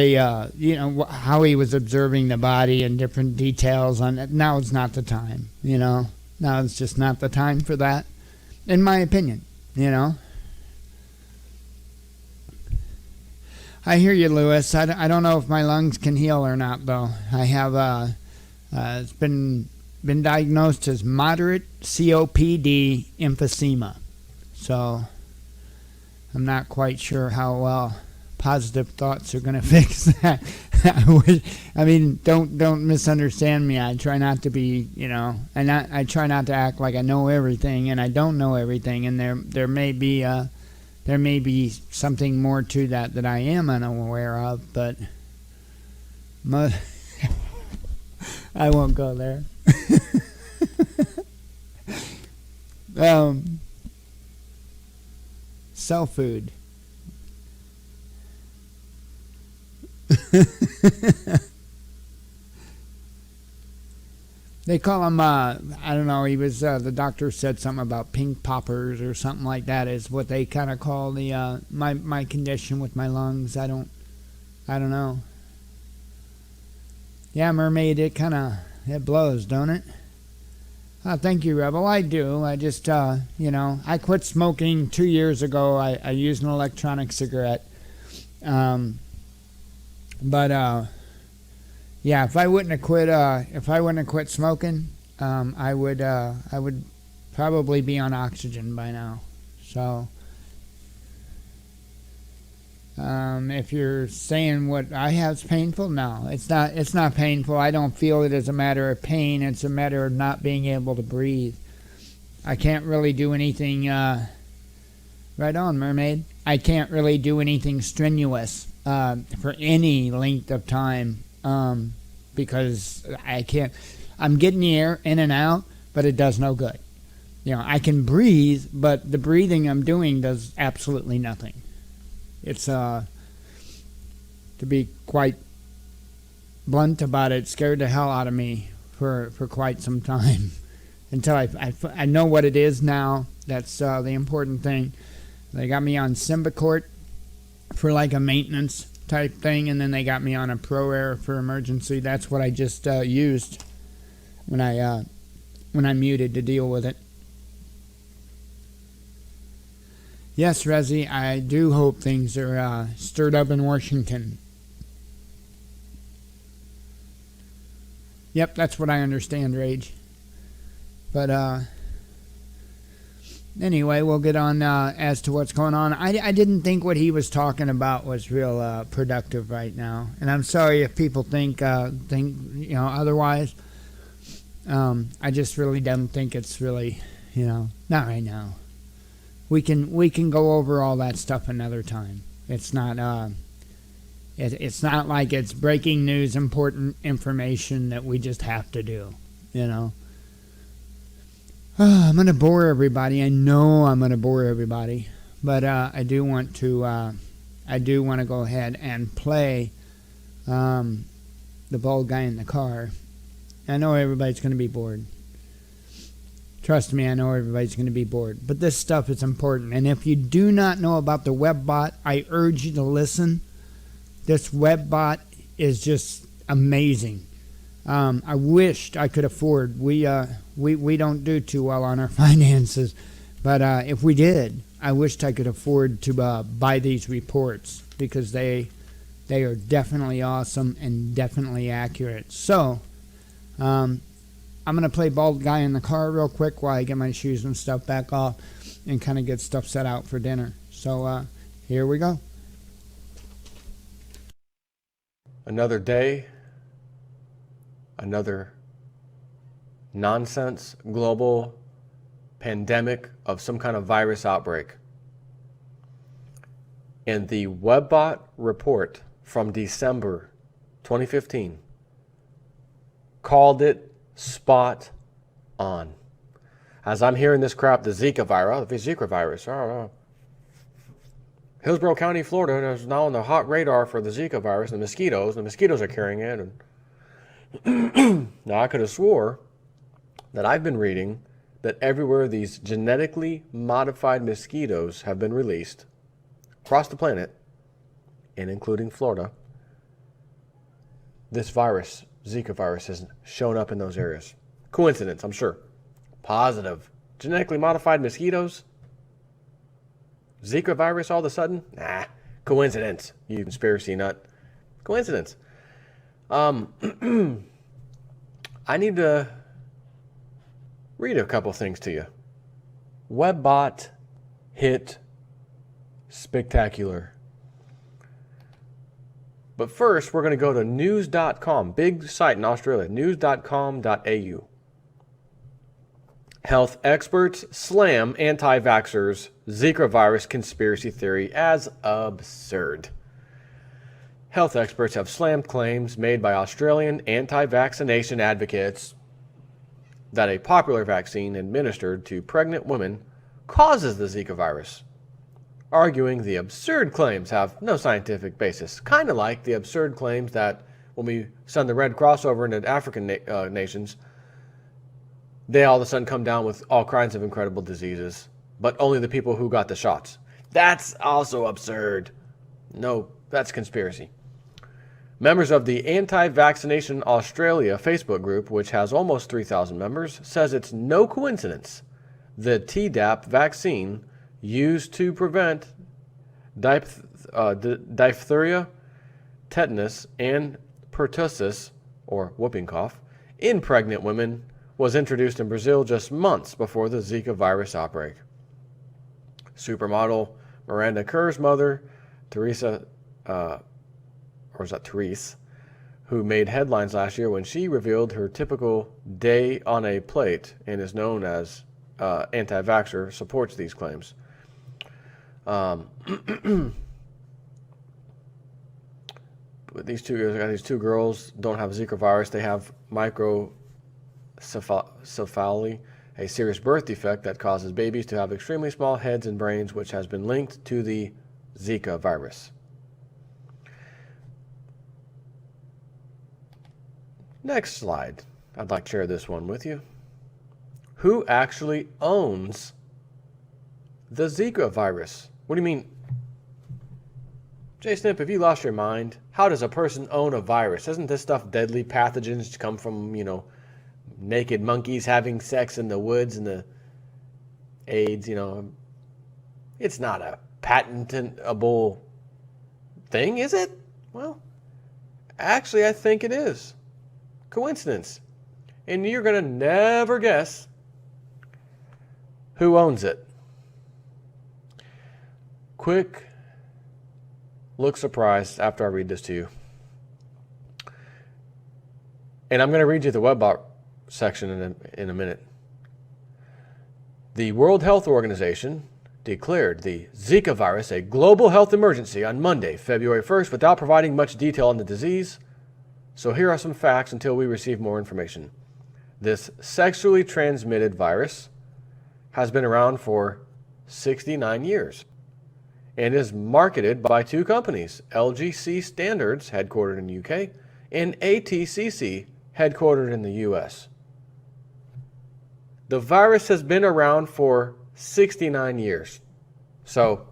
he was observing the body and different details on it. Now is not the time, Now it's just not the time for that, in my opinion, I hear you, Lewis. I don't know if my lungs can heal or not, though. I have it's been diagnosed as moderate COPD emphysema, so I'm not quite sure how well positive thoughts are going to fix that. Don't misunderstand me. I try not to be, and I try not to act like I know everything, and I don't know everything, and there may be something more to that I am unaware of, but I won't go there. Cell food. They call him, I don't know, he was, the doctor said something about pink poppers or something like that is what they kind of call the, my condition with my lungs. I don't know. Yeah, Mermaid, it blows, don't it? Thank you, Rebel. I do. I just, I quit smoking 2 years ago. I used an electronic cigarette. Yeah, if I wouldn't have quit smoking, I would probably be on oxygen by now. So, if you're saying what I have is painful, no, it's not. It's not painful. I don't feel it as a matter of pain. It's a matter of not being able to breathe. I can't really do anything. Right on, Mermaid. I can't really do anything strenuous for any length of time. Because I can't, I'm getting the air in and out, but it does no good. I can breathe, but the breathing I'm doing does absolutely nothing. It's, to be quite blunt about it, scared the hell out of me for quite some time. Until I know what it is now. That's the important thing. They got me on Symbicort for like a maintenance type thing, and then they got me on a Pro Air for emergency. That's what I just used when I muted to deal with it. Yes, Rezi, I do hope things are stirred up in Washington. Yep, that's what I understand, Rage. But anyway, we'll get on as to what's going on. I didn't think what he was talking about was real productive right now, and I'm sorry if people think otherwise. I just really don't think it's really, not right now. We can go over all that stuff another time. It's not it's not like it's breaking news, important information that we just have to do, you know. I'm going to bore everybody. I know I'm going to bore everybody, but I do want to go ahead and play the bald guy in the car. I know everybody's going to be bored. Trust me, I know everybody's going to be bored. But this stuff is important. And if you do not know about the WebBot, I urge you to listen. This WebBot is just amazing. I wished I could afford. We don't do too well on our finances. But if we did, I wished I could afford to buy these reports, because they are definitely awesome and definitely accurate. So, I'm going to play Bald Guy in the Car real quick while I get my shoes and stuff back off and kind of get stuff set out for dinner. So, here we go. Another day, another nonsense global pandemic of some kind of virus outbreak. And the WebBot report from December 2015 called it spot on. As I'm hearing this crap, the Zika virus, Hillsborough County, Florida is now on the hot radar for the Zika virus. The mosquitoes are carrying it. And now I could have swore that I've been reading that everywhere these genetically modified mosquitoes have been released across the planet, and including Florida, this virus, Zika virus, has shown up in those areas. Coincidence, I'm sure. Positive. Genetically modified mosquitoes? Zika virus all of a sudden? Nah, coincidence, you conspiracy nut. Coincidence. I need to read a couple things to you. WebBot hit spectacular. But first, we're going to go to news.com, big site in Australia, news.com.au. Health experts slam anti-vaxxers' Zika virus conspiracy theory as absurd. Health experts have slammed claims made by Australian anti-vaccination advocates that a popular vaccine administered to pregnant women causes the Zika virus, arguing the absurd claims have no scientific basis. Kind of like the absurd claims that when we send the Red Cross over into African nations, they all of a sudden come down with all kinds of incredible diseases, but only the people who got the shots. That's also absurd. No, that's conspiracy. Members of the Anti-Vaccination Australia Facebook group, which has almost 3,000 members, says it's no coincidence the Tdap vaccine used to prevent diphtheria, tetanus, and pertussis, or whooping cough, in pregnant women was introduced in Brazil just months before the Zika virus outbreak. Supermodel Miranda Kerr's mother, Therese, who made headlines last year when she revealed her typical day on a plate and is known as anti-vaxxer, supports these claims. These two girls don't have Zika virus. They have microcephaly, a serious birth defect that causes babies to have extremely small heads and brains, which has been linked to the Zika virus. Next slide. I'd like to share this one with you. Who actually owns the Zika virus? What do you mean? Jay Snip, have you lost your mind? How does a person own a virus? Isn't this stuff deadly? Pathogens come from, naked monkeys having sex in the woods and the AIDS, It's not a patentable thing, is it? Well, actually, I think it is. Coincidence. And you're going to never guess who owns it. Quick look surprised after I read this to you. And I'm going to read you the WebBot section in a minute. The World Health Organization declared the Zika virus a global health emergency on Monday, February 1st, without providing much detail on the disease. So here are some facts until we receive more information. This sexually transmitted virus has been around for 69 years and is marketed by two companies, LGC Standards, headquartered in the UK, and ATCC, headquartered in the US. The virus has been around for 69 years. So,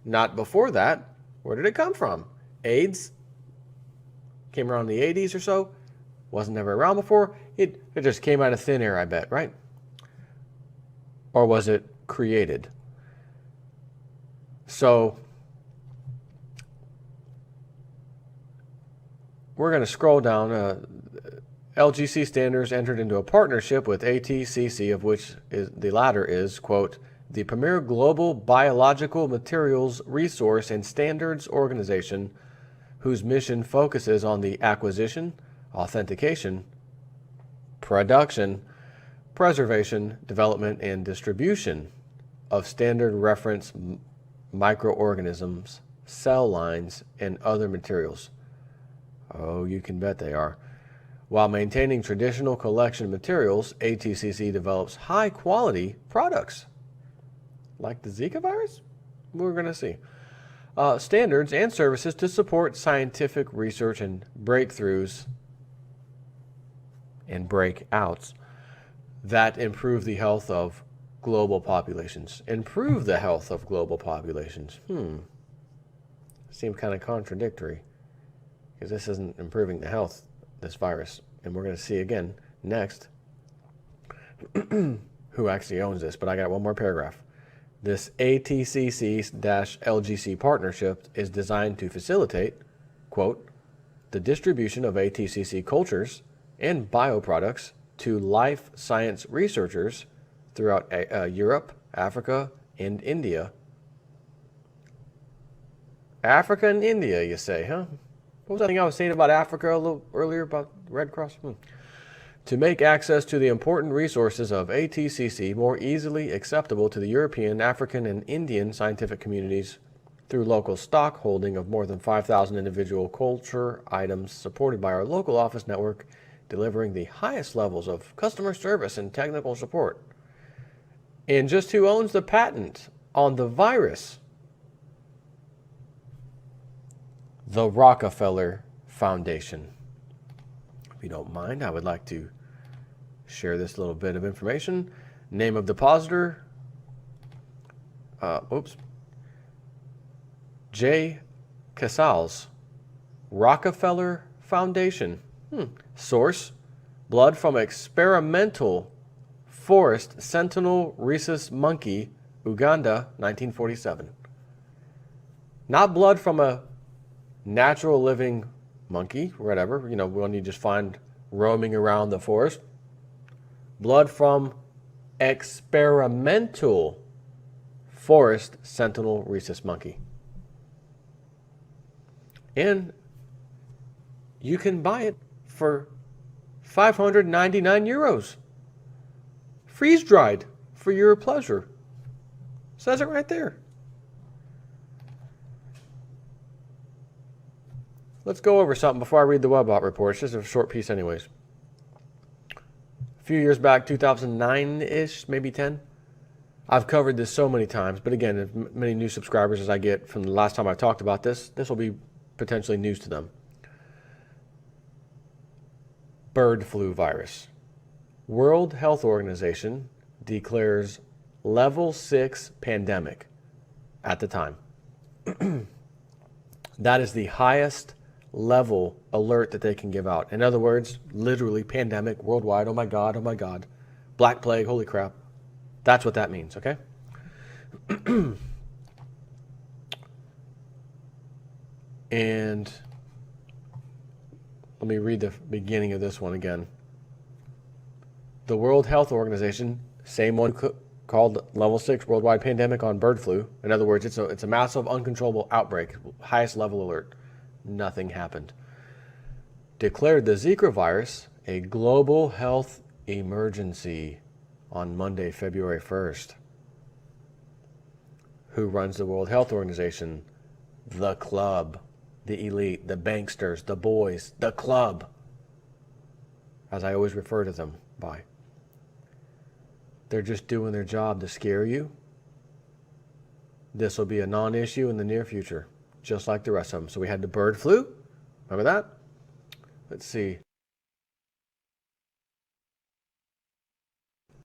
not before that. Where did it come from? AIDS? Came around in the 80s or so? Wasn't never around before? It just came out of thin air, I bet, right? Or was it created? So, we're going to scroll down. LGC Standards entered into a partnership with ATCC, of which the latter is, quote, the premier global biological materials resource and standards organization whose mission focuses on the acquisition, authentication, production, preservation, development, and distribution of standard reference microorganisms, cell lines, and other materials. Oh, you can bet they are. While maintaining traditional collection materials, ATCC develops high-quality products. Like the Zika virus? We're going to see. Standards and services to support scientific research and breakthroughs and breakouts that improve the health of global populations. Improve the health of global populations. Seems kind of contradictory, because this isn't improving the health, this virus. And we're going to see again next who actually owns this. But I got one more paragraph. This ATCC-LGC partnership is designed to facilitate, quote, the distribution of ATCC cultures and bioproducts to life science researchers throughout Europe, Africa, and India. Africa and India, you say, huh? What was that thing I was saying about Africa a little earlier about the Red Cross? To make access to the important resources of ATCC more easily acceptable to the European, African, and Indian scientific communities through local stock holding of more than 5,000 individual culture items supported by our local office network, delivering the highest levels of customer service and technical support. And just who owns the patent on the virus? The Rockefeller Foundation. If you don't mind, I would like to share this little bit of information. Name of depositor. J. Casals. Rockefeller Foundation. Source. Blood from experimental forest sentinel rhesus monkey, Uganda, 1947. Not blood from a natural living monkey, whatever, when you just find roaming around the forest. Blood from experimental forest sentinel rhesus monkey. And you can buy it for 599 euros. Freeze dried for your pleasure. Says it right there. Let's go over something before I read the Webbot report. It's just a short piece anyways. A few years back, 2009-ish, maybe 10. I've covered this so many times, but again, as many new subscribers as I get from the last time I talked about this will be potentially news to them. Bird flu virus. World Health Organization declares level 6 pandemic at the time. That is the highest level alert that they can give out. In other words, literally pandemic worldwide. Oh my God, oh my God. Black plague, holy crap. That's what that means, okay? And let me read the beginning of this one again. The World Health Organization, same one called level 6 worldwide pandemic on bird flu. In other words, it's a massive uncontrollable outbreak, highest level alert. Nothing happened. Declared the Zika virus a global health emergency on Monday, February 1st. who runs the World Health Organization, the club, the elite, the banksters, the boys, the club, as I always refer to them by. They're just doing their job to scare you. This will be a non-issue in the near future, just like the rest of them. So we had the bird flu. Remember that? Let's see.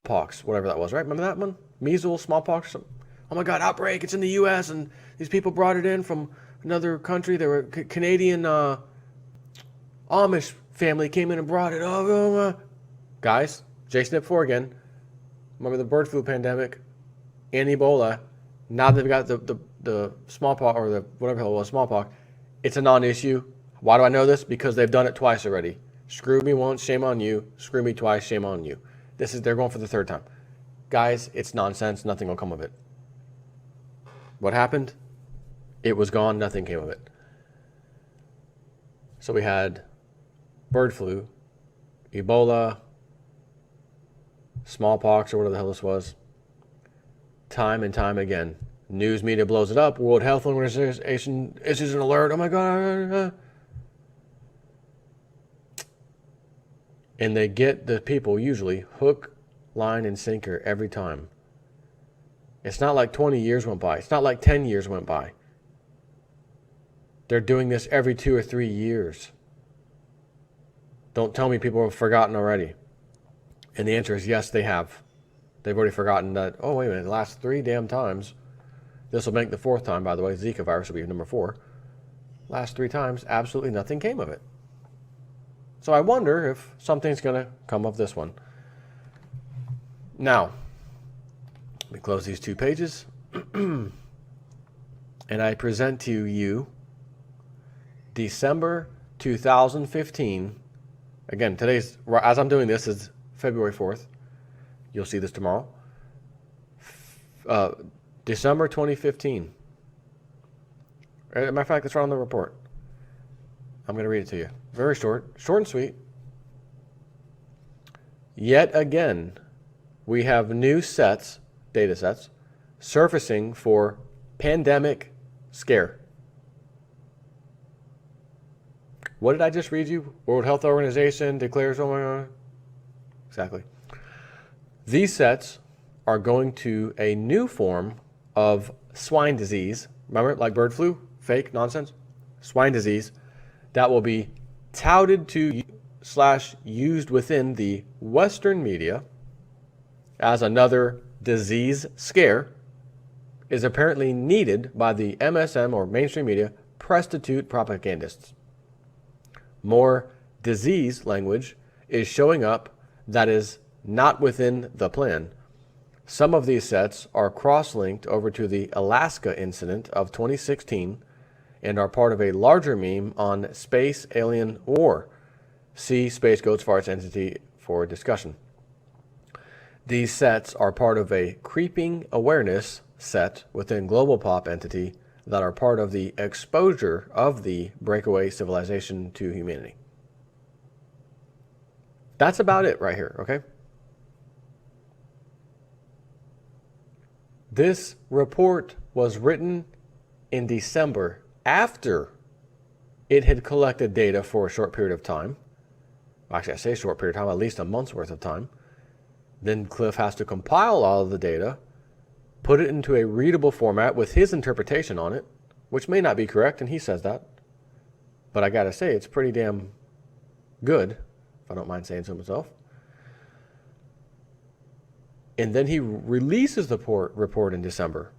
Pox, whatever that was, right? Remember that one? Measles, smallpox, something. Oh my God, outbreak! It's in the U.S. and these people brought it in from another country. They were Canadian Amish family came in and brought it. Guys, Jason Ip4 again. Remember the bird flu pandemic and Ebola. Now they've got the smallpox or the whatever the hell it was, smallpox. It's a non-issue. Why do I know this? Because they've done it twice already. Screw me once, shame on you. Screw me twice, shame on you. They're going for the third time. Guys, it's nonsense. Nothing will come of it. What happened? It was gone. Nothing came of it. So we had bird flu, Ebola, smallpox, or whatever the hell this was. Time and time again. News media blows it up. World Health Organization issues an alert. Oh my God. And they get the people usually hook, line, and sinker every time. It's not like 20 years went by. It's not like 10 years went by. They're doing this every 2 or 3 years. Don't tell me people have forgotten already. And the answer is yes, they have. They've already forgotten that, oh, wait a minute, the last 3 damn times. This will make the 4th time, by the way. Zika virus will be number 4. Last 3 times, absolutely nothing came of it. So I wonder if something's going to come of this one. Now, let me close these 2 pages. And I present to you December 2015. Again, as I'm doing this, is February 4th. You'll see this tomorrow. December 2015. As a matter of fact, it's right on the report. I'm going to read it to you. Very short and sweet. Yet again, we have new data sets, surfacing for pandemic scare. What did I just read you? World Health Organization declares, oh my God. Exactly. These sets are going to a new form of swine disease. Remember, like bird flu? Fake nonsense? Swine disease. That will be touted to / used within the Western media as another disease scare, is apparently needed by the MSM or mainstream media prostitute propagandists. More disease language is showing up that is not within the plan. Some of these sets are cross-linked over to the Alaska incident of 2016 and are part of a larger meme on space alien war. See Space Goats Farts entity for discussion. These sets are part of a creeping awareness set within Global Pop entity that are part of the exposure of the breakaway civilization to humanity. That's about it right here, okay? This report was written in December after it had collected data for a short period of time. Actually, I say short period of time, at least a month's worth of time. Then Cliff has to compile all of the data, put it into a readable format with his interpretation on it, which may not be correct, and he says that. But I gotta say, it's pretty damn good, if I don't mind saying so myself. And then he releases the report in December.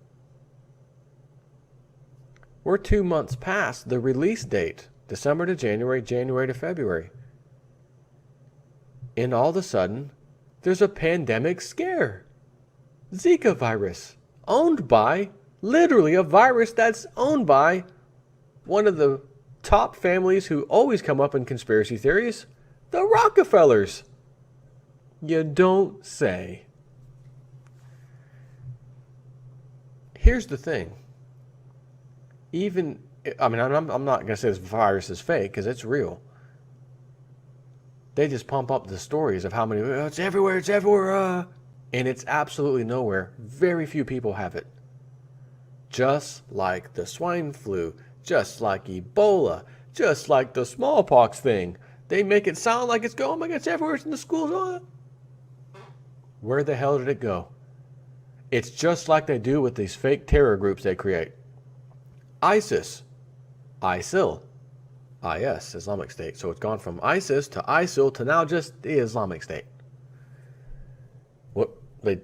We're 2 months past the release date, December to January, January to February. And all of a sudden, there's a pandemic scare. Zika virus, owned by, literally a virus that's owned by one of the top families who always come up in conspiracy theories, the Rockefellers. You don't say. Here's the thing. I'm not going to say this virus is fake because it's real. They just pump up the stories of how many, it's everywhere, and it's absolutely nowhere. Very few people have it. just like the swine flu, just like Ebola, just like the smallpox thing. They make it sound like it's going like it's everywhere. It's in the schools. Where the hell did it go? It's just like they do with these fake terror groups they create. ISIS, ISIL, IS, Islamic State. So it's gone from ISIS to ISIL to now just the Islamic State. What did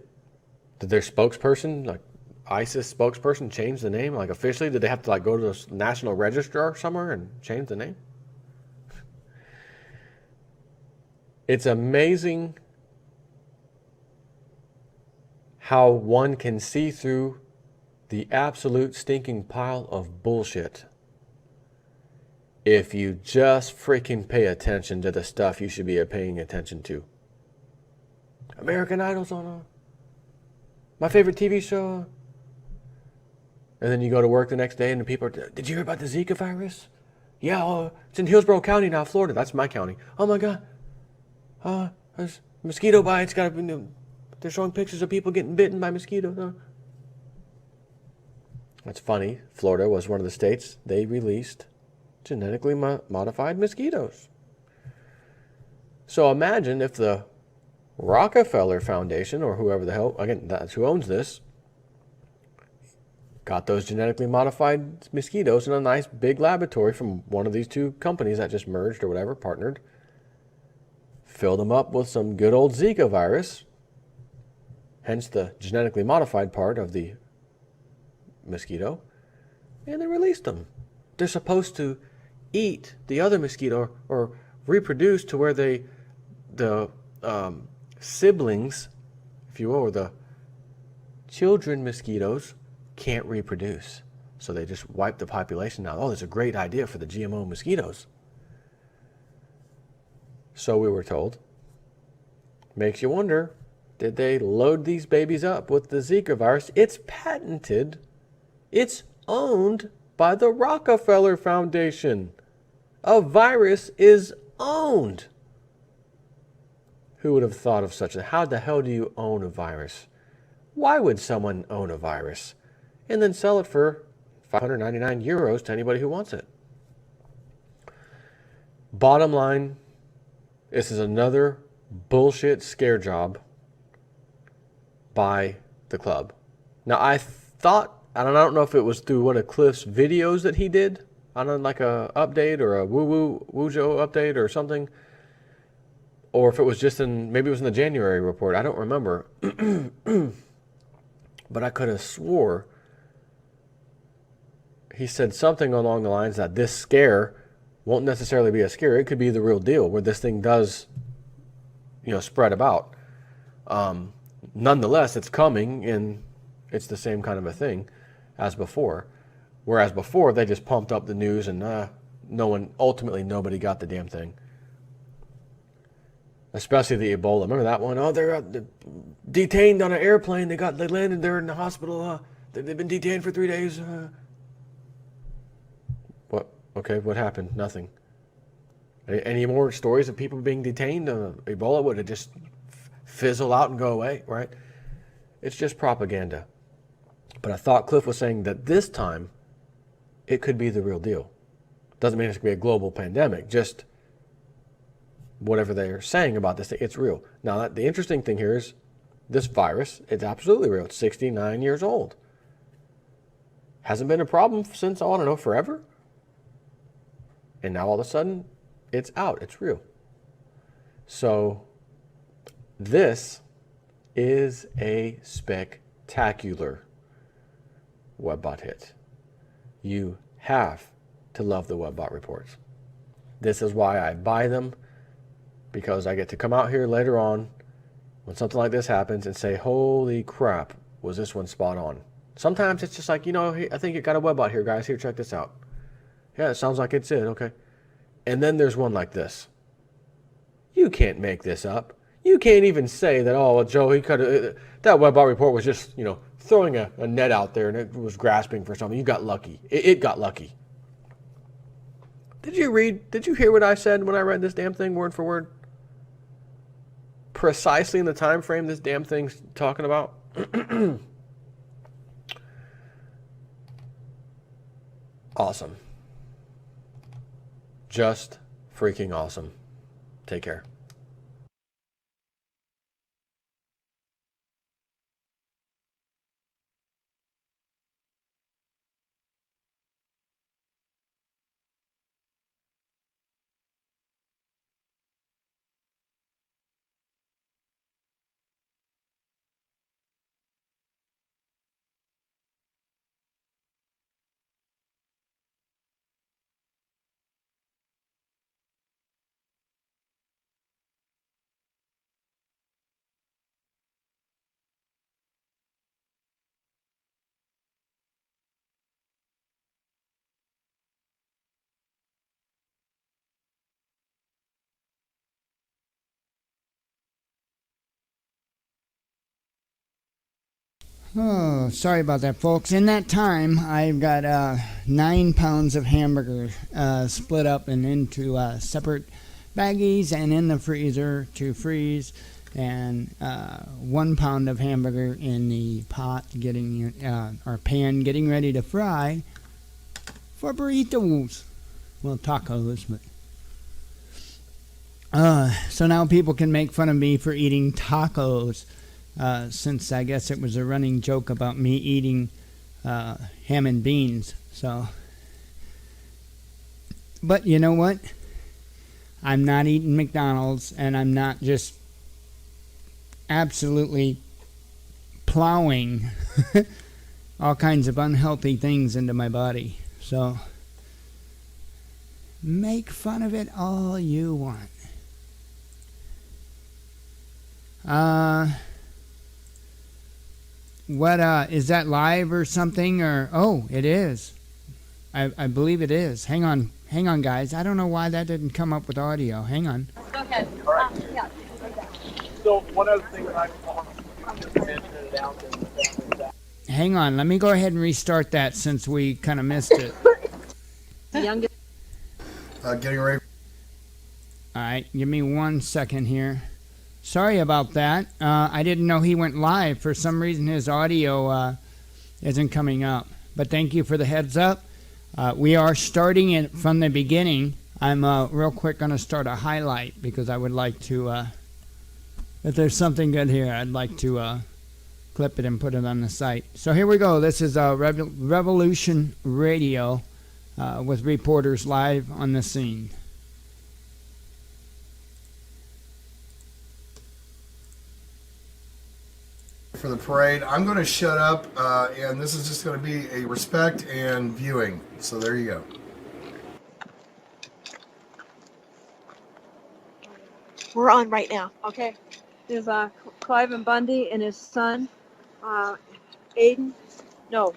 their spokesperson, like ISIS spokesperson, change the name? Like officially, did they have to like go to the National Register somewhere and change the name? It's amazing how one can see through the absolute stinking pile of bullshit if you just freaking pay attention to the stuff you should be paying attention to. American Idol's on my favorite TV show. And then you go to work the next day and the people are, did you hear about the Zika virus? Yeah, it's in Hillsborough County now, Florida. That's my county. Oh my God. There's mosquito bites. They're showing pictures of people getting bitten by mosquitoes. That's funny. Florida was one of the states they released genetically modified mosquitoes. So imagine if the Rockefeller Foundation, or whoever the hell, again, that's who owns this, got those genetically modified mosquitoes in a nice big laboratory from one of these two companies that just merged or whatever, partnered, filled them up with some good old Zika virus, hence the genetically modified part of the mosquito, and they released them. They're supposed to eat the other mosquito or reproduce to where the siblings, if you will, or the children mosquitoes can't reproduce. So they just wipe the population out. Oh, that's a great idea for the GMO mosquitoes. So we were told. Makes you wonder, did they load these babies up with the Zika virus? It's patented. It's owned by the Rockefeller Foundation. A virus is owned. Who would have thought of such a... How the hell do you own a virus? Why would someone own a virus and then sell it for 599 euros to anybody who wants it? Bottom line, this is another bullshit scare job by the club. Now, I thought, and I don't know if it was through one of Cliff's videos that he did, on like a update or a Woojo update or something, or if it was just in, maybe it was in the January report. I don't remember. But I could have swore he said something along the lines that this scare won't necessarily be a scare. It could be the real deal where this thing does, spread about. Nonetheless, it's coming and it's the same kind of a thing as before. Whereas before, they just pumped up the news and nobody got the damn thing. Especially the Ebola. Remember that one? Oh, they're detained on an airplane. They landed there in the hospital. They've been detained for 3 days. What? Okay, what happened? Nothing. Any more stories of people being detained? Ebola would have just fizzle out and go away, right? It's just propaganda. But I thought Cliff was saying that this time it could be the real deal. Doesn't mean it's going to be a global pandemic. Just whatever they're saying about this thing, it's real. Now, the interesting thing here is this virus, it's absolutely real. It's 69 years old. Hasn't been a problem since, I don't know, forever. And now all of a sudden, it's out. It's real. So this is a spectacular WebBot hit. You have to love the WebBot reports. This is why I buy them, because I get to come out here later on when something like this happens and say, holy crap, was this one spot on? Sometimes it's just like, I think you got a WebBot here, guys. Here, check this out. Yeah, it sounds like it's it. Okay. And then there's one like this. You can't make this up. You can't even say that, oh, well, Joe, that WebBot report was just, throwing a net out there and it was grasping for something. You got lucky. It got lucky. Did you hear what I said when I read this damn thing word for word? Precisely in the time frame this damn thing's talking about. awesome. Just freaking awesome. Take care. Oh, sorry about that, folks. In that time, I've got 9 pounds of hamburger split up and into separate baggies and in the freezer to freeze, and 1 pound of hamburger in the pot getting or pan getting ready to fry for burritos. Well, tacos, but so now people can make fun of me for eating tacos. Since I guess it was a running joke about me eating ham and beans. So, but you know what? I'm not eating McDonald's, and I'm not just absolutely plowing all kinds of unhealthy things into my body. So, make fun of it all you want. What is that live or something? Or oh, it is. I believe it is. Hang on, guys. I don't know why that didn't come up with audio. Hang on. Go ahead. Yeah. So one other thing that I want to mention down to Hang on. Let me go ahead and restart that since we kind of missed it. The youngest. Getting ready. All right, give me 1 second here. Sorry about that. I didn't know he went live. For some reason, his audio isn't coming up. But thank you for the heads up. We are starting it from the beginning. I'm real quick going to start a highlight because I would like to, if there's something good here, I'd like to clip it and put it on the site. So here we go. This is Revolution Radio with reporters live on the scene. For the parade, I'm going to shut up, and this is just going to be a respect and viewing. So there you go. We're on right now. Okay. There's Clive and Bundy and his son, Aiden. No.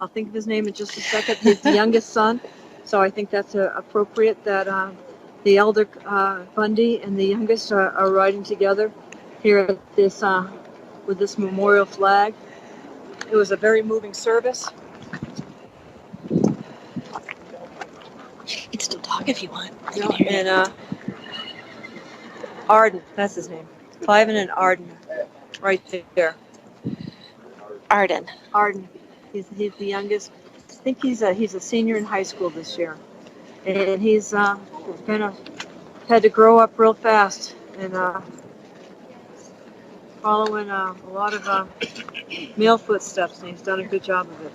I'll think of his name in just a second. He's the youngest son, so I think that's appropriate that the elder Bundy and the youngest are riding together here at this with this memorial flag. It was a very moving service. You can still talk if you want. No, and Arden, that's his name. Cliven and Arden, right there. Arden. He's the youngest. I think he's a senior in high school this year, and he's had to grow up real fast and following a lot of male footsteps, and he's done a good job of it.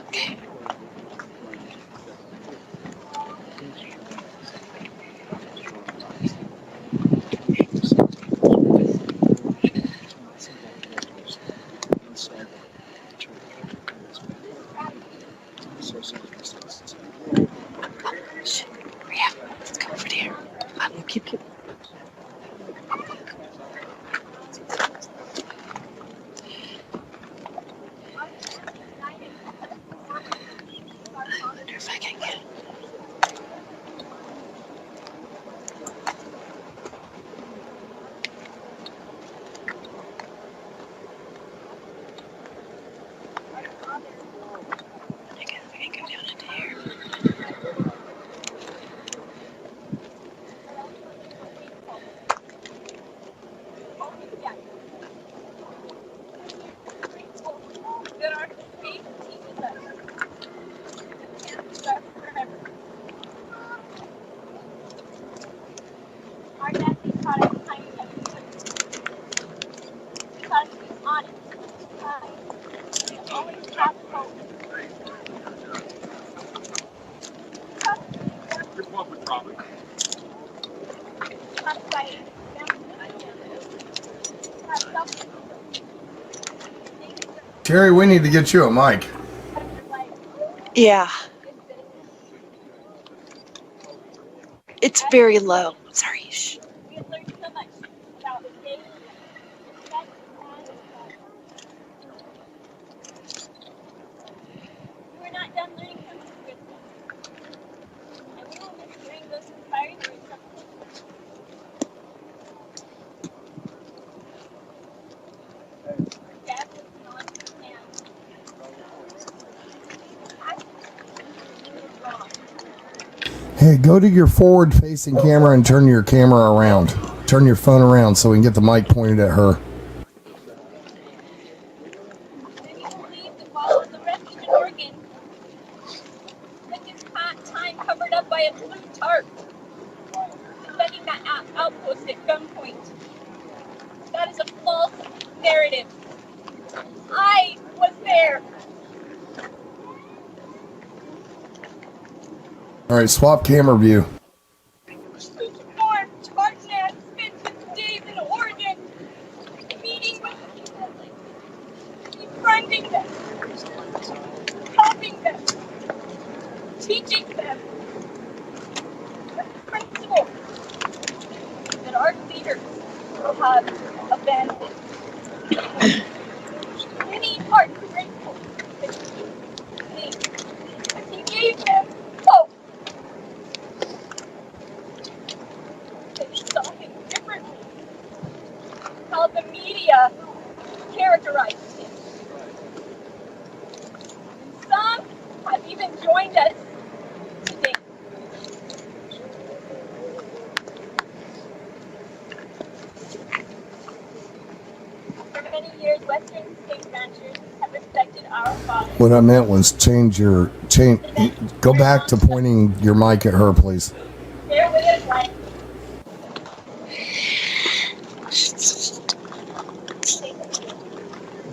Okay. Let's go over there. Keep. Terry, we need to get you a mic. Yeah. It's very low. Sorry. Shh. We're not done learning from this wisdom. And we will miss hearing those inspiring words from Dad was not a man. Hey, go to your forward-facing camera and turn your camera around. Turn your phone around so we can get the mic pointed at her. Many will leave the fall of the refuge in Oregon. With his time covered up by a blue tarp. Defending that outpost at gunpoint. That is a false narrative. I was there. All right, swap camera view. Before Tarzan spent his days in Oregon, meeting with people, befriending them, helping them, teaching them the principles that our leaders have abandoned. Many are grateful that he gave them hope. They saw him differently. How the media characterized him. Some have even joined us today. For many years, Western state ranchers have respected our fathers. What I meant was go back to pointing your mic at her, please. Their way of life.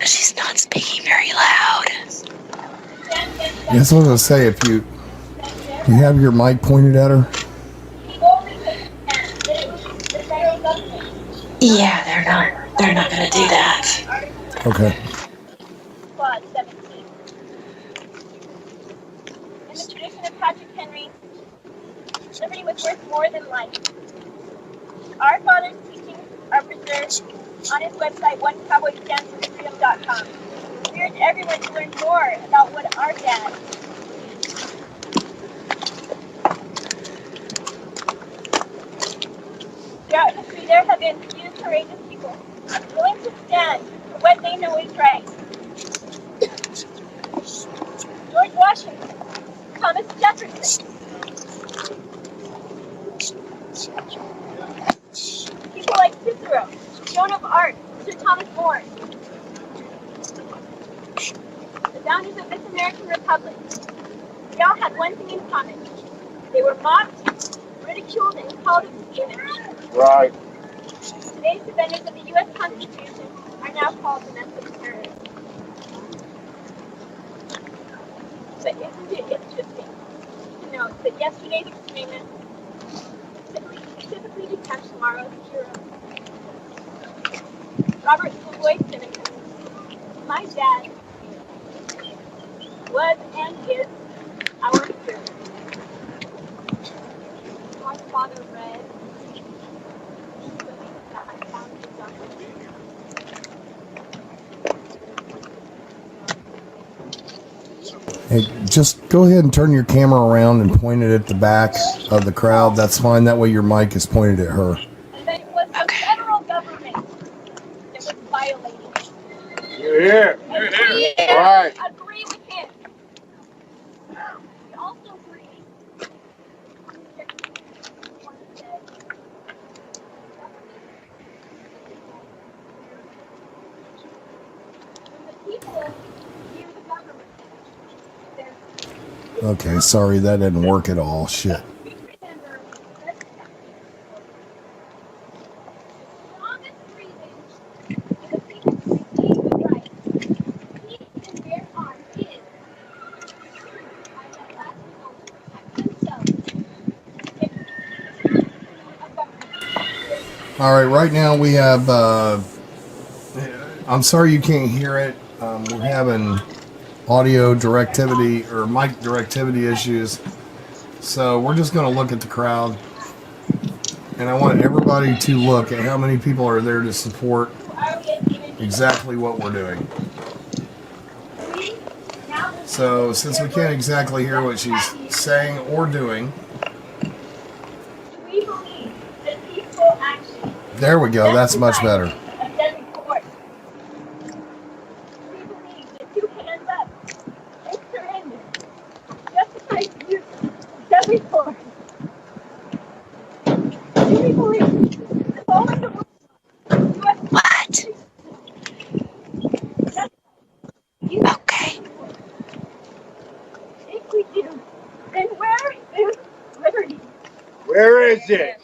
She's not speaking very loud. That's what I was gonna say. If you have your mic pointed at her. Yeah, they're not gonna do that. Okay. Clause 17. In the tradition of Patrick Henry, liberty was worth more than life. Our father's teachings are preserved on his website, onecowboystandforfreedom.com. We urge everyone to learn more about what our dad. Throughout history, there have been few courageous people willing to stand for what they know is right. George Washington, Thomas Jefferson. People like Cicero, Joan of Arc, Sir Thomas More. The founders of this American Republic, they all had one thing in common. They were mocked, ridiculed, and called extremists. Right. Today's defenders of the U.S. Constitution are now called domestic terrorists. But isn't it interesting to note that yesterday's extremists typically become tomorrow's heroes? Robert Lavoy Finicum, my dad, was and is our hero. My father read. Hey, just go ahead and turn your camera around and point it at the back of the crowd. That's fine. That way your mic is pointed at her. And that it was the federal government that was violating. You're here. You're here. We Right. agree with him. We also agree that when the people hear the government, Okay, sorry, that didn't work at all. Shit. remember the strongest reason for the people to receive the right peace and bear arms is by the last result to protect themselves. If All right, right now we have, I'm sorry you can't hear it. We're having audio directivity or mic directivity issues. So we're just going to look at the crowd. And I want everybody to look at how many people are there to support exactly what we're doing. So since we can't exactly hear what she's saying or doing, there we go. That's much better. What? Okay. If we do, then where is liberty? Where is it?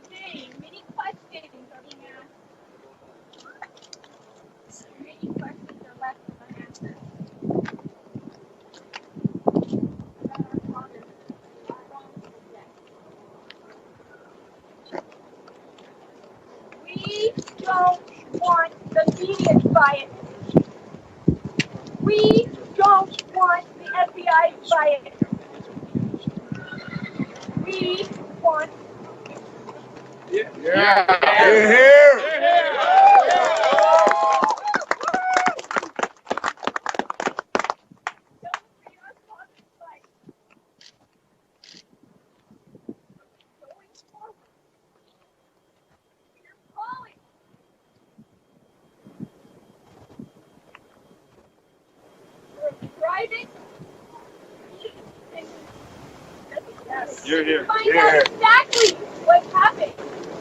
Today, many questions are being asked. Many questions are left unanswered. We don't want the media bias. We don't want the FBI bias. We want. Yeah. You're here. Driving. You're here. Find out exactly what happened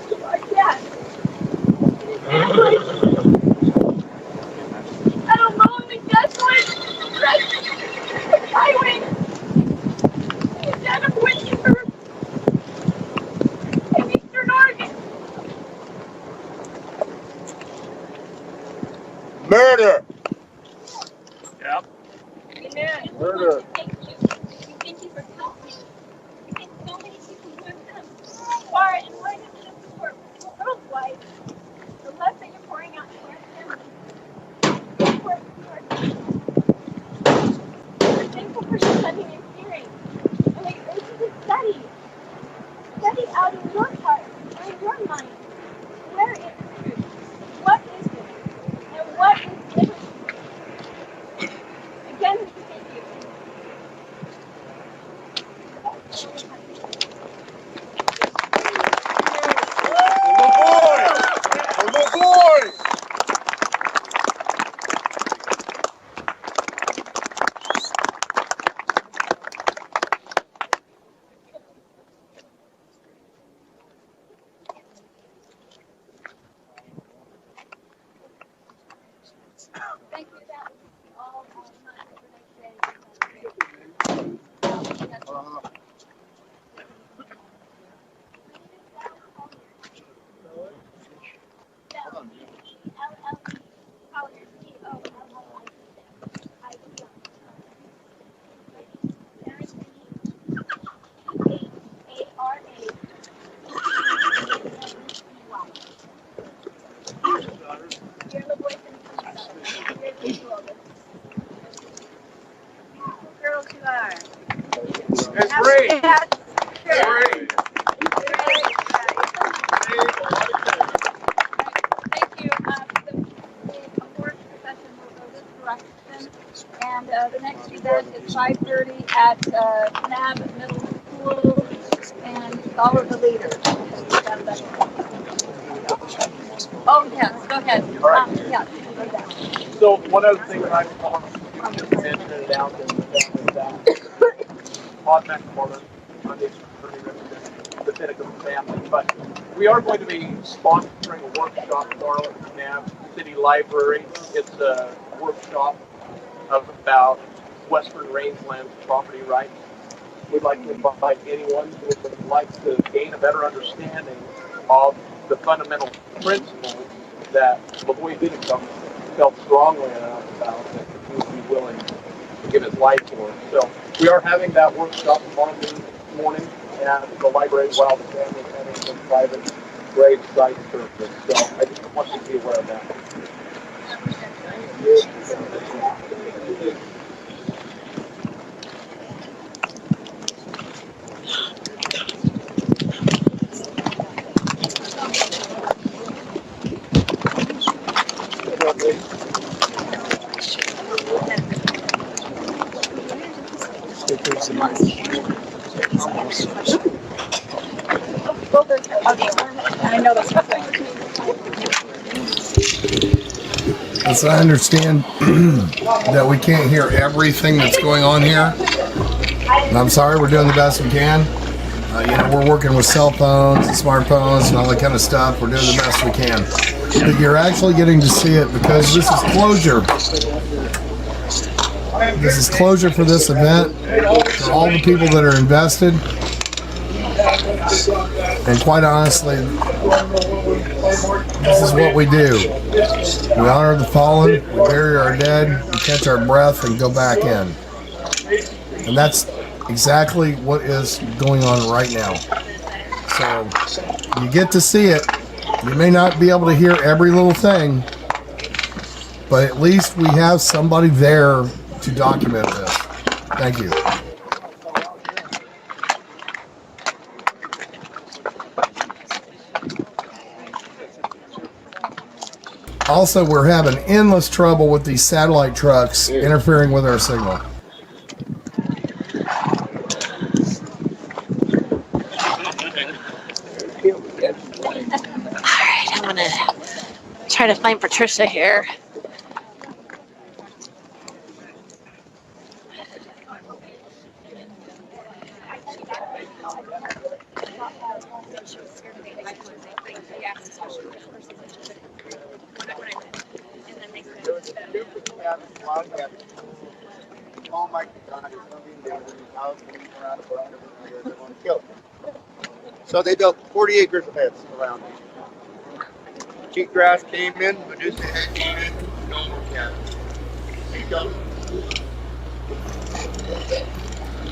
to our death. I don't know if the desolate highway. Instead of Winchester in Eastern Oregon. Murder. Yep. Amen. Murder. Thank you. We thank you for coming. We thank so many people who have come far and wide into this support worldwide. The love that you're pouring out to our family. We're thankful for studying and hearing. And we urge you to study. Study out in your heart or in your mind. Where is truth? What is it? And what is liberty? Again, we thank you. Lavoy! Thank you. That was all my girls you are. It's great. Thank you. The award procession will go this direction, and the next event is 5:30 at NAB Middle School, and all of the leaders. Oh yes, go ahead. Yeah. So one of the things I want to mention and announce is that on next quarter, Monday, the Finicum family, but we are going to be sponsoring a workshop tomorrow at the NAB City Library. It's a workshop about Western Rangeland property rights. We'd like to invite anyone who would like to gain a better understanding of the fundamental principles that Lavoy Finicum felt strongly enough about that he would be willing to give his life for. So we are having that workshop tomorrow morning at the library while the family is having some private grave site surface. So I just want you to be aware of that. I know that's nothing. As I understand that we can't hear everything that's going on here. And I'm sorry, we're doing the best we can. We're working with cell phones and smartphones and all that kind of stuff. We're doing the best we can. But you're actually getting to see it because this is closure. This is closure for this event, for all the people that are invested. And quite honestly, this is what we do. We honor the fallen, we bury our dead, we catch our breath and go back in. And that's exactly what is going on right now. So you get to see it. You may not be able to hear every little thing, but at least we have somebody there to document this. Thank you. Also, we're having endless trouble with these satellite trucks interfering with our signal. Alright, I'm gonna try to find Patricia here. So they built 40 acres of beds around it. Cheatgrass came in, Medusa head came in, no more cats.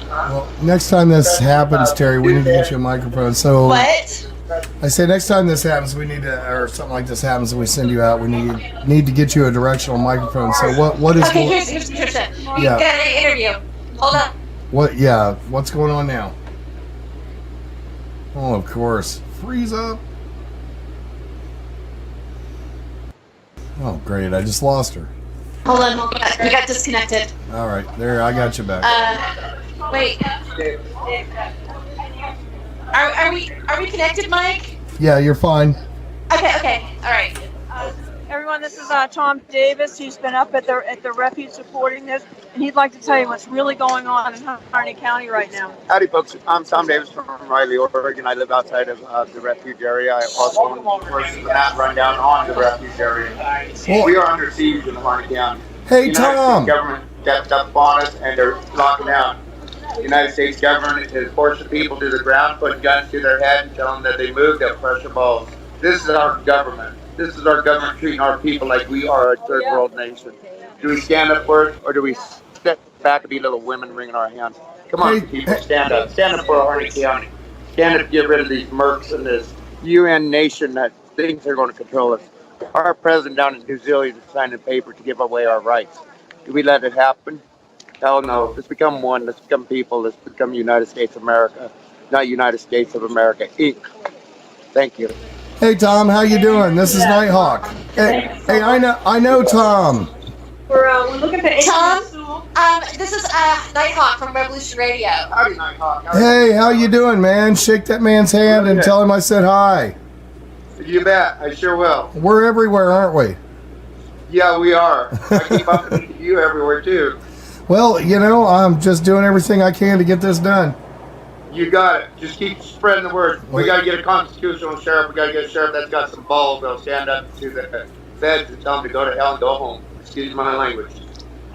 Well, next time this happens, Terry, we need to get you a microphone. So What? I say next time this happens, we need to, or something like this happens, and we send you out. We need to get you a directional microphone. So what is? Okay, here's Patricia. You Yeah. got an interview. Hold on. What? Yeah. What's going on now? Oh, of course. Freeze up. Oh, great. I just lost her. Hold on. You got disconnected. All right. There, I got you back. Wait. Are we connected, Mike? Yeah, you're fine. Okay. All right. Everyone, this is Tom Davis. He's been up at the refuge supporting this, and he'd like to tell you what's really going on in Harney County right now. Howdy, folks. I'm Tom Davis from Riley, Oregon. I live outside of the refuge area. I also own the map rundown on the refuge area. We are under siege in Harney County. Hey, the United Tom. States government stepped up on us, and they're locking down. The United States government is forcing people to the ground, putting guns to their head, and telling them that they move, they'll pressure balls. This is our government. This is our government treating our people like we are a third world nation. Do we stand up for it, or do we step back and be little women wringing our hands? Come on, people, stand up. Stand up for Harney County. Stand up to get rid of these mercs and this UN nation that thinks they're going to control us. Our president down in New Zealand is signing a paper to give away our rights. Do we let it happen? Hell no. Let's become one. Let's become people. Let's become United States of America, not United States of America, Inc. Thank you. Hey, Tom. How you doing? This is Nighthawk. Hey, I know Tom. We're looking for Tom. This is Nighthawk from Revolution Radio. Howdy, Nighthawk. Hey, how you doing, man? Shake that man's hand and tell him I said hi. You bet. I sure will. We're everywhere, aren't we? Yeah, we are. I keep up with you everywhere, too. Well, I'm just doing everything I can to get this done. You got it. Just keep spreading the word. We got to get a constitutional sheriff. We got to get a sheriff that's got some balls that'll stand up to the feds and tell them to go to hell and go home. Excuse my language.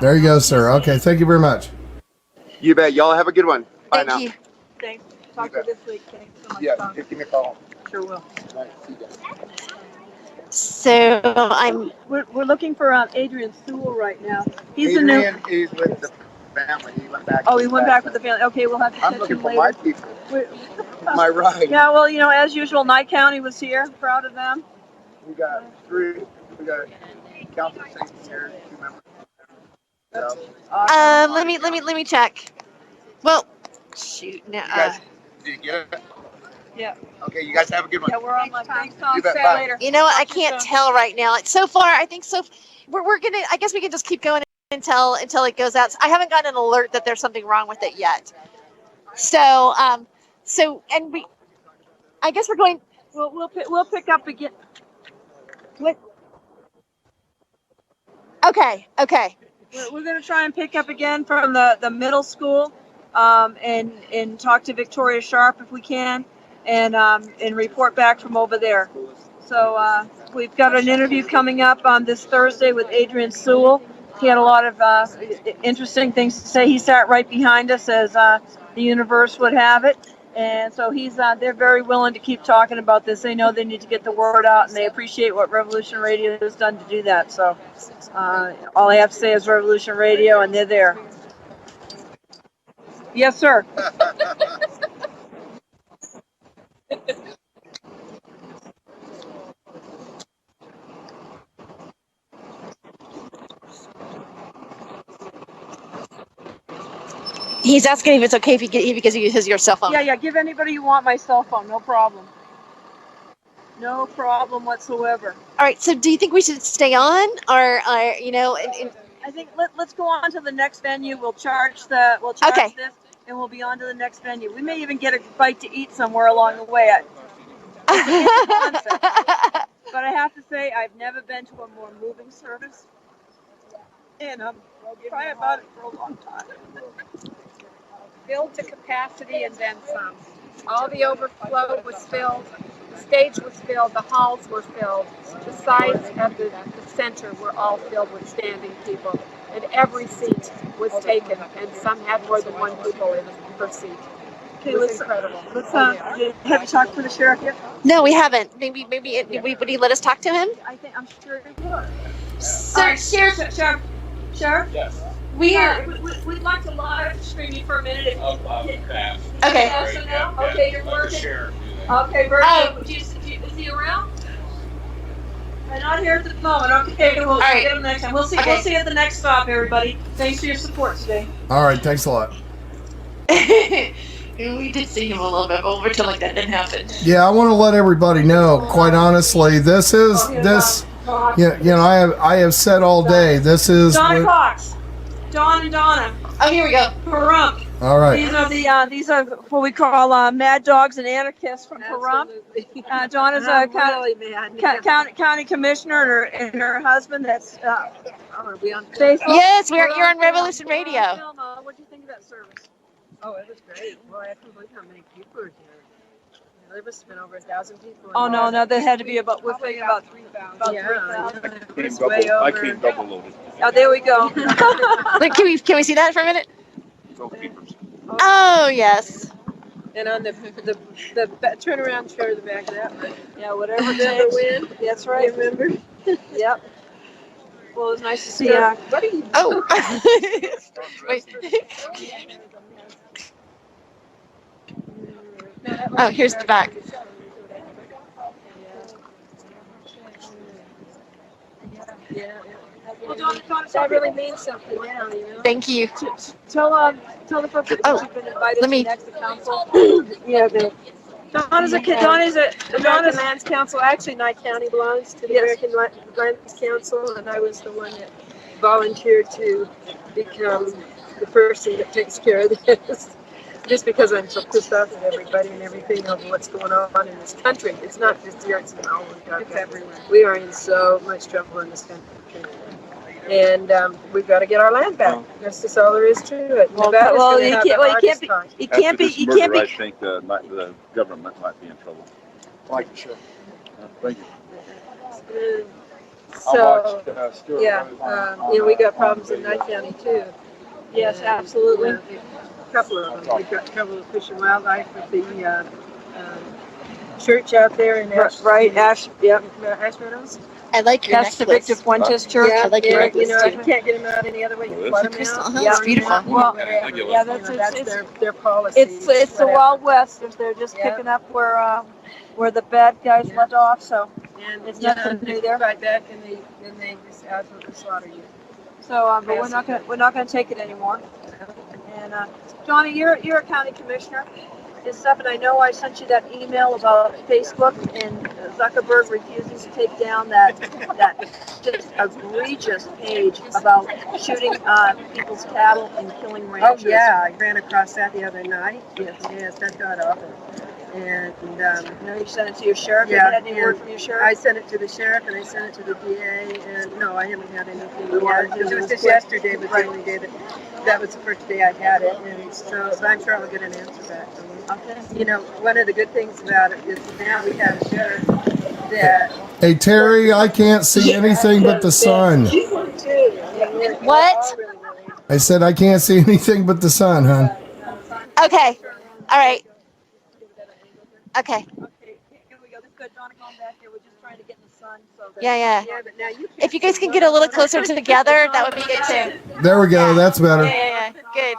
There you go, sir. Okay, thank you very much. You bet. Y'all have a good one. Bye now. You. Thanks. Talk to you this week. Thanks so much, Yeah, Tom. just give me a call. Sure will. All right, see you guys. So We're looking for Adrian Sewell right now. He's Adrian is with the family. He went back. Oh, he went back with the family. Okay, we'll have to I'm catch looking him for later. my people. My ride. Yeah, well, you know, as usual, Knight County was here. Proud of them. We got 3. We got council safety here, 2 members. Awesome. Let me check. Well, shoot. No, Did you get it? Yeah. Okay, you guys have a good one. Yeah, we're on. Thanks, Tom. You bet. See you Bye. later. you know what? I can't tell right now. So far, I think so. We're gonna. I guess we can just keep going until it goes out. I haven't gotten an alert that there's something wrong with it yet. So and we. I guess we're going. We'll pick up again. What? Okay. We're going to try and pick up again from the middle school, and talk to Victoria Sharp if we can, and report back from over there. So we've got an interview coming up on this Thursday with Adrian Sewell. He had a lot of interesting things to say. He sat right behind us, as the universe would have it. And so they're very willing to keep talking about this. They know they need to get the word out, and they appreciate what Revolution Radio has done to do that. So all I have to say is Revolution Radio, and they're there. Yes, sir. He's asking if it's okay if because he uses your cell phone. Yeah. Give anybody you want my cell phone. No problem. No problem whatsoever. All right. So, do you think we should stay on, or you know? I think let's go on to the next venue. We'll charge Okay. this, and we'll be on to the next venue. We may even get a bite to eat somewhere along the way. But I have to say, I've never been to a more moving service, and I'm cry about it for a long time. Filled to capacity and then some. All the overflow was filled, the stage was filled, the halls were filled, the sides at the center were all filled with standing people, and every seat was taken, and some had more than 1 people in per seat. Okay, it was incredible. Let's have you talked to the sheriff yet? No, we haven't. Maybe would he let us talk to him? I'm sure he would. Sir, Sheriff. Yes. We'd like to live stream you for a minute. Okay. So now, okay, you're working. Okay, very good. Is he around? I'm not here at the moment. Okay, we'll get him next time. We'll see. Okay. We'll see you at the next stop, everybody. Thanks for your support today. All right, thanks a lot. We did see him a little bit, but we'll pretend like that didn't happen. Yeah, I want to let everybody know, quite honestly, this is I have said all day, this is Donna Cox. Dawn and Donna. Oh, here we go. Pahrump. All right. These are what we call mad dogs and anarchists from Pahrump. Donna's a county commissioner, and her husband. That's are we on Facebook? Yes, you're on Revolution Radio. What do you think of that service? Oh, it was great. Well, I can't believe how many people are here. There must have been over 1,000 people. Oh no, there had to be about. We're thinking about 3,000. Yeah, 3,000. I came double loaded. Oh, there we go. Like, can we see that for a minute? Oh yes. And on the turnaround chair in the back of that one. Yeah, whatever it takes. Win. That's right. Remember? Yep. Well, it was nice to see What are you doing? Oh. Wait. Oh, here's the back. Well, Donna, that really means something now, you know. Thank you. Tell the folks that you've been invited to next to council. Yeah, but Donna's a Lands Council. Actually, Knight County belongs to the American Lands Council, and I was the one that volunteered to become the person that takes care of this. Just because I'm so pissed off at everybody and everything over what's going on in this country. It's not just here, it's in all over the country. It's everywhere. We are in so much trouble in this country. And we've got to get our land back. That's just all there is to it. It can't be. I think the government might be in trouble. Like, sure. Thank you. So, we got problems in Knight County too. Yes, absolutely. A couple of them. We've got trouble with Fish and Wildlife with the church out there in Ash. Right, Ash, yep. Ash Meadows. I like your That's the Victor necklace. Fuentes Church. Yeah, I like your necklace, you know, too. you can't get them out any other way. You flood them Crystal, out. huh? Yeah, It's beautiful. Well, Yeah, that's their policy. it's the Wild West. They're just picking up where the bad guys left off. So And it's yeah, nothing they new there. fight back and they just absolutely slaughter you. So, but we're not gonna take it anymore. And Johnny, you're a county commissioner and stuff, and I know I sent you that email about Facebook and Zuckerberg refusing to take down that just egregious page about shooting people's cattle and killing ranchers. Oh yeah, I ran across that the other night. Yes, that got awful. And you sent it to your sheriff. Yeah, You had any word from your sheriff? I sent it to the sheriff and I sent it to the DA. And no, I haven't had anything yet. It was just yesterday was the only day that was the first day I had it. And so I'm sure I'll get an answer back from you. Okay. You know, one of the good things about it is now we have a sheriff that. Hey, Terry, I can't see anything but the sun. What? I said I can't see anything but the sun, hon. Okay. All right. Okay. Here we go. This is good. Johnny, come back here. We're just trying to get in the sun. So that Yeah. But now you If you guys can get a little closer together, that would be good too. There we go. That's better. Yeah. Good.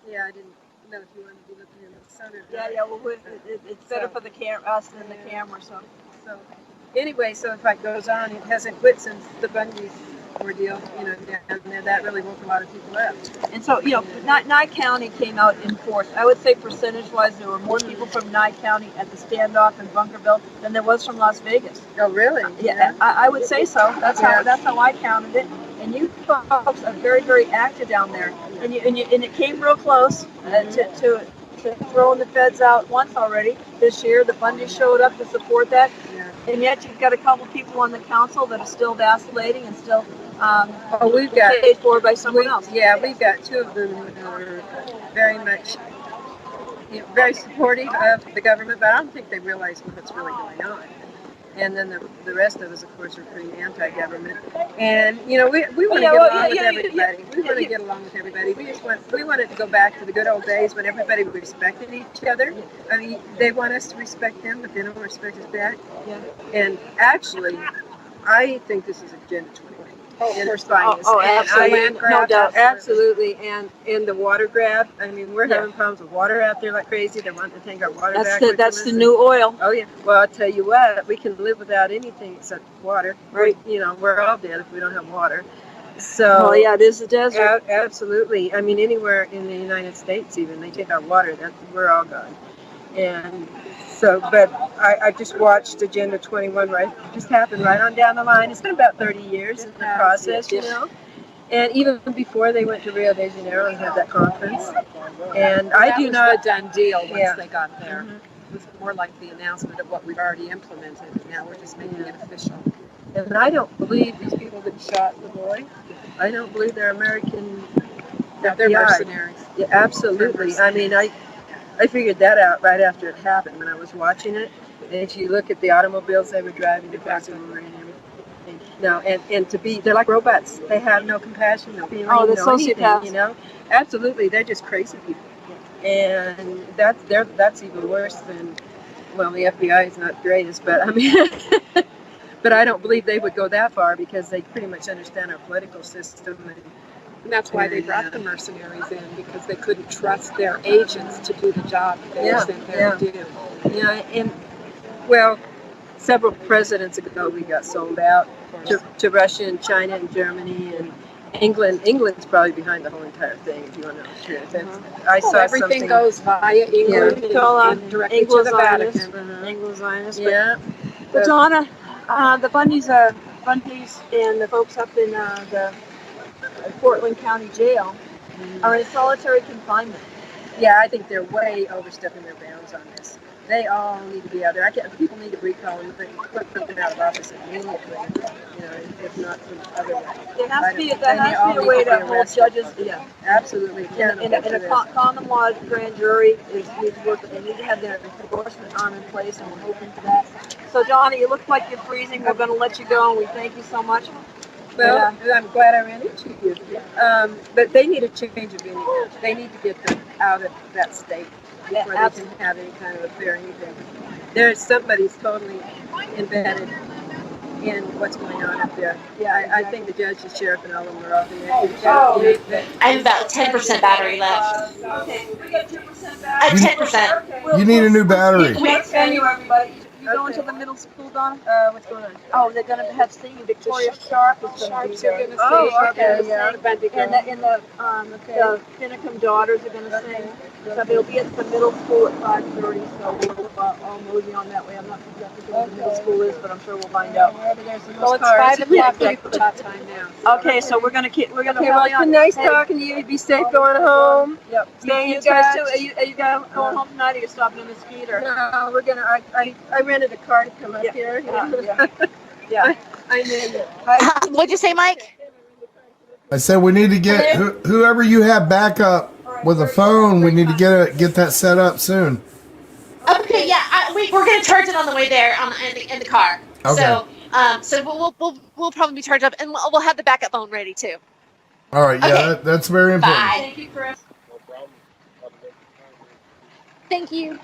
Yeah, I didn't know if you wanted to be looking in the sun or not. Yeah. Well, it's better for the us than the camera. So anyway, so if it goes on, it hasn't quit since the Bundy ordeal, you know, down there. That really woke a lot of people up. And so, you know, Nye County came out in force. I would say percentage-wise, there were more people from Nye County at the standoff in Bunkerville than there was from Las Vegas. Oh, really? Yeah, I would say so. That's how I counted it. And you folks are very, very active down there. And it came real close to throwing the feds out once already this year. The Bundy showed up to support that. Yeah. And yet you've got a couple people on the council that are still vacillating and still we've got paid for by someone else. Yeah, we've got two of them who are very much, very supportive of the government, but I don't think they realize what's really going on. And then the rest of us, of course, are pretty anti-government. And you know, we want to get along with everybody. We want to get along with everybody. We want it to go back to the good old days when everybody respected each other. I mean, they want us to respect them, but they don't respect us back. Yeah. And actually, I think this is Agenda 21. Absolutely. No doubt. Absolutely. And the water grab. I mean, we're having problems with water out there like crazy. They want to take our water back. That's the new oil. Oh, yeah. Well, I'll tell you what, we can live without anything except water. Right. We're all dead if we don't have water. So. Well, yeah, it is a desert. Absolutely. I mean, anywhere in the United States, even, they take our water. We're all gone. And so, but I just watched Agenda 21, right? It just happened right on down the line. It's been about 30 years in the process, you know. And even before they went to Rio de Janeiro and had that conference. And I do not. A done deal once they got there. It was more like the announcement of what we've already implemented. Now we're just making it official. And I don't believe these people that shot the boy. I don't believe they're American. They're mercenaries. Yeah, absolutely. I mean, I figured that out right after it happened when I was watching it. And if you look at the automobiles they were driving, the cars they were in, everything. No, and they're like robots. They have no compassion, no feeling, the no anything, sociopaths. you know? Absolutely, they're just crazy people. And that's even worse than, well, the FBI is not the greatest, but I mean, but I don't believe they would go that far because they pretty much understand our political system. And that's why they brought the mercenaries in, because they couldn't trust their agents to do the job they were sent there to do. Yeah, and well, several presidents ago we got sold out to Russia and China and Germany and England. England's probably behind the whole entire thing, if you want to know the truth. I saw everything goes via England and directly to the Vatican. Anglo-Zionist. Yeah. But Donna, the Bundys and the folks up in the Portland County Jail are in solitary confinement. Yeah, I think they're way overstepping their bounds on this. They all need to be out there. People need to recall and put them out of office immediately. You know, if not from other ways. There has to be a way to hold judges. Yeah, absolutely. In a common law grand jury needs to work. They need to have their enforcement arm in place, and we're hoping for that. So, Johnny, you look like you're freezing. We're going to let you go, and we thank you so much. Well, I'm glad I ran into you. But they need a change of venue. They need to get them out of that state. before they can have any kind of affair either. There's somebody's totally embedded in what's going on up there. Yeah, I think the judge, the sheriff, and all of them are off the edge. I have about 10% battery left. Okay, we got 2% At 10%. You need a new battery. Venue, everybody. You going to the middle school, Donna? What's going on? Oh, they're gonna have singing. Victoria Sharp is gonna be there. Oh, okay, yeah. And the Finicum daughters are gonna sing. So they'll be at the middle school at 5:30. So we'll all mosey on that way. I'm not sure exactly where the middle school is, but I'm sure we'll find out. Well, it's 5 o'clock. About time now. Okay, so we're gonna Okay, well, carry it's on. been nice Hey. talking to you. Be safe going home. Yep. Stay You in guys too. touch. Are you guys going home tonight? Or are you stopping in the skeeter? No, we're gonna. I rented a car to come up here. Yeah. I'm in it. What'd you say, Mike? I said we need to get whoever you have backup with a phone. We need to get that set up soon. Okay, yeah, we're gonna charge it on the way there in the car. Okay. So we'll probably be charged up, and we'll have the backup phone ready too. All right. Yeah, Okay. that's very important. Bye. Thank you, Chris. Thank you.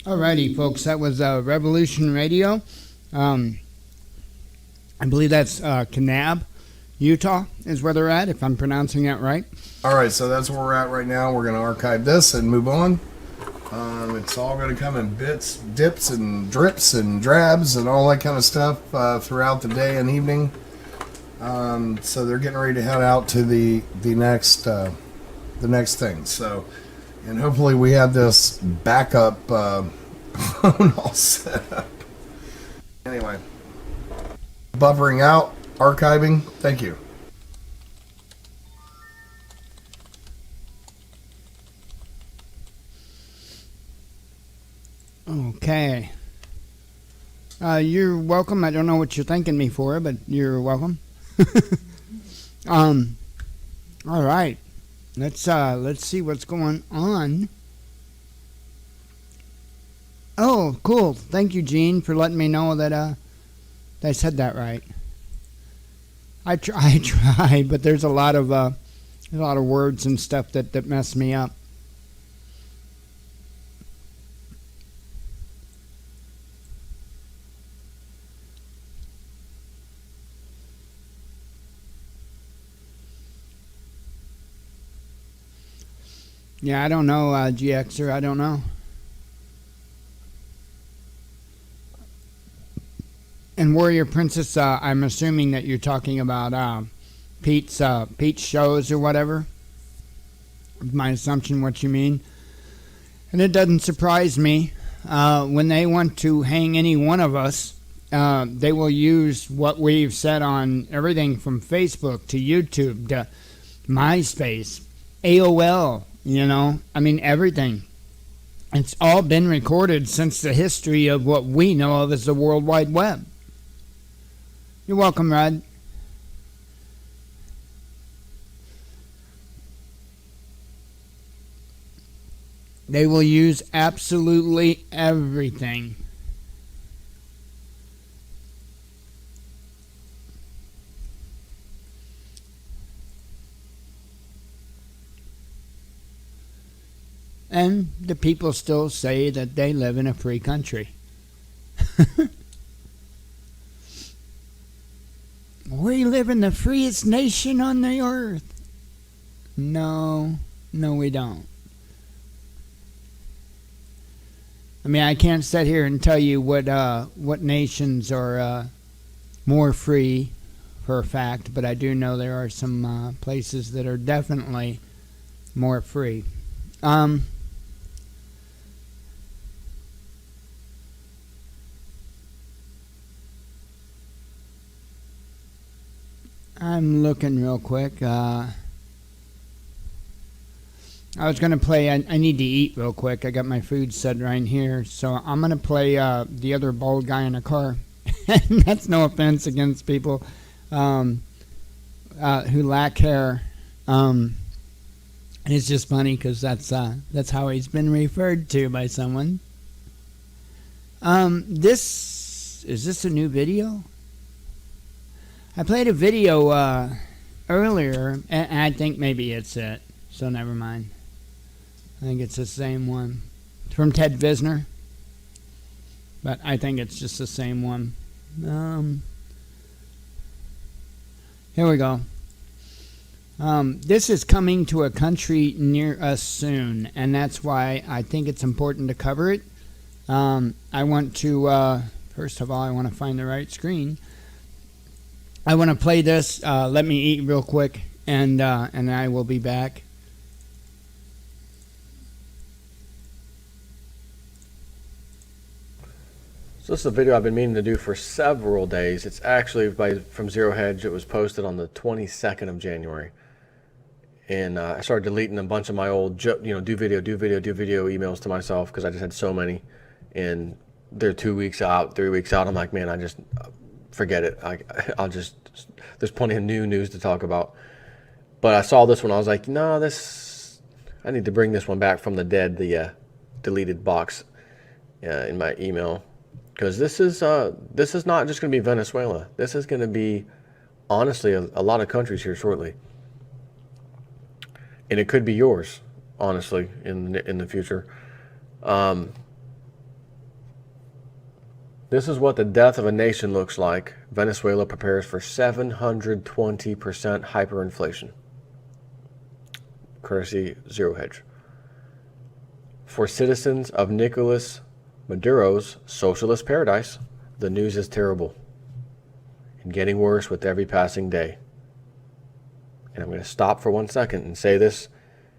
Alrighty, folks, that was Revolution Radio. I believe that's Kanab, Utah, is where they're at, if I'm pronouncing that right. All right, so that's where we're at right now. We're going to archive this and move on. It's all going to come in bits, dips, and drips, and drabs, and all that kind of stuff throughout the day and evening. So they're getting ready to head out to the next thing. So, and hopefully we have this backup phone all set up. Anyway, buffering out, archiving. Thank you. Okay. You're welcome. I don't know what you're thanking me for, but you're welcome. All right. Let's see what's going on. Oh, cool. Thank you, Gene, for letting me know that I said that right. I tried, but there's a lot of words and stuff that mess me up. Yeah, I don't know, GXer. I don't know. And Warrior Princess, I'm assuming that you're talking about Pete's shows or whatever. My assumption, what you mean. And it doesn't surprise me. When they want to hang any one of us, they will use what we've said on everything from Facebook to YouTube to MySpace, AOL. You know, I mean, everything. It's all been recorded since the history of what we know of as the World Wide Web. You're welcome, Rod. They will use absolutely everything. And the people still say that they live in a free country. We live in the freest nation on the earth. No, we don't. I mean, I can't sit here and tell you what nations are more free for a fact, but I do know there are some places that are definitely more free. I'm looking real quick. I was going to play, I need to eat real quick. I got my food set right here. So I'm going to play the other bald guy in a car. And that's no offense against people who lack hair. And it's just funny because that's how he's been referred to by someone. Is this a new video? I played a video earlier, and I think maybe it's it. So never mind. I think it's the same one. It's from Ted Visner. But I think it's just the same one. Here we go. This is coming to a country near us soon, and that's why I think it's important to cover it. I want to, first of all, I want to find the right screen. I want to play this. Let me eat real quick, and I will be back. So this is a video I've been meaning to do for several days. It's actually from Zero Hedge. It was posted on the 22nd of January. And I started deleting a bunch of my old, do video emails to myself because I just had so many. And they're 2 weeks out, 3 weeks out. I'm like, man, I just forget it. There's plenty of new news to talk about. But I saw this one. I was like, no, I need to bring this one back from the dead, the deleted box in my email. Because this is not just going to be Venezuela. This is going to be, honestly, a lot of countries here shortly. And it could be yours, honestly, in the future. This is what the death of a nation looks like. Venezuela prepares for 720% hyperinflation. Courtesy Zero Hedge. For citizens of Nicolas Maduro's socialist paradise, the news is terrible and getting worse with every passing day. And I'm going to stop for 1 second and say this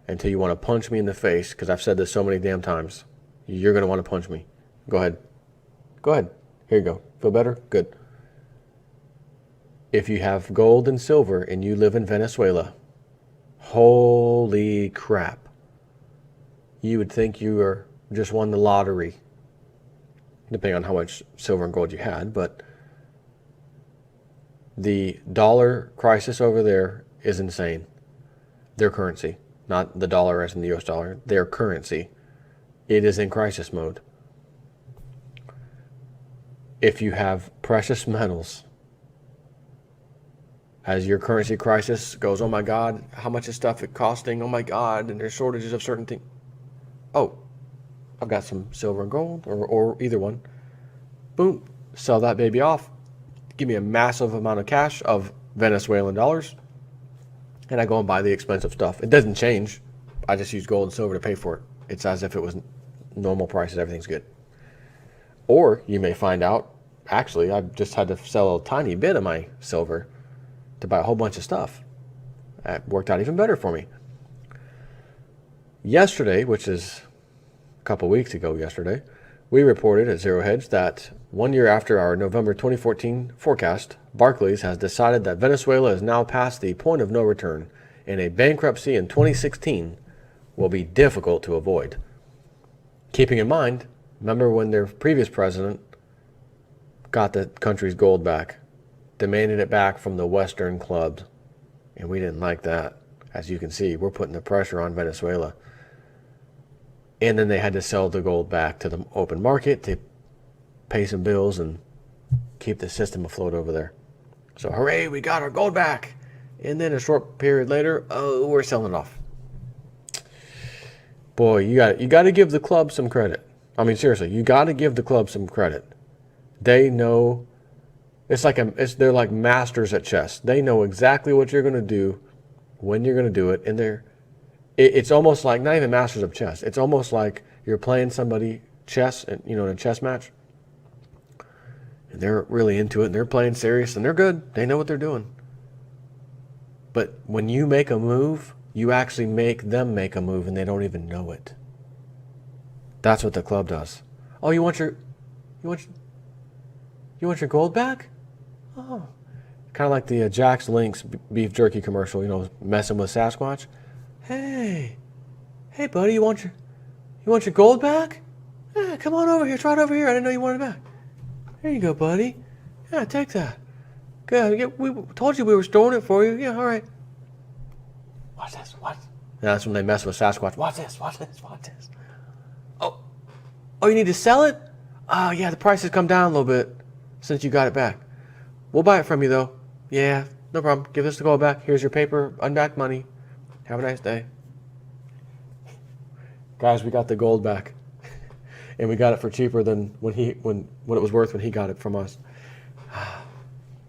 until you want to punch me in the face, because I've said this so many damn times. You're going to want to punch me. Go ahead. Go ahead. Here you go. Feel better? Good. If you have gold and silver and you live in Venezuela, holy crap. You would think you are just won the lottery, depending on how much silver and gold you had. But the dollar crisis over there is insane. Their currency, not the dollar as in the US dollar, their currency, it is in crisis mode. If you have precious metals, as your currency crisis goes, oh my God, how much is stuff costing? Oh my God, and there's shortages of certain things. Oh, I've got some silver and gold, or either one. Boom, sell that baby off. Give me a massive amount of cash of Venezuelan dollars, and I go and buy the expensive stuff. It doesn't change. I just use gold and silver to pay for it. It's as if it was normal prices. Everything's good. Or you may find out, actually, I've just had to sell a tiny bit of my silver to buy a whole bunch of stuff. That worked out even better for me. Yesterday, which is a couple weeks ago yesterday, we reported at Zero Hedge that 1 year after our November 2014 forecast, Barclays has decided that Venezuela is now past the point of no return, and a bankruptcy in 2016 will be difficult to avoid. Keeping in mind, remember when their previous president got the country's gold back, demanded it back from the Western clubs, and we didn't like that. As you can see, we're putting the pressure on Venezuela. And then they had to sell the gold back to the open market to pay some bills and keep the system afloat over there. So hooray, we got our gold back. And then a short period later, oh, we're selling it off. Boy, you got to give the club some credit. I mean, seriously, you got to give the club some credit. They know, they're like masters at chess. They know exactly what you're going to do, when you're going to do it, and it's almost like, not even masters of chess. It's almost like you're playing somebody chess, in a chess match, and they're really into it, and they're playing serious, and they're good. They know what they're doing. But when you make a move, you actually make them make a move, and they don't even know it. That's what the club does. Oh, you want your gold back? Oh, kind of like the Jack's Links beef jerky commercial. Messing with Sasquatch. Hey, buddy, you want your gold back? Yeah, come on over here. Try it over here. I didn't know you wanted it back. There you go, buddy. Yeah, take that. Good. Yeah, we told you we were storing it for you. Yeah, all right. Watch this. Watch. Yeah, that's when they mess with Sasquatch. Watch this. Watch this. Watch this. Oh, you need to sell it? Oh, yeah, the price has come down a little bit since you got it back. We'll buy it from you, though. Yeah, no problem. Give us the gold back. Here's your paper, unbacked money. Have a nice day. Guys, we got the gold back. And we got it for cheaper than what it was worth when he got it from us.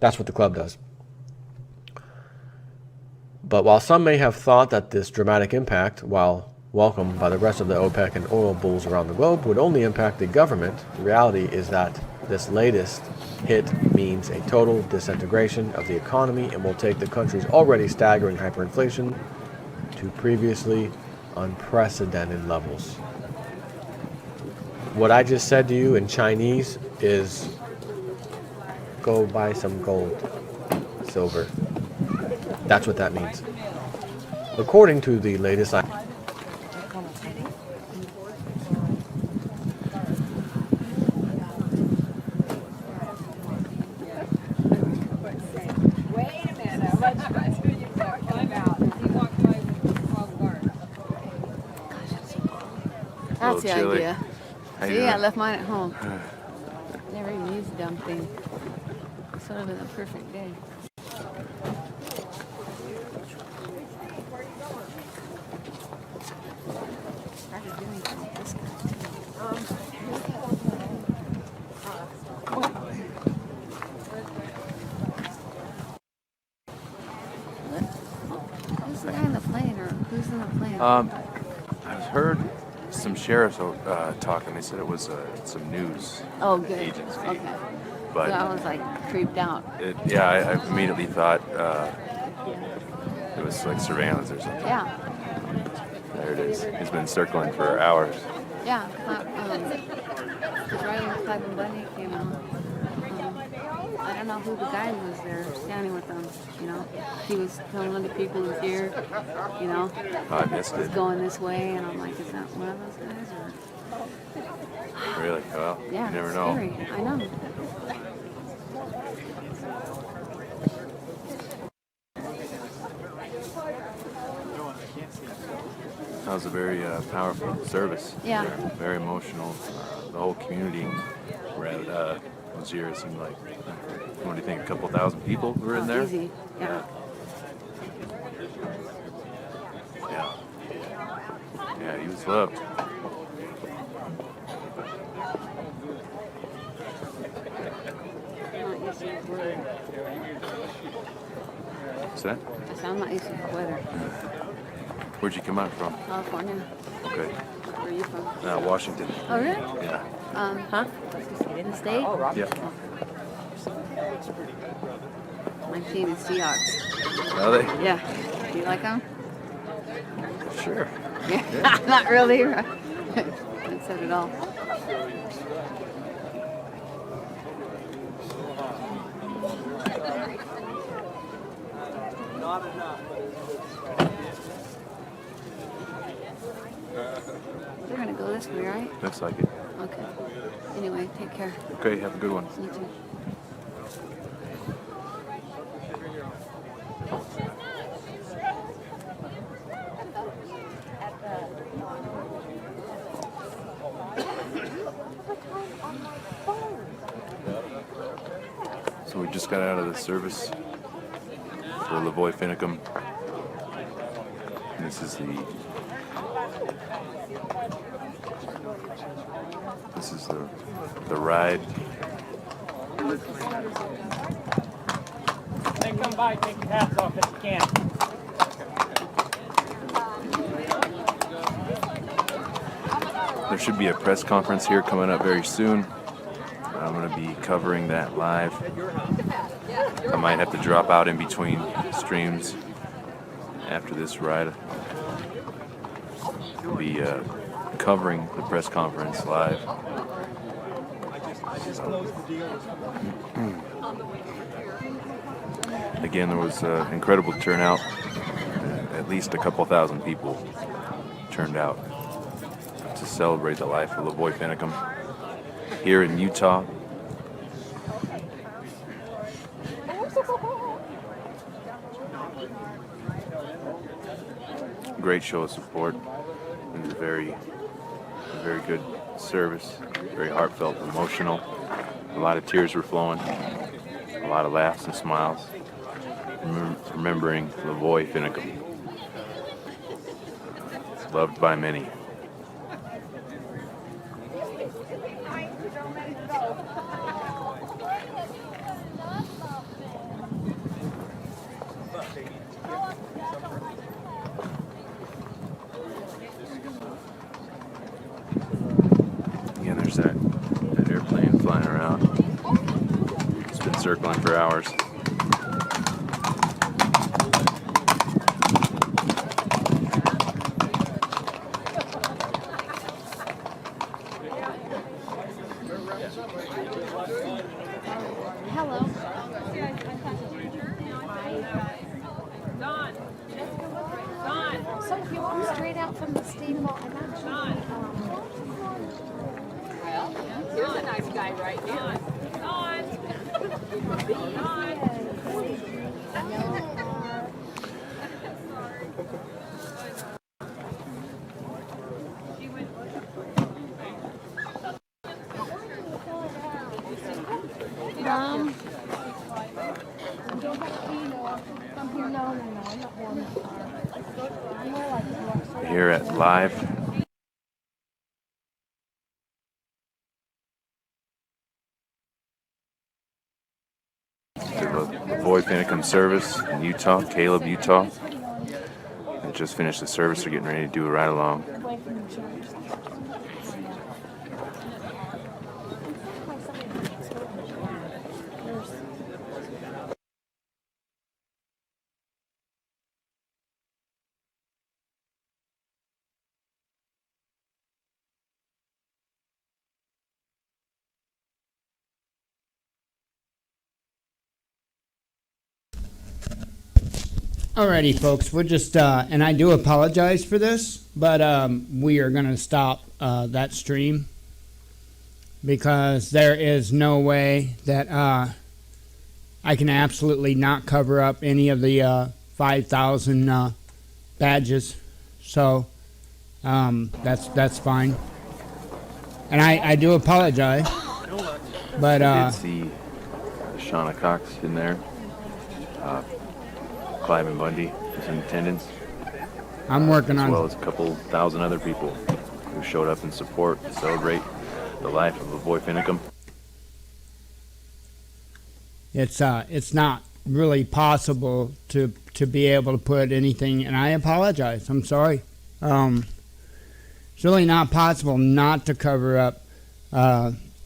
That's what the club does. But while some may have thought that this dramatic impact, while welcomed by the rest of the OPEC and oil bulls around the globe, would only impact the government, the reality is that this latest hit means a total disintegration of the economy and will take the country's already staggering hyperinflation to previously unprecedented levels. What I just said to you in Chinese is go buy some gold, silver. That's what that means. According to the latest That's the chilly. idea. How you See, I doing? left mine at home. Never even used the damn thing. This would have been a perfect day. Started doing something with this guy. Who's the guy in the plane, or who's in the plane? I've heard some sheriffs talking. They said it was some news Oh, good. agency. Okay. But So I was like creeped out. I immediately thought it was like surveillance or something. Yeah. There it is. It's been circling for hours. Yeah. Because right when Clive and Bundy came out, I don't know who the guy was there standing with them. You know, he was telling the people who's here. You know, I missed he's it. going this way, and I'm like, is that one of those guys? Or Really? Well, yeah, you never it's know. scary. I know. That was a very powerful service. Yeah. Very emotional. The whole community was here. It seemed like, what do you think, a couple thousand people were in there? Easy. Yeah. Yeah. Yeah, he was loved. I'm not used to this weather. What's that? I said, I'm not used to this weather. Where'd you come out from? California. Okay. Where are you from? Washington. Oh, really? Yeah. Huh? The state? Yeah. My team is Seahawks. Are they? Yeah. Do you like them? Sure. Yeah. Not really. Right? Haven't said it all. They're gonna go this way, right? Looks like it. Okay. Anyway, take care. Okay, have a good one. You too. So we just got out of the service for Lavoy Finicum. And this is the ride. They come by, take your hats off if you can. There should be a press conference here coming up very soon. I'm going to be covering that live. I might have to drop out in between streams after this ride. I'll be covering the press conference live. Again, there was incredible turnout. At least a couple thousand people turned out to celebrate the life of Lavoy Finicum here in Utah. Great show of support. It was a very good service. Very heartfelt, emotional. A lot of tears were flowing. A lot of laughs and smiles. Remembering Lavoy Finicum. Loved by many. Again, there's that airplane flying around. It's been circling for hours. Hello. So if you walk straight out from the stable, I'm actually. Here's a nice guy right here. Here at Live. The Lavoy Finicum service in Utah, Caleb, Utah. They just finished the service. They're getting ready to do a ride along. Alrighty, folks, we're just, and I do apologize for this, but we are going to stop that stream because there is no way that I can absolutely not cover up any of the 5,000 badges. So that's fine. And I do apologize, but I did see Shauna Cox in there. Clive and Bundy was in attendance. I'm working as on, well as a couple thousand other people who showed up in support to celebrate the life of Lavoy Finicum. it's not really possible to be able to put anything, and I apologize. I'm sorry. It's really not possible not to cover up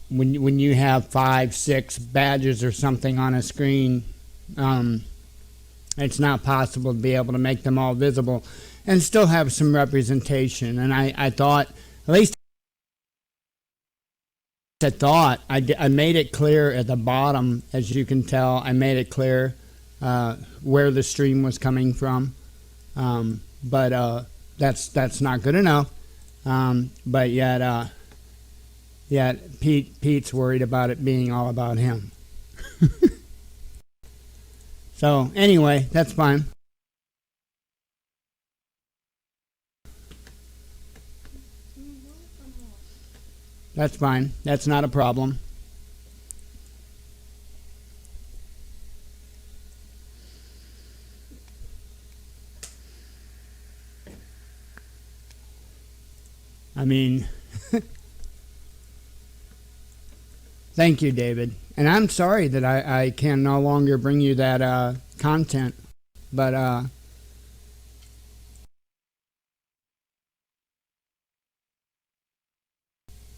when you have 5, 6 badges or something on a screen. It's not possible to be able to make them all visible and still have some representation. And I thought, at least I made it clear at the bottom, as you can tell, I made it clear where the stream was coming from. But that's not good enough. But yet Pete's worried about it being all about him. So anyway, that's fine. That's fine. That's not a problem. I mean, thank you, David. And I'm sorry that I can no longer bring you that content, but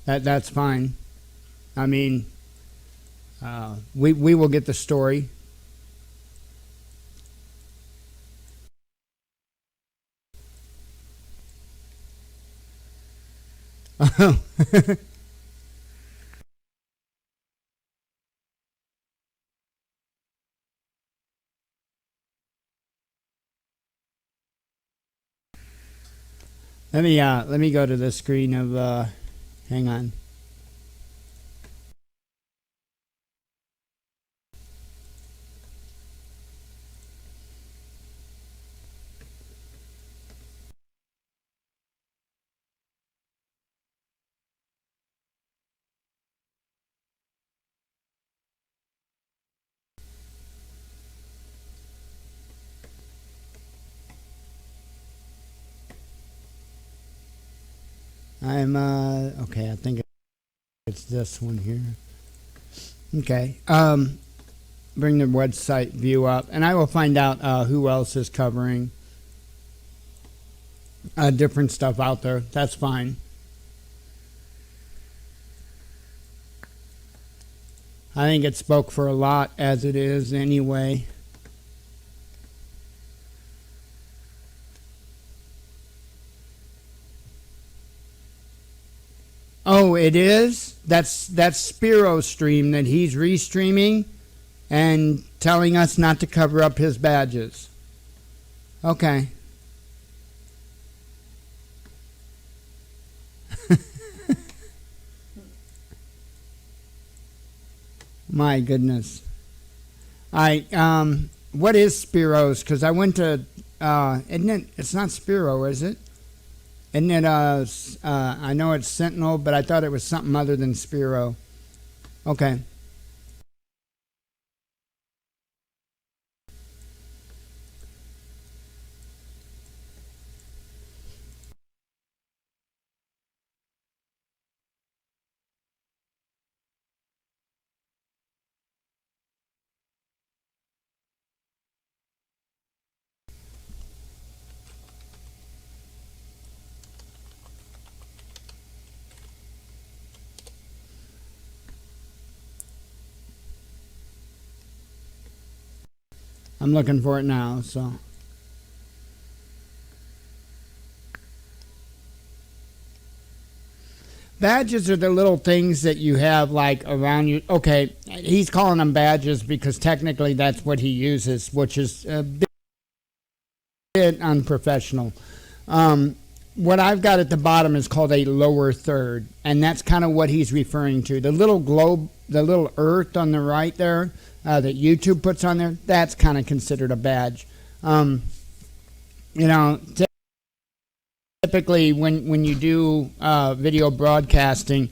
that's fine. I mean, we will get the story. Oh. Let me go to the screen of hang on. I'm okay. I think it's this one here. Okay. Bring the website view up, and I will find out who else is covering different stuff out there. That's fine. I think it spoke for a lot as it is anyway. Oh, it is? That's Spiro's stream that he's restreaming and telling us not to cover up his badges. Okay. My goodness. What is Spiro's? Because I went to, isn't it, it's not Spiro, is it? Isn't it, I know it's Sentinel, but I thought it was something other than Spiro. Okay. I'm looking for it now, so. Badges are the little things that you have like around you. Okay, he's calling them badges because technically that's what he uses, which is a bit unprofessional. What I've got at the bottom is called a lower third, and that's kind of what he's referring to. The little globe, the little earth on the right there that YouTube puts on there, that's kind of considered a badge. You know, typically when you do video broadcasting,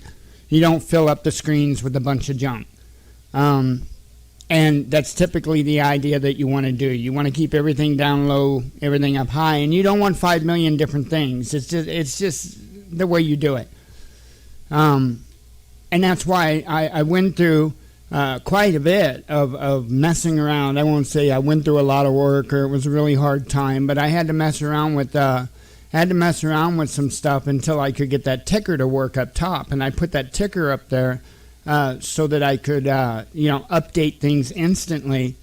you don't fill up the screens with a bunch of junk. And that's typically the idea that you want to do. You want to keep everything down low, everything up high, and you don't want 5 million different things. It's just the way you do it. And that's why I went through quite a bit of messing around. I won't say I went through a lot of work or it was a really hard time, but I had to mess around with some stuff until I could get that ticker to work up top. And I put that ticker up there so that I could, update things instantly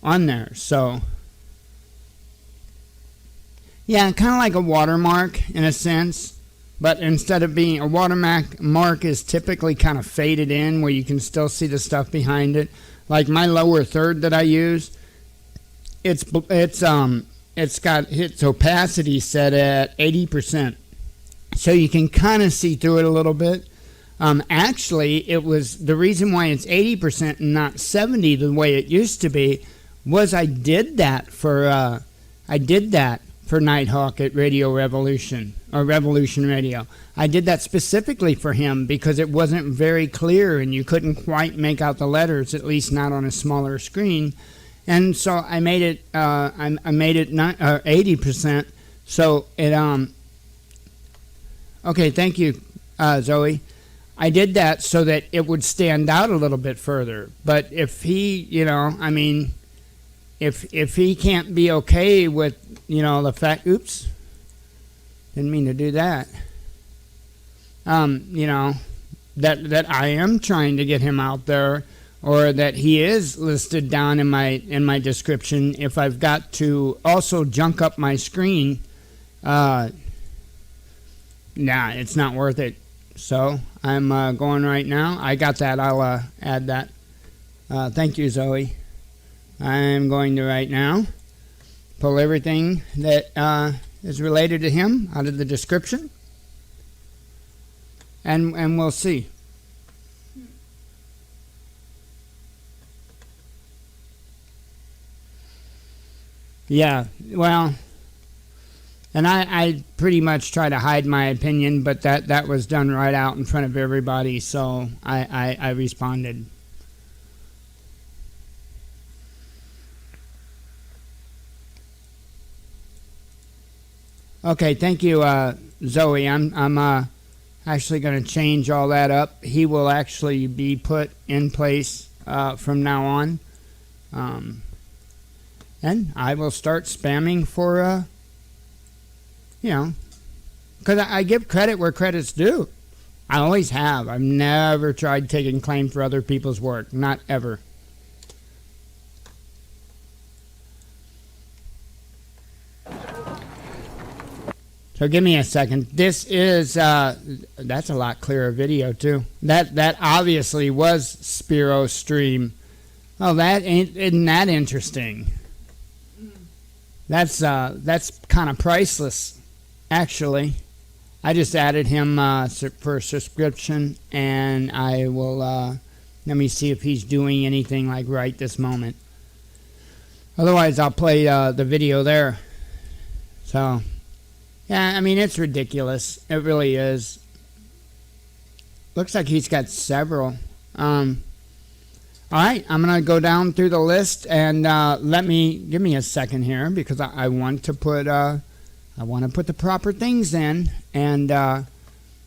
on there. So, yeah, kind of like a watermark in a sense. But instead of being a watermark is typically kind of faded in where you can still see the stuff behind it. Like my lower third that I use, it's got its opacity set at 80%. So you can kind of see through it a little bit. Actually, it was the reason why it's 80% and not 70 the way it used to be was I did that for Nighthawk at Radio Revolution or Revolution Radio. I did that specifically for him because it wasn't very clear and you couldn't quite make out the letters, at least not on a smaller screen. And so I made it 80%. So it okay, thank you, Zoe. I did that so that it would stand out a little bit further. But if he, if he can't be okay with, the fact, oops, didn't mean to do that. That I am trying to get him out there, or that he is listed down in my description. If I've got to also junk up my screen, nah, it's not worth it. So I'm going right now. I got that. I'll add that. Thank you, Zoe. I'm going to right now pull everything that is related to him out of the description, and we'll see. Yeah, well, and I pretty much try to hide my opinion, but that was done right out in front of everybody, so I responded. Okay, thank you, Zoe. I'm actually going to change all that up. He will actually be put in place from now on. And I will start spamming for, because I give credit where credit's due. I always have. I've never tried taking claim for other people's work. Not ever. So give me a second. This is, that's a lot clearer video too. That obviously was Spiro's stream. Oh, isn't that interesting? That's kind of priceless, actually. I just added him for a subscription, and I will, let me see if he's doing anything like right this moment. Otherwise, I'll play the video there. So, yeah, I mean, it's ridiculous. It really is. Looks like he's got several. All right, I'm going to go down through the list, and give me a second here, because I want to put the proper things in, and I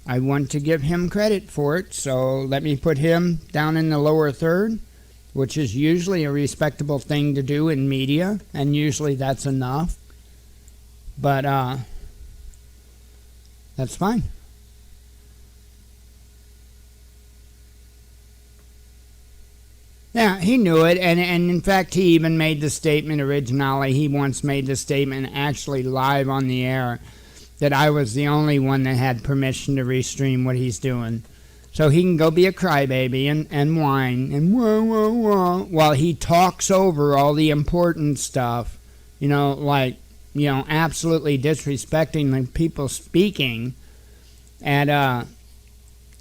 want to give him credit for it. So let me put him down in the lower third, which is usually a respectable thing to do in media, and usually that's enough. But that's fine. Yeah, he knew it, and in fact, he even made the statement originally. He once made the statement actually live on the air that I was the only one that had permission to restream what he's doing. So he can go be a crybaby and whine and wah, wah, wah, while he talks over all the important stuff, absolutely disrespecting the people speaking at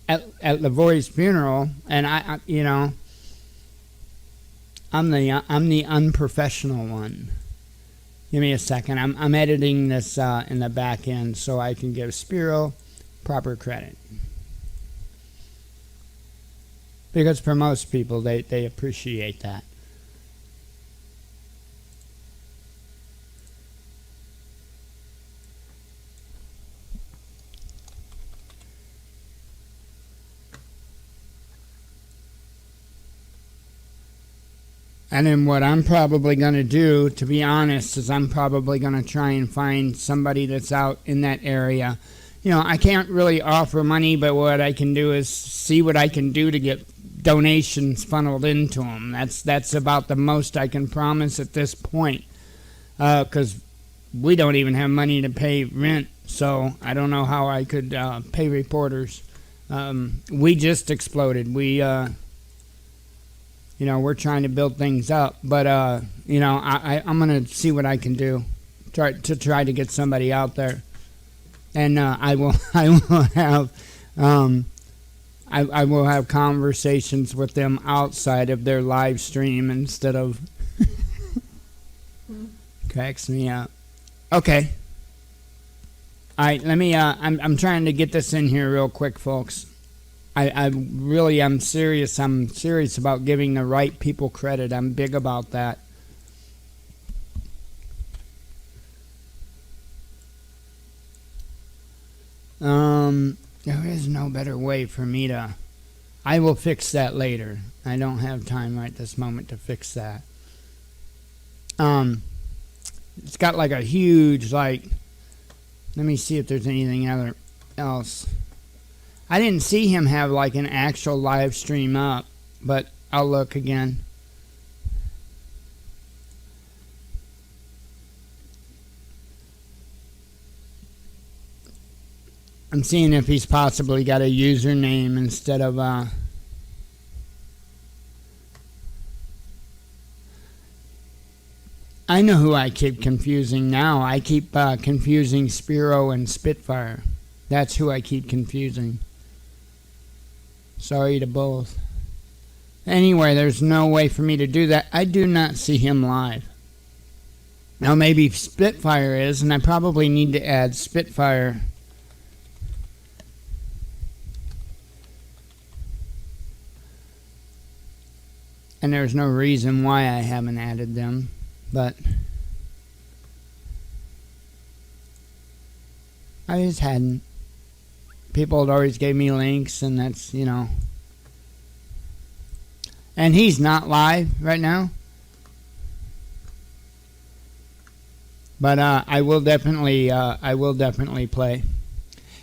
Lavoy's funeral, and I'm the unprofessional one. Give me a second. I'm editing this in the back end so I can give Spiro proper credit. Because for most people, they appreciate that. And then what I'm probably going to do, to be honest, is I'm probably going to try and find somebody that's out in that area. I can't really offer money, but what I can do is see what I can do to get donations funneled into them. That's about the most I can promise at this point, because we don't even have money to pay rent, so I don't know how I could pay reporters. We just exploded. We're trying to build things up, but I'm gonna see what I can do, try to get somebody out there, and I will have conversations with them outside of their live stream instead of cracks me up. Okay. All right, let me. I'm trying to get this in here real quick, folks. I'm serious. I'm serious about giving the right people credit. I'm big about that. There is no better way for me to... I will fix that later. I don't have time right this moment to fix that. It's got like a huge, let me see if there's anything else. I didn't see him have like an actual live stream up, but I'll look again. I'm seeing if he's possibly got a username instead of I know who I keep confusing now. I keep confusing Spiro and Spitfire. That's who I keep confusing. Sorry to both. Anyway, there's no way for me to do that. I do not see him live. Now maybe Spitfire is, and I probably need to add Spitfire. And there's no reason why I haven't added them, but I just hadn't. people had always gave me links, and that's, you know. And he's not live right now. But I will definitely play.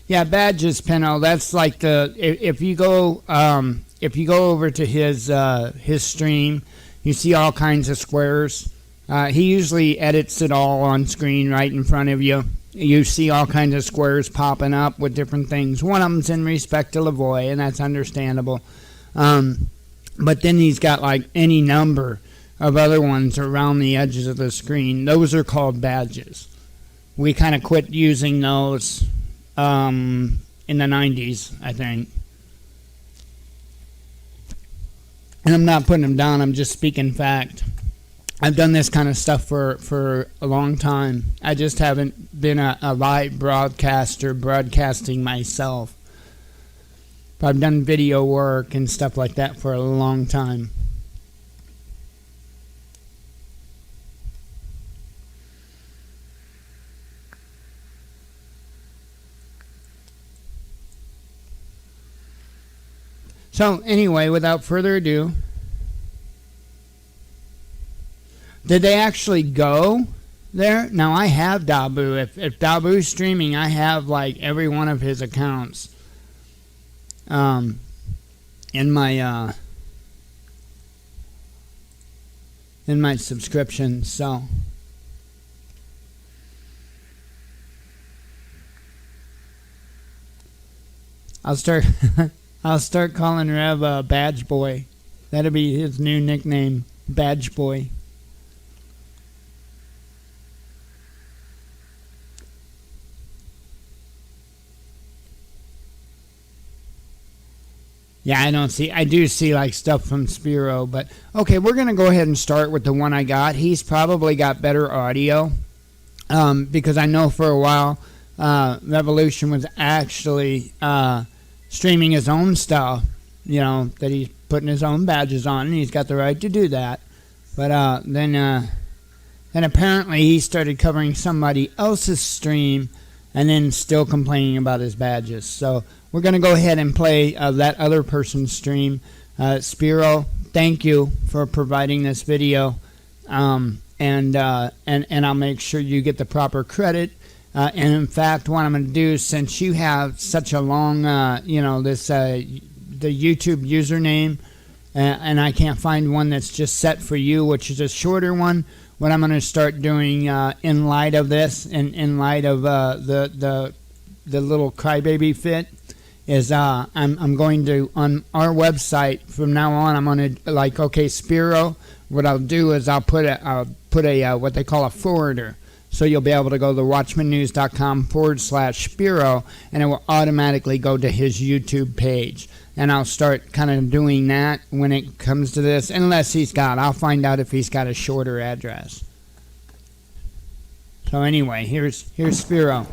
Yeah, badges, Pinno. That's like if you go over to his stream, you see all kinds of squares. He usually edits it all on screen right in front of you. You see all kinds of squares popping up with different things. One of them's in respect to Lavoy, and that's understandable. But then he's got like any number of other ones around the edges of the screen. Those are called badges. We kind of quit using those in the 90s, I think. And I'm not putting them down, I'm just speaking fact. I've done this kind of stuff for a long time. I just haven't been a live broadcaster broadcasting myself. But I've done video work and stuff like that for a long time. So anyway, without further ado, did they actually go there? Now I have Dabu. If Dabu's streaming, I have like every one of his accounts in my subscription. So I'll start calling Rev Badge Boy. That'll be his new nickname, Badge Boy. Yeah, I do see like stuff from Spiro, but okay, we're going to go ahead and start with the one I got. He's probably got better audio because I know for a while Revolution was actually streaming his own stuff, you know, that he's putting his own badges on, and he's got the right to do that. But then apparently he started covering somebody else's stream and then still complaining about his badges. So we're going to go ahead and play that other person's stream. Spiro, thank you for providing this video, and I'll make sure you get the proper credit. And in fact, what I'm going to do, since you have such a long, the YouTube username, and I can't find one that's just set for you, which is a shorter one, what I'm going to start doing in light of this, and in light of the little crybaby fit, is I'm going to, on our website from now on, I'm going to, like, okay, Spiro, what I'll do is I'll put a what they call a forwarder. So you'll be able to go to watchmannews.com/Spiro, and it will automatically go to his YouTube page. And I'll start kind of doing that when it comes to this, unless I'll find out if he's got a shorter address. So anyway, here's Spiro.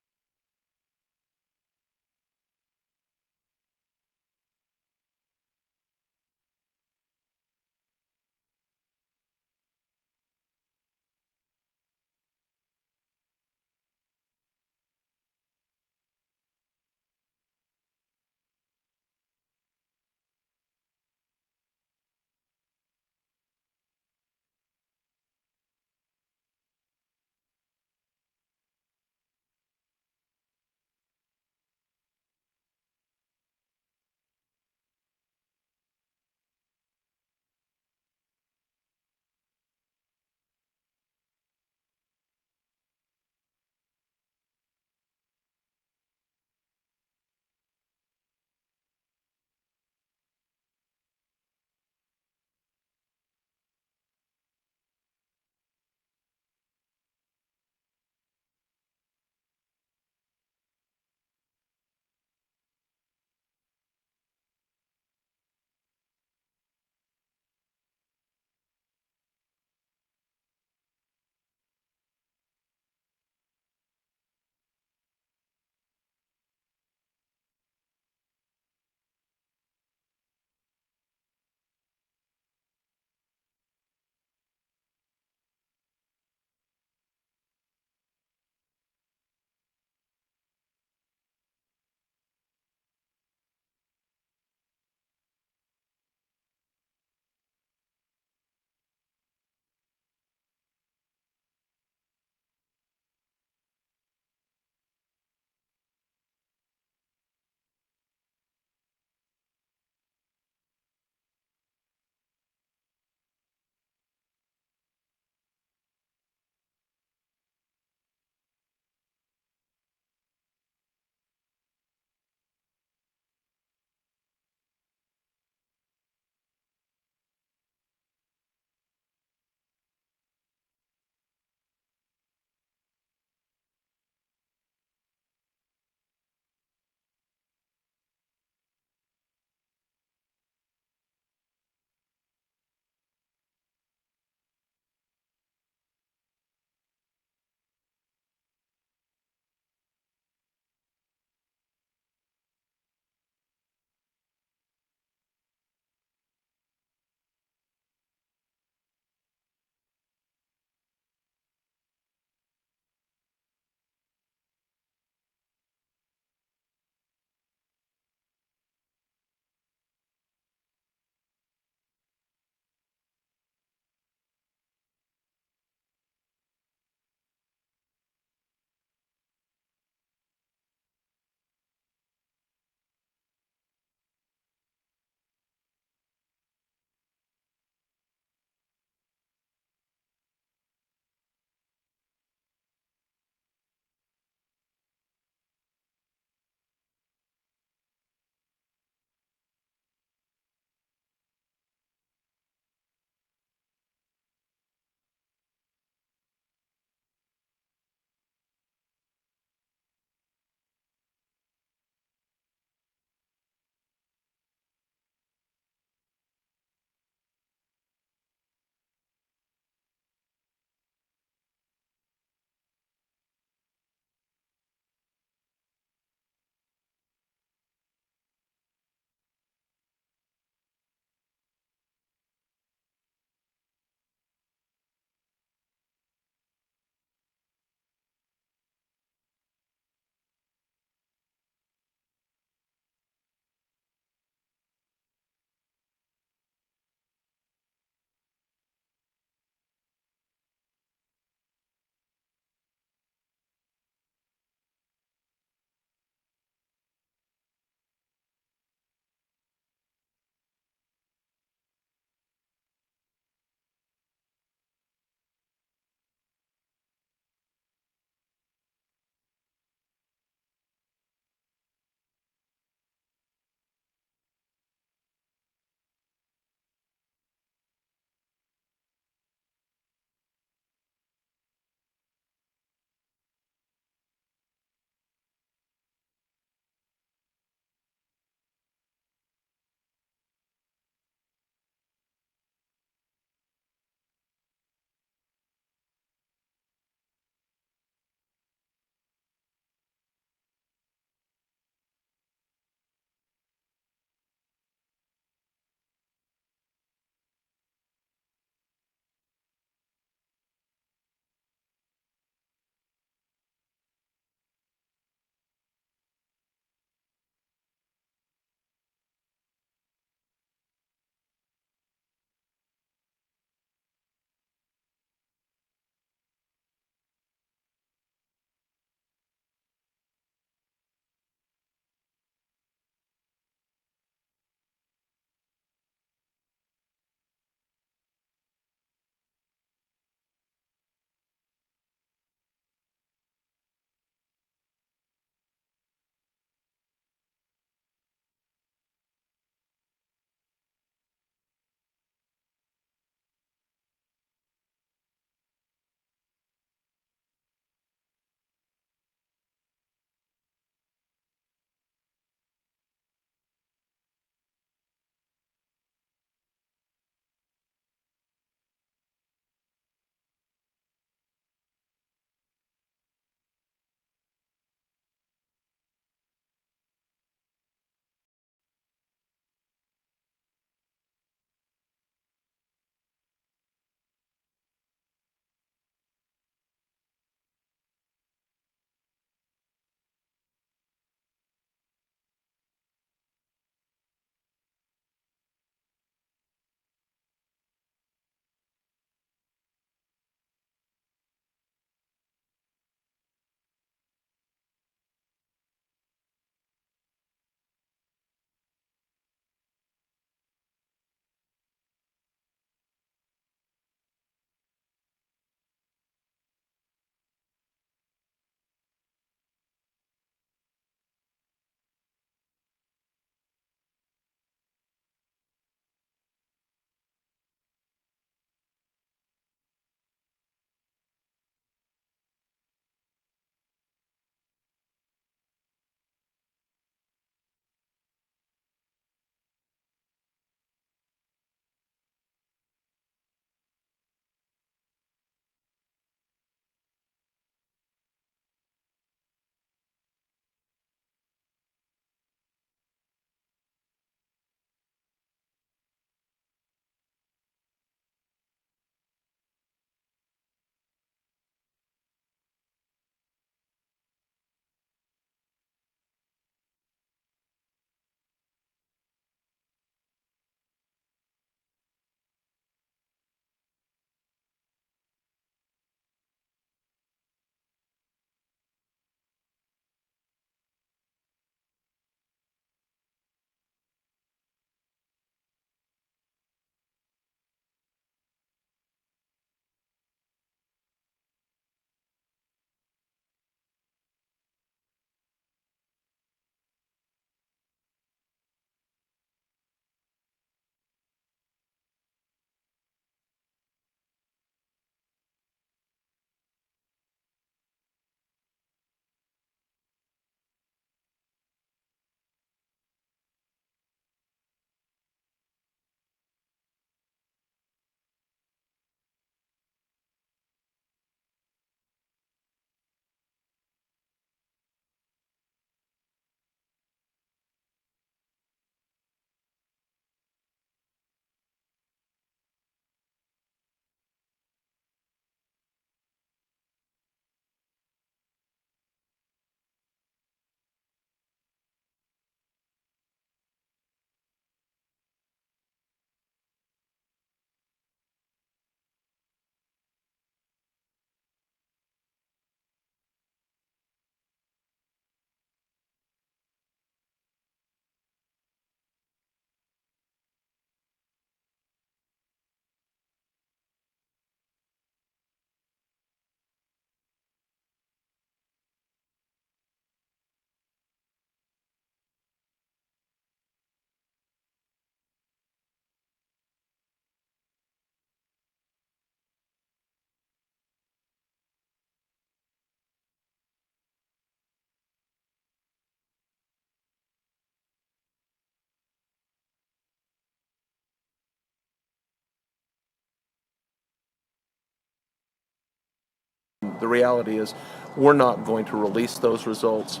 The reality is we're not going to release those results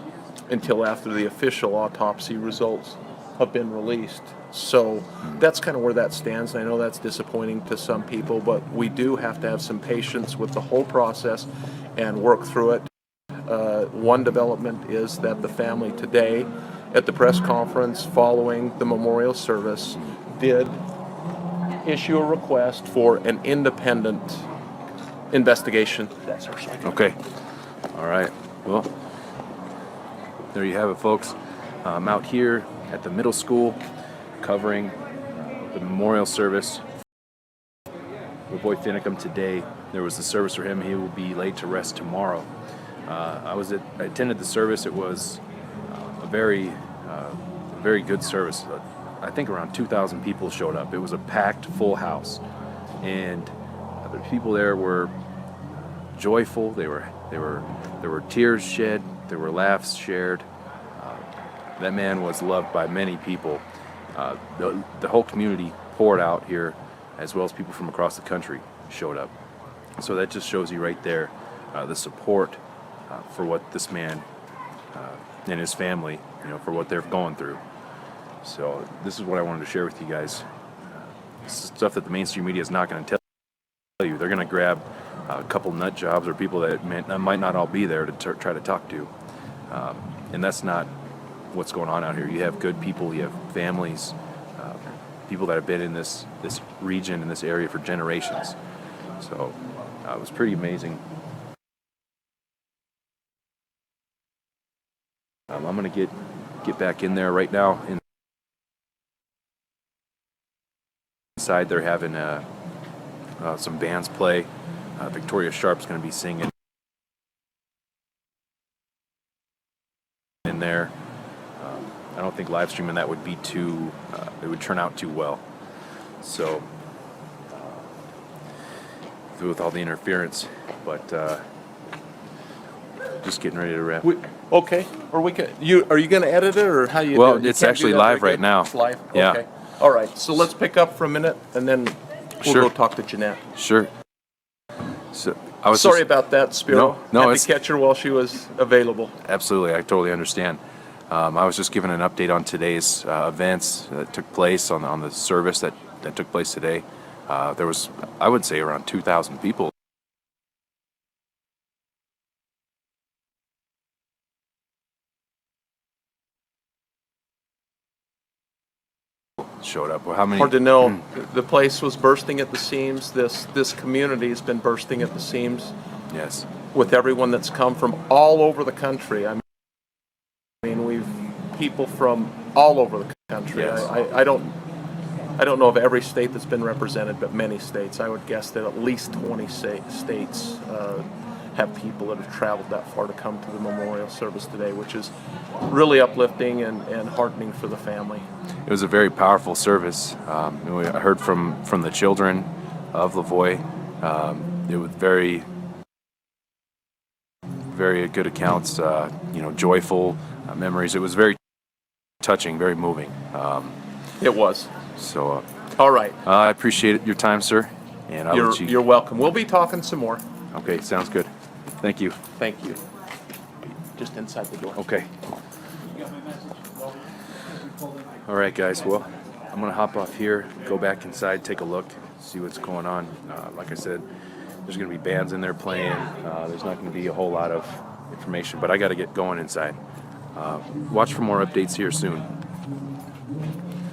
until after the official autopsy results have been released. So that's kind of where that stands. I know that's disappointing to some people, but we do have to have some patience with the whole process and work through it. One development is that the family today at the press conference following the memorial service did issue a request for an independent investigation. That's our second. Okay. All right. Well, there you have it, folks. I'm out here at the middle school covering the memorial service Lavoy Finicum today. There was the service for him. He will be laid to rest tomorrow. I attended the service. It was a very good service. I think around 2,000 people showed up. It was a packed, full house, and the people there were joyful. There were tears shed. There were laughs shared. That man was loved by many people. The whole community poured out here, as well as people from across the country showed up. So that just shows you right there the support for what this man and his family, for what they're going through. So this is what I wanted to share with you guys. This is stuff that the mainstream media is not going to tell you. They're going to grab a couple nut jobs or people that might not all be there to try to talk to. And that's not what's going on out here. You have good people, you have families, people that have been in this region, in this area for generations. So it was pretty amazing. I'm going to get back in there right now. Inside, they're having some bands play. Victoria Sharp's going to be singing in there. I don't think live streaming that would be it would turn out too well. So, with all the interference, but just getting ready to wrap. Okay. Are you going to edit it, or how you? Well, do it? it's actually live right now. It's live. Yeah. Okay. All right. So let's pick up for a minute, and then we'll go talk to Jeanette. Sure. So I was sorry about that, Spiro. No, had to catch her while she was available. Absolutely, I totally understand. I was just giving an update on today's events that took place on the service that took place today. There was, I would say, around 2,000 people showed up. Well, how many? Hard to know. The place was bursting at the seams. This community has been bursting at the seams. Yes. With everyone that's come from all over the country. I mean, we've people from all over the country. Yes. I don't know of every state that's been represented, but many states. I would guess that at least 20 states have people that have traveled that far to come to the memorial service today, which is really uplifting and heartening for the family. It was a very powerful service. I heard from the children of Lavoy. It was very good accounts, joyful memories. It was very touching, very moving. It was. So, all right. I appreciate your time, sir. And you're welcome. We'll be talking some more. Okay, sounds good. Thank you. Thank you. Just inside the door. Okay. All right, guys. Well, I'm going to hop off here, go back inside, take a look, see what's going on. Like I said, there's going to be bands in there playing. There's not going to be a whole lot of information, but I got to get going inside. Watch for more updates here soon.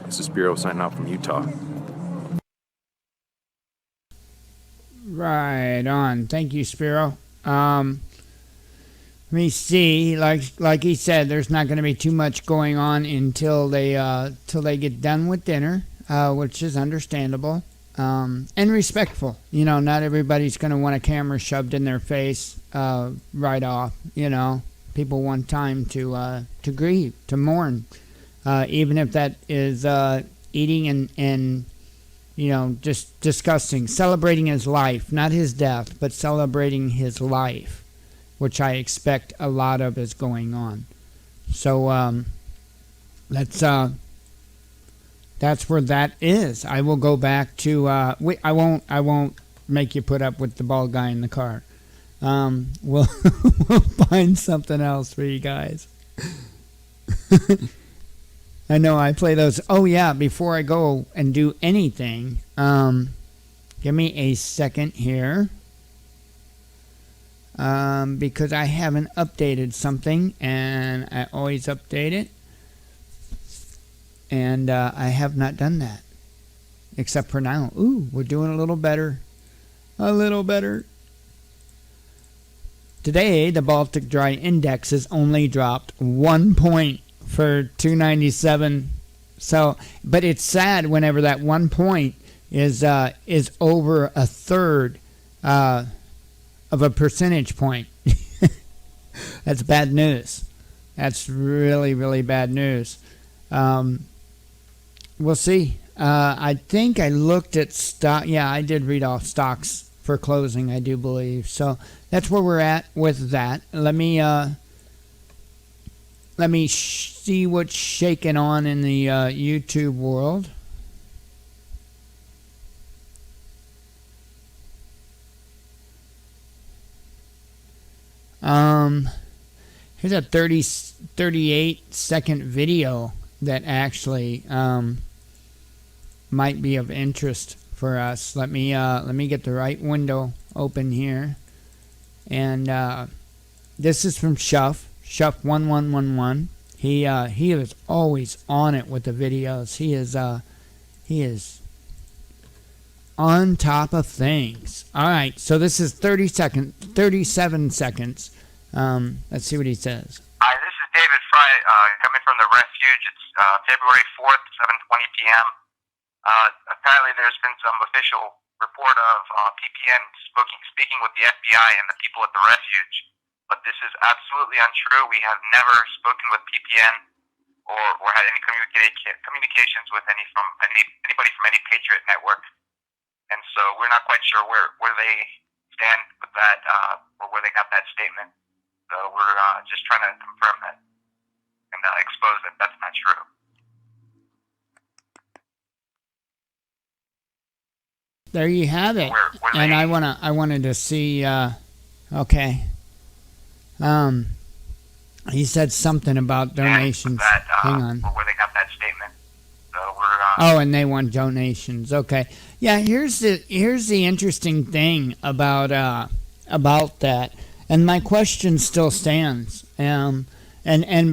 This is Spiro signing out from Utah. Right on. Thank you, Spiro. Let me see. Like he said, there's not going to be too much going on until they get done with dinner, which is understandable and respectful. Not everybody's going to want a camera shoved in their face right off. People want time to grieve, to mourn, even if that is eating and just discussing, celebrating his life, not his death, but celebrating his life, which I expect a lot of is going on. So that's where that is. I will go back to I won't make you put up with the bald guy in the car. We'll we'll find something else for you guys. I know I play those. Oh yeah, before I go and do anything, give me a second here. Because I haven't updated something, and I always update it. And I have not done that. Except for now. Ooh, we're doing a little better. A little better. Today, the Baltic Dry Index has only dropped 1 point for 297. So, but it's sad whenever that 1 point is over a third of a percentage point. That's bad news. That's really, really bad news. We'll see. I think I looked at stock. Yeah, I did read off stocks for closing, I do believe. So that's where we're at with that. Let me see what's shaking on in the YouTube world. Here's a 38 second video that actually might be of interest for us. Let me get the right window open here, and this is from Shuff 1111. He is always on it with the videos. He is on top of things. All right, so this is 37 seconds. Let's see what he says. Hi, this is David Fry coming from the refuge. It's February 4th, 7:20 p.m. Apparently there's been some official report of PPN speaking with the FBI and the people at the refuge, but this is absolutely untrue. We have never spoken with PPN or had any communications with anybody from any Patriot network, and so we're not quite sure where they stand with that or where they got that statement. So we're just trying to confirm that and expose that that's not true. There you have it. And I wanted to see. Okay. He said something about donations. Hang on. Where they got that statement. So we're. Oh, and they want donations. Okay. Yeah. Here's the interesting thing about that. And my question still stands. And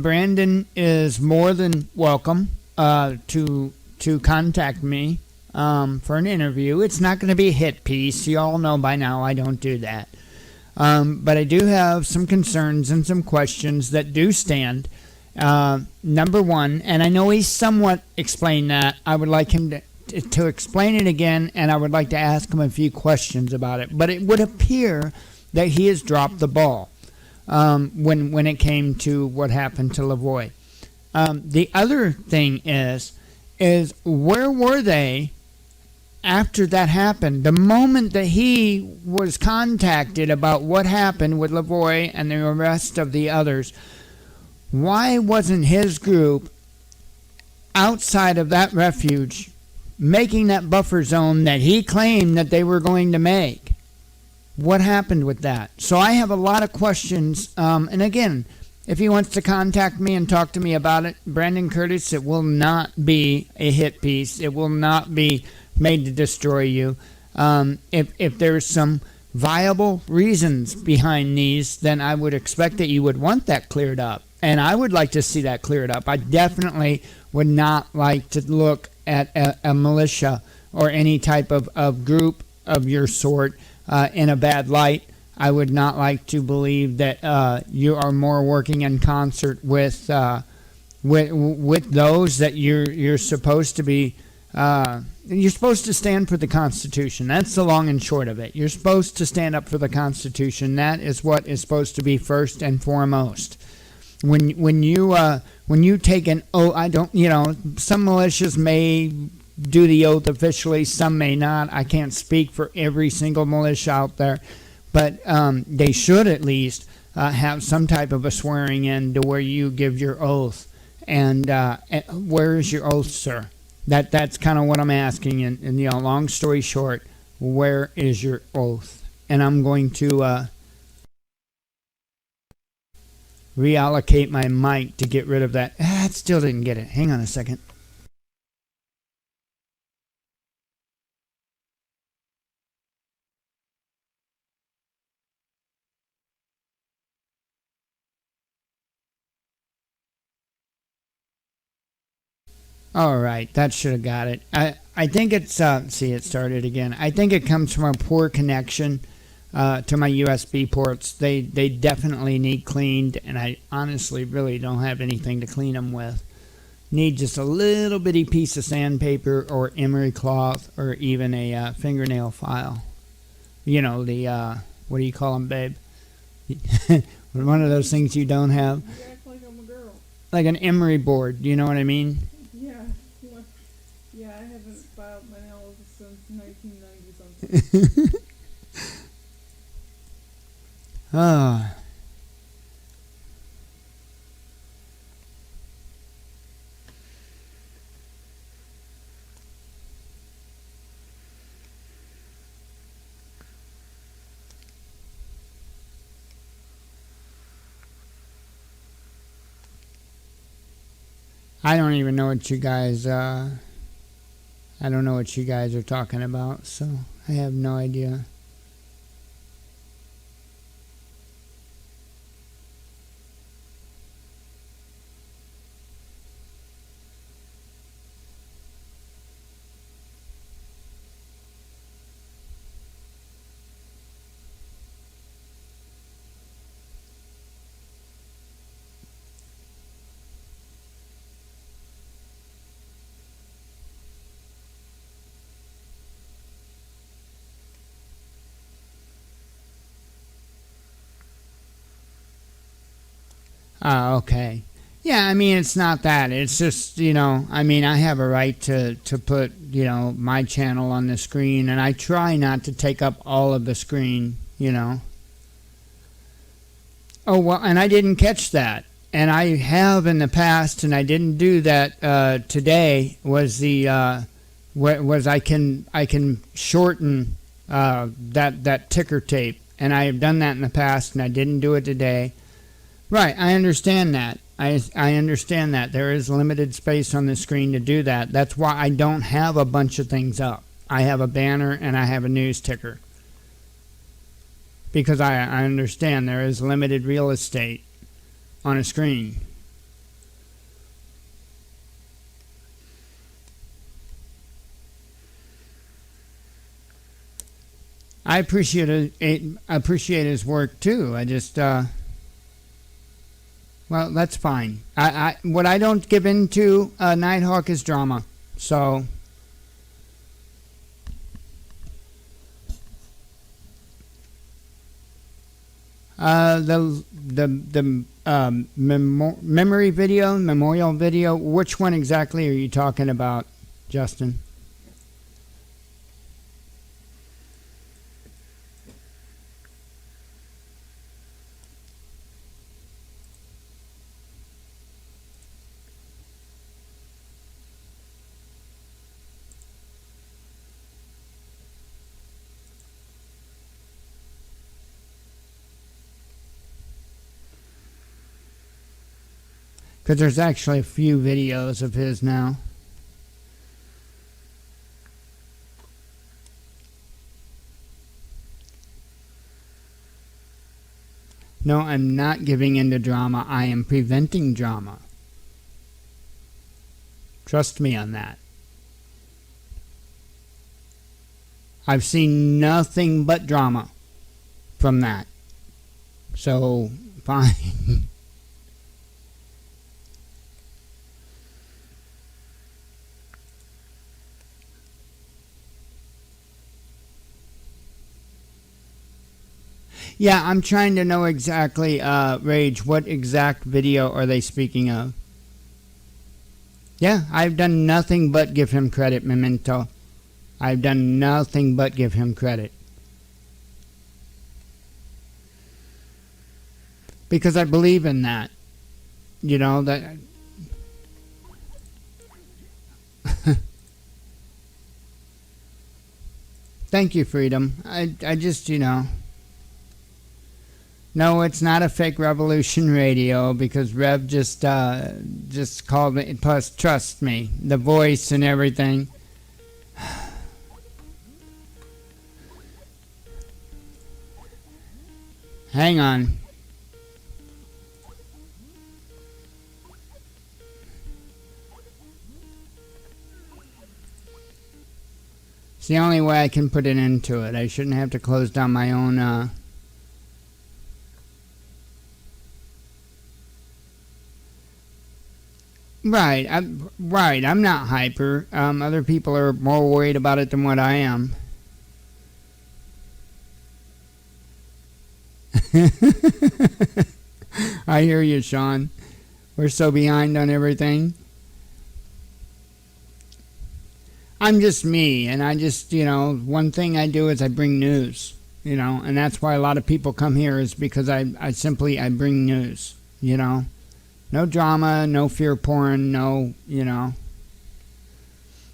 Brandon is more than welcome to contact me for an interview. It's not going to be a hit piece. You all know by now I don't do that. But I do have some concerns and some questions that do stand. Number one, and I know he's somewhat explained that. I would like him to explain it again, and I would like to ask him a few questions about it. But it would appear that he has dropped the ball when it came to what happened to Lavoy. The other thing is where were they after that happened? The moment that he was contacted about what happened with Lavoy and the rest of the others, why wasn't his group outside of that refuge making that buffer zone that he claimed that they were going to make? What happened with that? So I have a lot of questions. And again, if he wants to contact me and talk to me about it, Brandon Curtis, it will not be a hit piece. It will not be made to destroy you. If there's some viable reasons behind these, then I would expect that you would want that cleared up. And I would like to see that cleared up. I definitely would not like to look at a militia or any type of group of your sort in a bad light. I would not like to believe that you are more working in concert with those that you're supposed to be. You're supposed to stand for the Constitution. That's the long and short of it. You're supposed to stand up for the Constitution. That is what is supposed to be first and foremost. When you take an oath, some militias may do the oath officially, some may not. I can't speak for every single militia out there, but they should at least have some type of a swearing in to where you give your oath. And where is your oath, sir? That's kind of what I'm asking. And long story short, where is your oath? And I'm going to reallocate my mic to get rid of that. It still didn't get it. Hang on a second. All right, that should have got it. I think it's see, it started again. I think it comes from a poor connection to my USB ports. They definitely need cleaned, and I honestly really don't have anything to clean them with. Need just a little bitty piece of sandpaper or emery cloth or even a fingernail file. You know, the what do you call them, babe? One of those things you don't have. You act like I'm a girl. Like an emery board. Do you know what I mean? Yeah. Yeah, I haven't filed my nails since 1990 something. Ah. I don't even know what you guys, I don't know what you guys are talking about, so I have no idea. Okay. Yeah, I mean, it's not that. It's just, you know, I mean, I have a right to put, you know, my channel on the screen, and I try not to take up all of the screen, you know. Oh, well, and I didn't catch that. And I have in the past, and I didn't do that today, was the, was I can shorten that ticker tape. And I have done that in the past, and I didn't do it today. Right, I understand that. I understand that. There is limited space on the screen to do that. That's why I don't have a bunch of things up. I have a banner and I have a news ticker. Because I understand there is limited real estate on a screen. I appreciate his work too. I just well, that's fine. What I don't give into Nighthawk is drama. So the memory video, memorial video. Which one exactly are you talking about, Justin? Because there's actually a few videos of his now. No, I'm not giving into drama. I am preventing drama. Trust me on that. I've seen nothing but drama from that. So, fine. Yeah, I'm trying to know exactly, Rage, what exact video are they speaking of? Yeah, I've done nothing but give him credit, Memento. I've done nothing but give him credit. Because I believe in that. You know, that... Thank you, Freedom. I just, you know... No, it's not a fake Revolution Radio because Rev just called me. Plus, trust me, the voice and everything. Hang on. It's the only way I can put it into it. I shouldn't have to close down my own. Right, I'm not hyper. Other people are more worried about it than what I am. I hear you, Sean. We're so behind on everything. I'm just me, and I just, one thing I do is I bring news, and that's why a lot of people come here is because I bring news, No drama, no fear porn, no,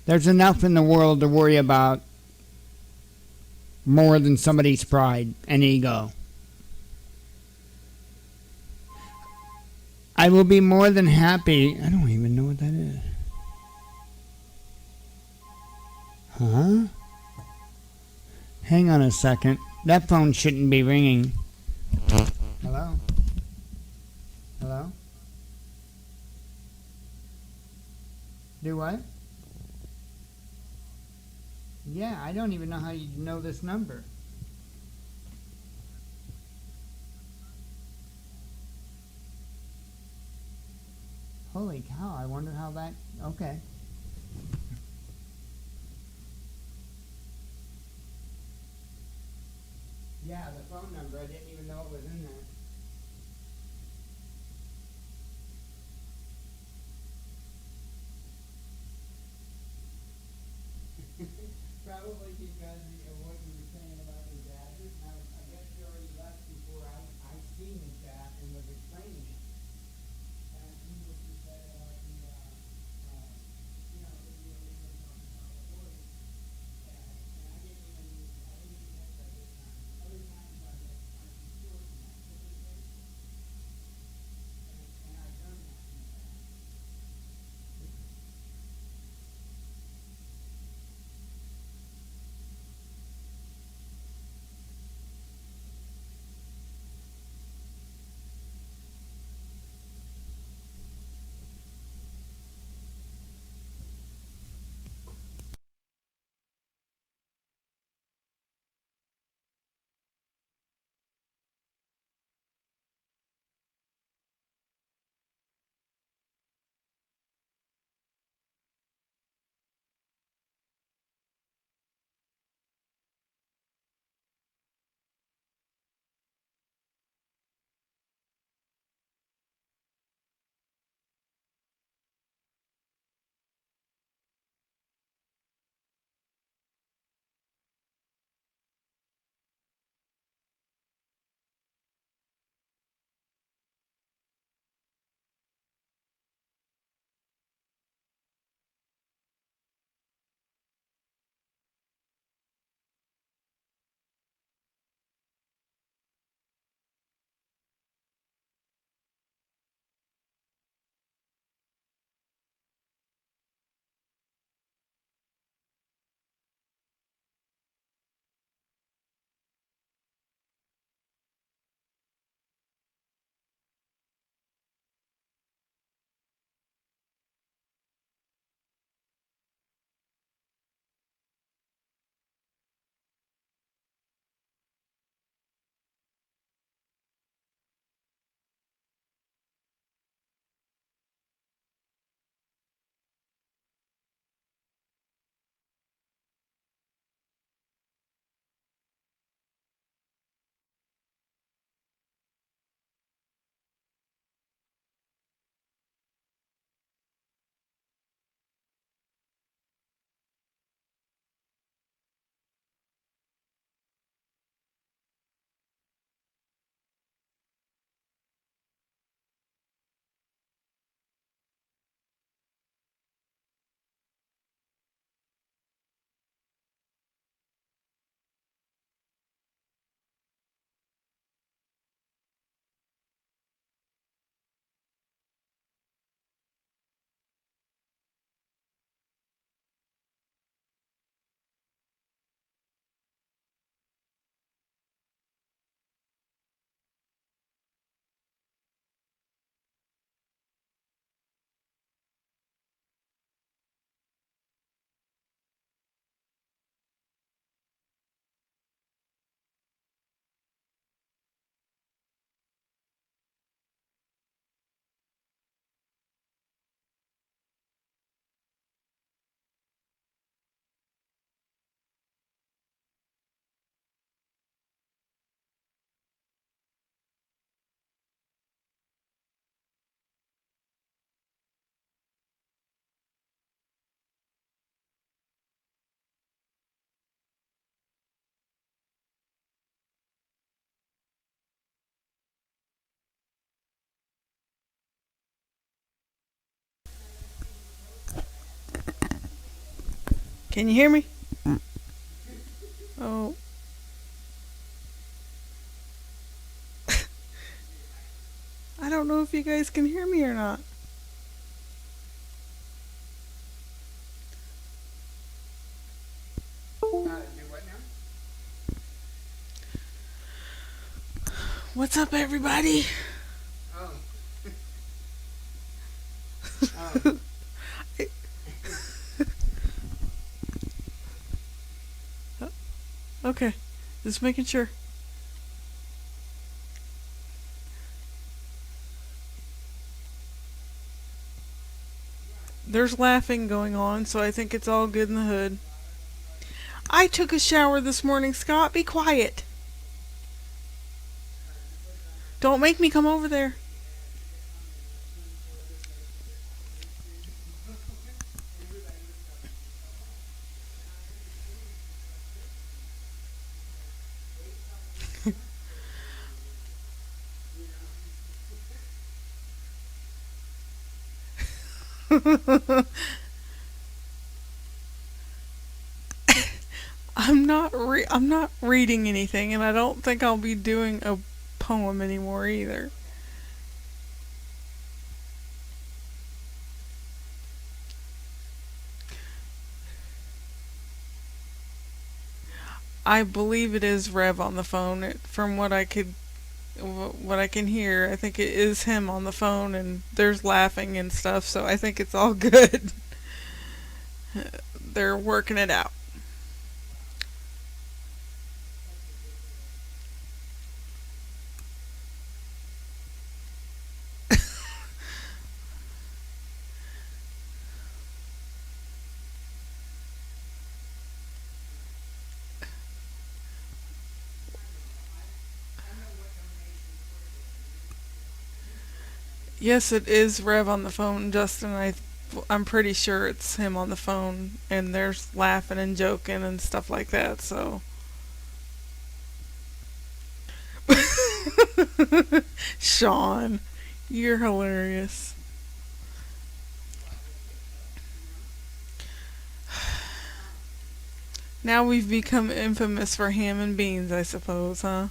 There's enough in the world to worry about more than somebody's pride and ego. I will be more than happy. I don't even know what that is. Huh? Hang on a second. That phone shouldn't be ringing. Hello? Hello? Do what? Yeah, I don't even know how you know this number. Holy cow, I wonder how that... Okay. Yeah, the phone number, I didn't even know it was in there. Probably because of what you were saying about his address. Now, I guess you already left before I seen the chat and was explaining it. And I seen what you said about the, you know, the illegal talking about the voice. Yeah, and I didn't even catch that this time. Other times I get short and I put it in. And I've done that in the past. Can you hear me? Oh. I don't know if you guys can hear me or not. What's up, everybody? Okay, just making sure. There's laughing going on, so I think it's all good in the hood. I took a shower this morning, Scott. Be quiet. Don't make me come over there. I'm not reading anything, and I don't think I'll be doing a poem anymore either. I believe it is Rev on the phone. From what I can hear, I think it is him on the phone, and there's laughing and stuff, so I think it's all good. They're working it out. Yes, it is Rev on the phone, Justin. I'm pretty sure it's him on the phone, and there's laughing and joking and stuff like that, so. Sean, you're hilarious. Now we've become infamous for ham and beans, I suppose, huh?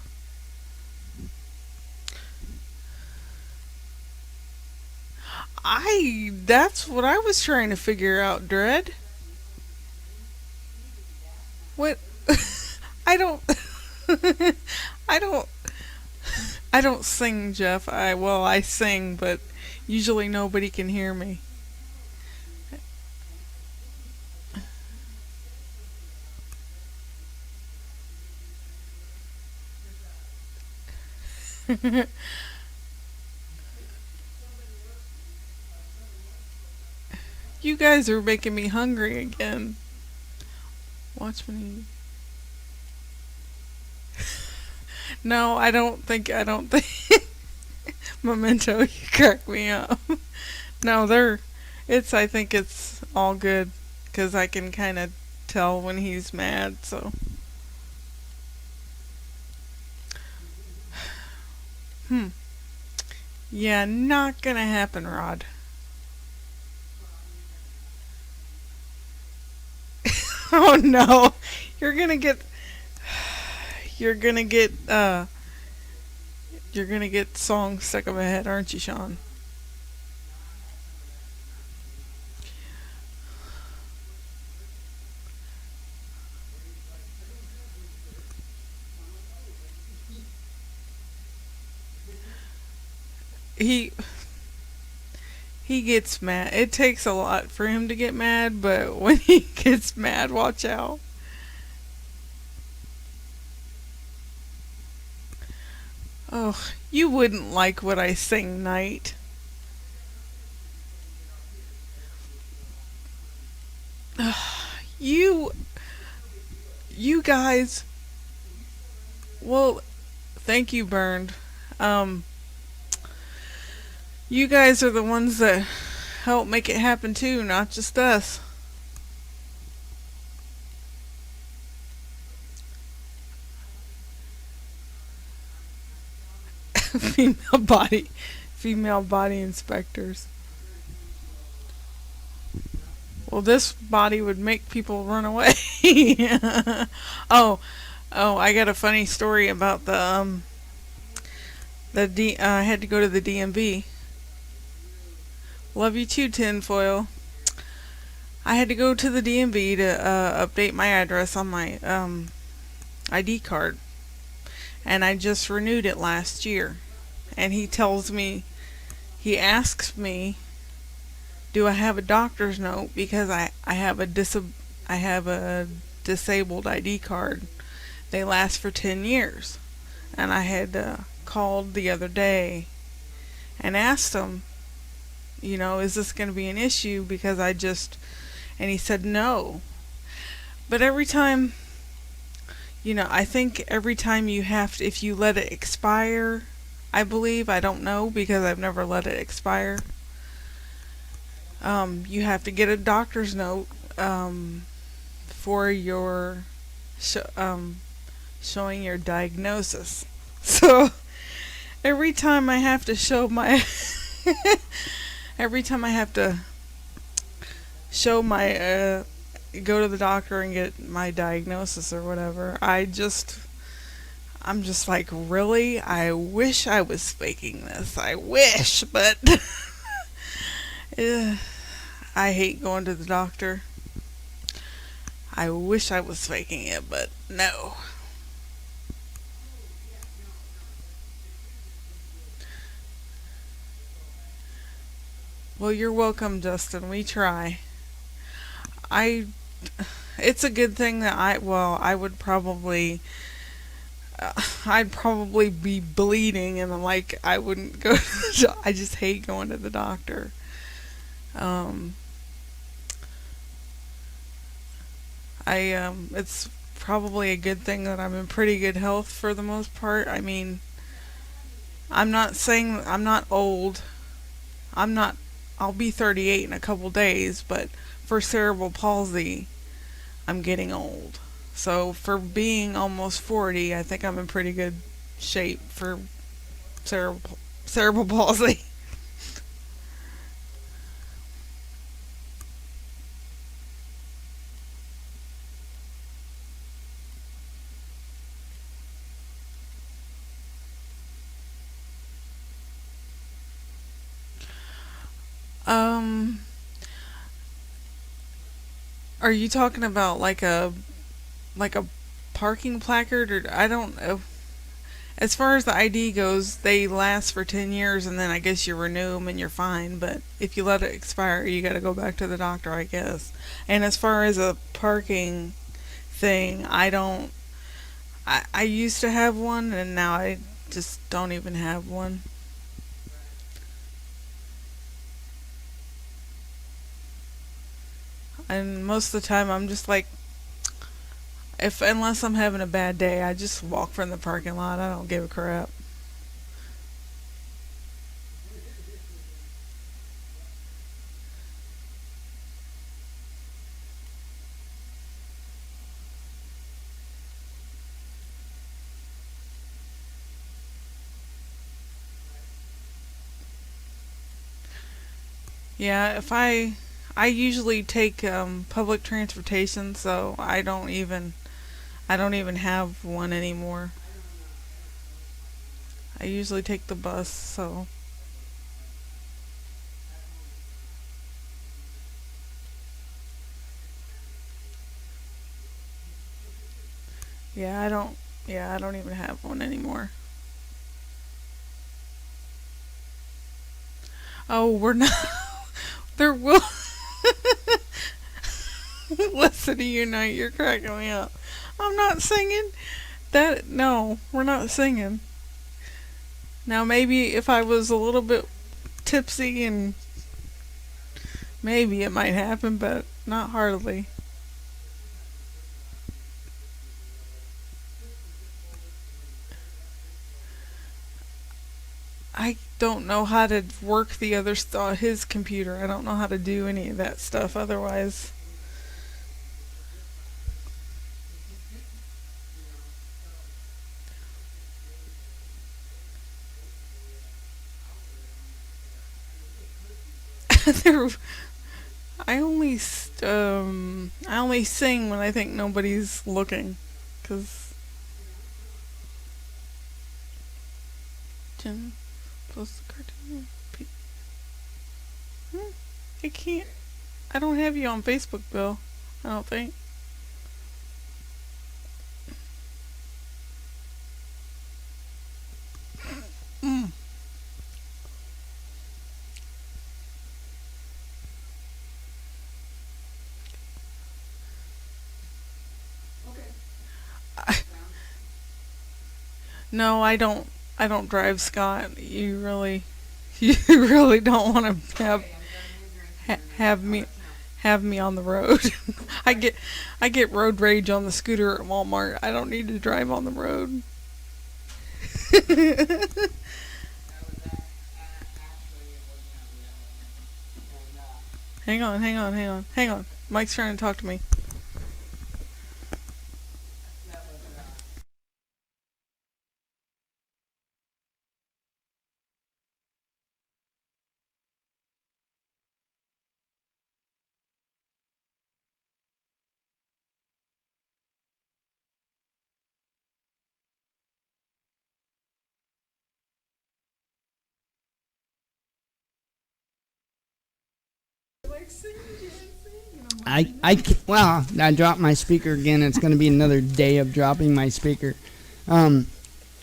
That's what I was trying to figure out, Dread. What? I don't, I don't sing, Jeff. I sing, but usually nobody can hear me. You guys are making me hungry again. Watch me. No, I don't think. Memento, you crack me up. No, I think it's all good, because I can kind of tell when he's mad, so. Yeah, not gonna happen, Rod. Oh no, you're gonna get songs stuck in my head, aren't you, Sean? He gets mad. It takes a lot for him to get mad, but when he gets mad, watch out. Oh, you wouldn't like what I sing, Knight. You guys. Well, thank you, Burned. You guys are the ones that help make it happen too, not just us. female body inspectors. Well, this body would make people run away. oh, I got a funny story about I had to go to the DMV. Love you too, tinfoil. I had to go to the DMV to update my address on my ID card, and I just renewed it last year. And he asks me, do I have a doctor's note because I have a disabled ID card. They last for 10 years. And I had called the other day and asked him, is this going to be an issue because and he said no. But every time, I think every time if you let it expire, I believe, I don't know because I've never let it expire, you have to get a doctor's note for your showing your diagnosis. So every time I have to show my go to the doctor and get my diagnosis or whatever, I'm just like, really? I wish I was faking this. I wish, but I hate going to the doctor. I wish I was faking it, but no. Well, you're welcome, Justin. We try. It's a good thing that I would probably, I'd probably be bleeding and I wouldn't go I just hate going to the doctor. It's probably a good thing that I'm in pretty good health for the most part. I mean, I'm not saying I'm not old. I'll be 38 in a couple days, but for cerebral palsy, I'm getting old. So for being almost 40, I think I'm in pretty good shape for cerebral palsy. Are you talking about like a parking placard, or I don't know. As far as the ID goes, they last for 10 years and then I guess you renew them and you're fine, but if you let it expire, you got to go back to the doctor, I guess. And as far as a parking thing, I used to have one and now I just don't even have one. And most of the time I'm just like, unless I'm having a bad day, I just walk from the parking lot. I don't give a crap. Yeah, I usually take public transportation, so I don't even have one anymore. I usually take the bus, so I don't even have one anymore. Oh, we're not there will listen to you now, you're cracking me up. I'm not singing that. No, we're not singing. Now maybe if I was a little bit tipsy, and maybe it might happen, but not hardly. I don't know how to work the other his computer. I don't know how to do any of that stuff otherwise. I only sing when I think nobody's looking, 'cause Jen post the cartoon. I can't. I don't have you on Facebook, Bill. I don't think. Mm. No, I don't. I don't drive, Scott. You really, you really don't want to have me on the road. I get road rage on the scooter at Walmart. I don't need to drive on the road. Hang on. Mike's trying to talk to me. Well, I dropped my speaker again. It's going to be another day of dropping my speaker. I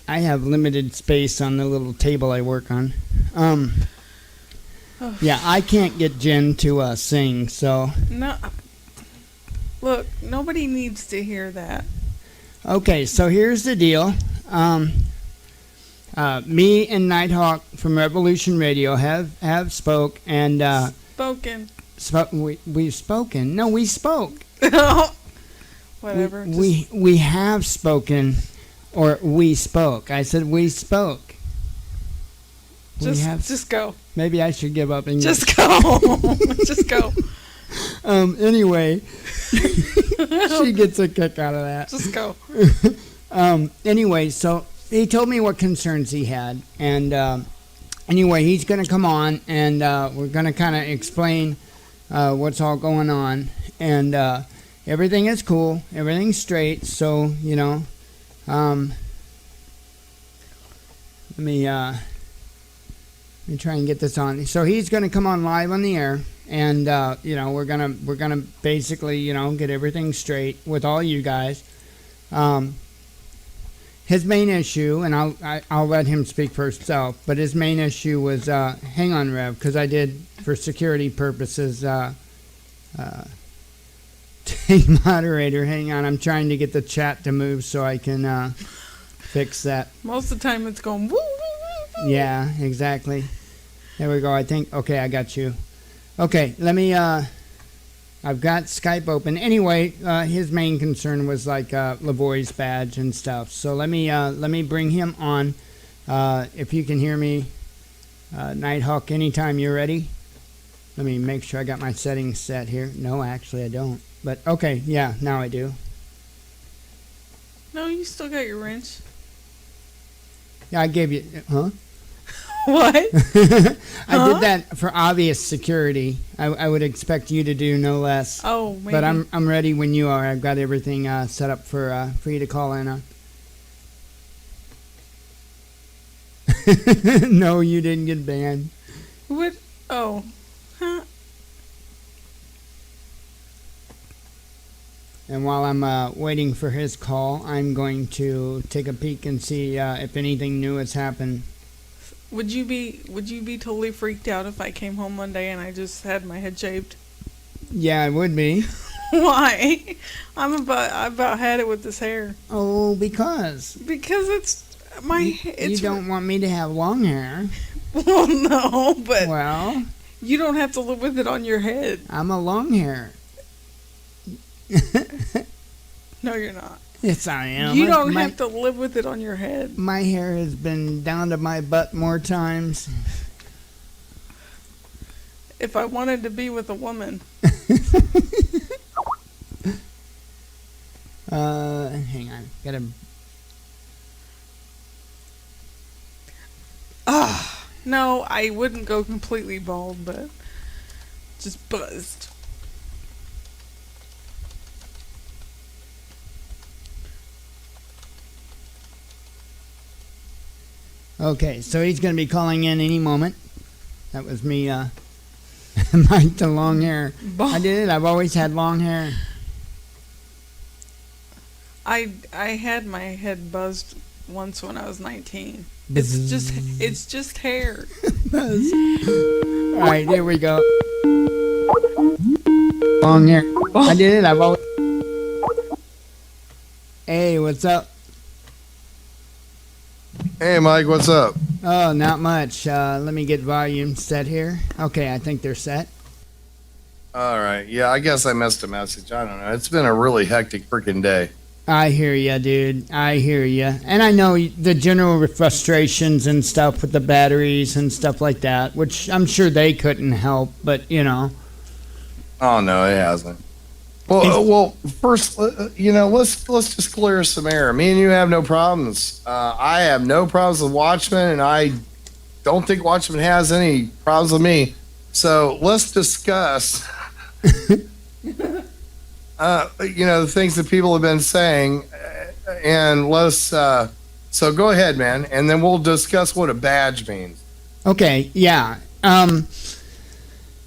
have limited space on the little table I work on. Yeah, I can't get Jen to sing, so. No. Look, nobody needs to hear that. Okay, so here's the deal. Me and Nighthawk from Revolution Radio have spoke and Spoken. We've spoken. No, we spoke. Whatever. We have spoken, or we spoke. I said we spoke. Just go. Maybe I should give up English. Just go. Just go. Anyway, she gets a kick out of that. Just go. Anyway, so he told me what concerns he had, and anyway, he's going to come on, and we're going to kind of explain what's all going on, and everything is cool, everything's straight. So let me try and get this on. So he's going to come on live on the air, and we're gonna basically get everything straight with all you guys. His main issue, and I'll let him speak for himself, but his main issue was, hang on, Rev, because I did, for security purposes, hey, moderator, hang on, I'm trying to get the chat to move so I can fix that. Most of the time it's going woo, woo, woo, woo. Yeah, exactly. There we go, I think, okay, I got you. Okay, let me, I've got Skype open. Anyway, his main concern was like Lavoy's badge and stuff. So let me bring him on. If you can hear me, Nighthawk, anytime you're ready. Let me make sure I got my settings set here. No, actually I don't. But okay, yeah, now I do. No, you still got your wrench. Yeah, I gave you, huh? What? I did that for obvious security. I would expect you to do no less. Oh, maybe. But I'm ready when you are. I've got everything set up for you to call in on. No, you didn't get banned. What? Oh. Huh. And while I'm waiting for his call, I'm going to take a peek and see if anything new has happened. Would you be totally freaked out if I came home one day and I just had my head shaved? Yeah, I would be. Why? I about had it with this hair. Oh, because it's my. You don't want me to have long hair. Well, no, but well, you don't have to live with it on your head. I'm a long hair. No, you're not. Yes, I am. You don't have to live with it on your head. My hair has been down to my butt more times. If I wanted to be with a woman. Hang on. Gotta. No, I wouldn't go completely bald, but just buzzed. Okay, so he's going to be calling in any moment. That was me, Mike the long hair. I did it. I've always had long hair. I had my head buzzed once when I was 19. It's just hair. All right, here we go. Long hair. I did it. I've always. Hey, what's up? Hey, Mike, what's up? Oh, not much. Let me get volume set here. Okay, I think they're set. All right. Yeah, I guess I missed a message. I don't know. It's been a really hectic freaking day. I hear ya, dude. I hear ya. And I know the general frustrations and stuff with the batteries and stuff like that, which I'm sure they couldn't help, but, you know. Oh, no, it hasn't. Well, first, let's just clear some air. Me and you have no problems. I have no problems with Watchmen, and I don't think Watchmen has any problems with me. So let's discuss, the things that people have been saying, and let's. So go ahead, man, and then we'll discuss what a badge means. Okay, yeah.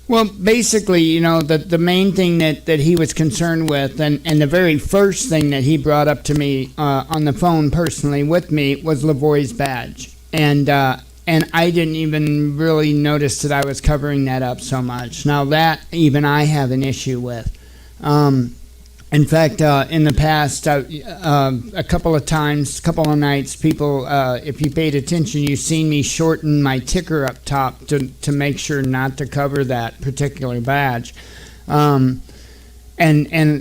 Well, basically, the main thing that he was concerned with, and the very first thing that he brought up to me on the phone personally with me was Lavoy's badge. And I didn't even really notice that I was covering that up so much. Now, that even I have an issue with. In fact, in the past, a couple of times, couple of nights, people, if you paid attention, you've seen me shorten my ticker up top to make sure not to cover that particular badge. And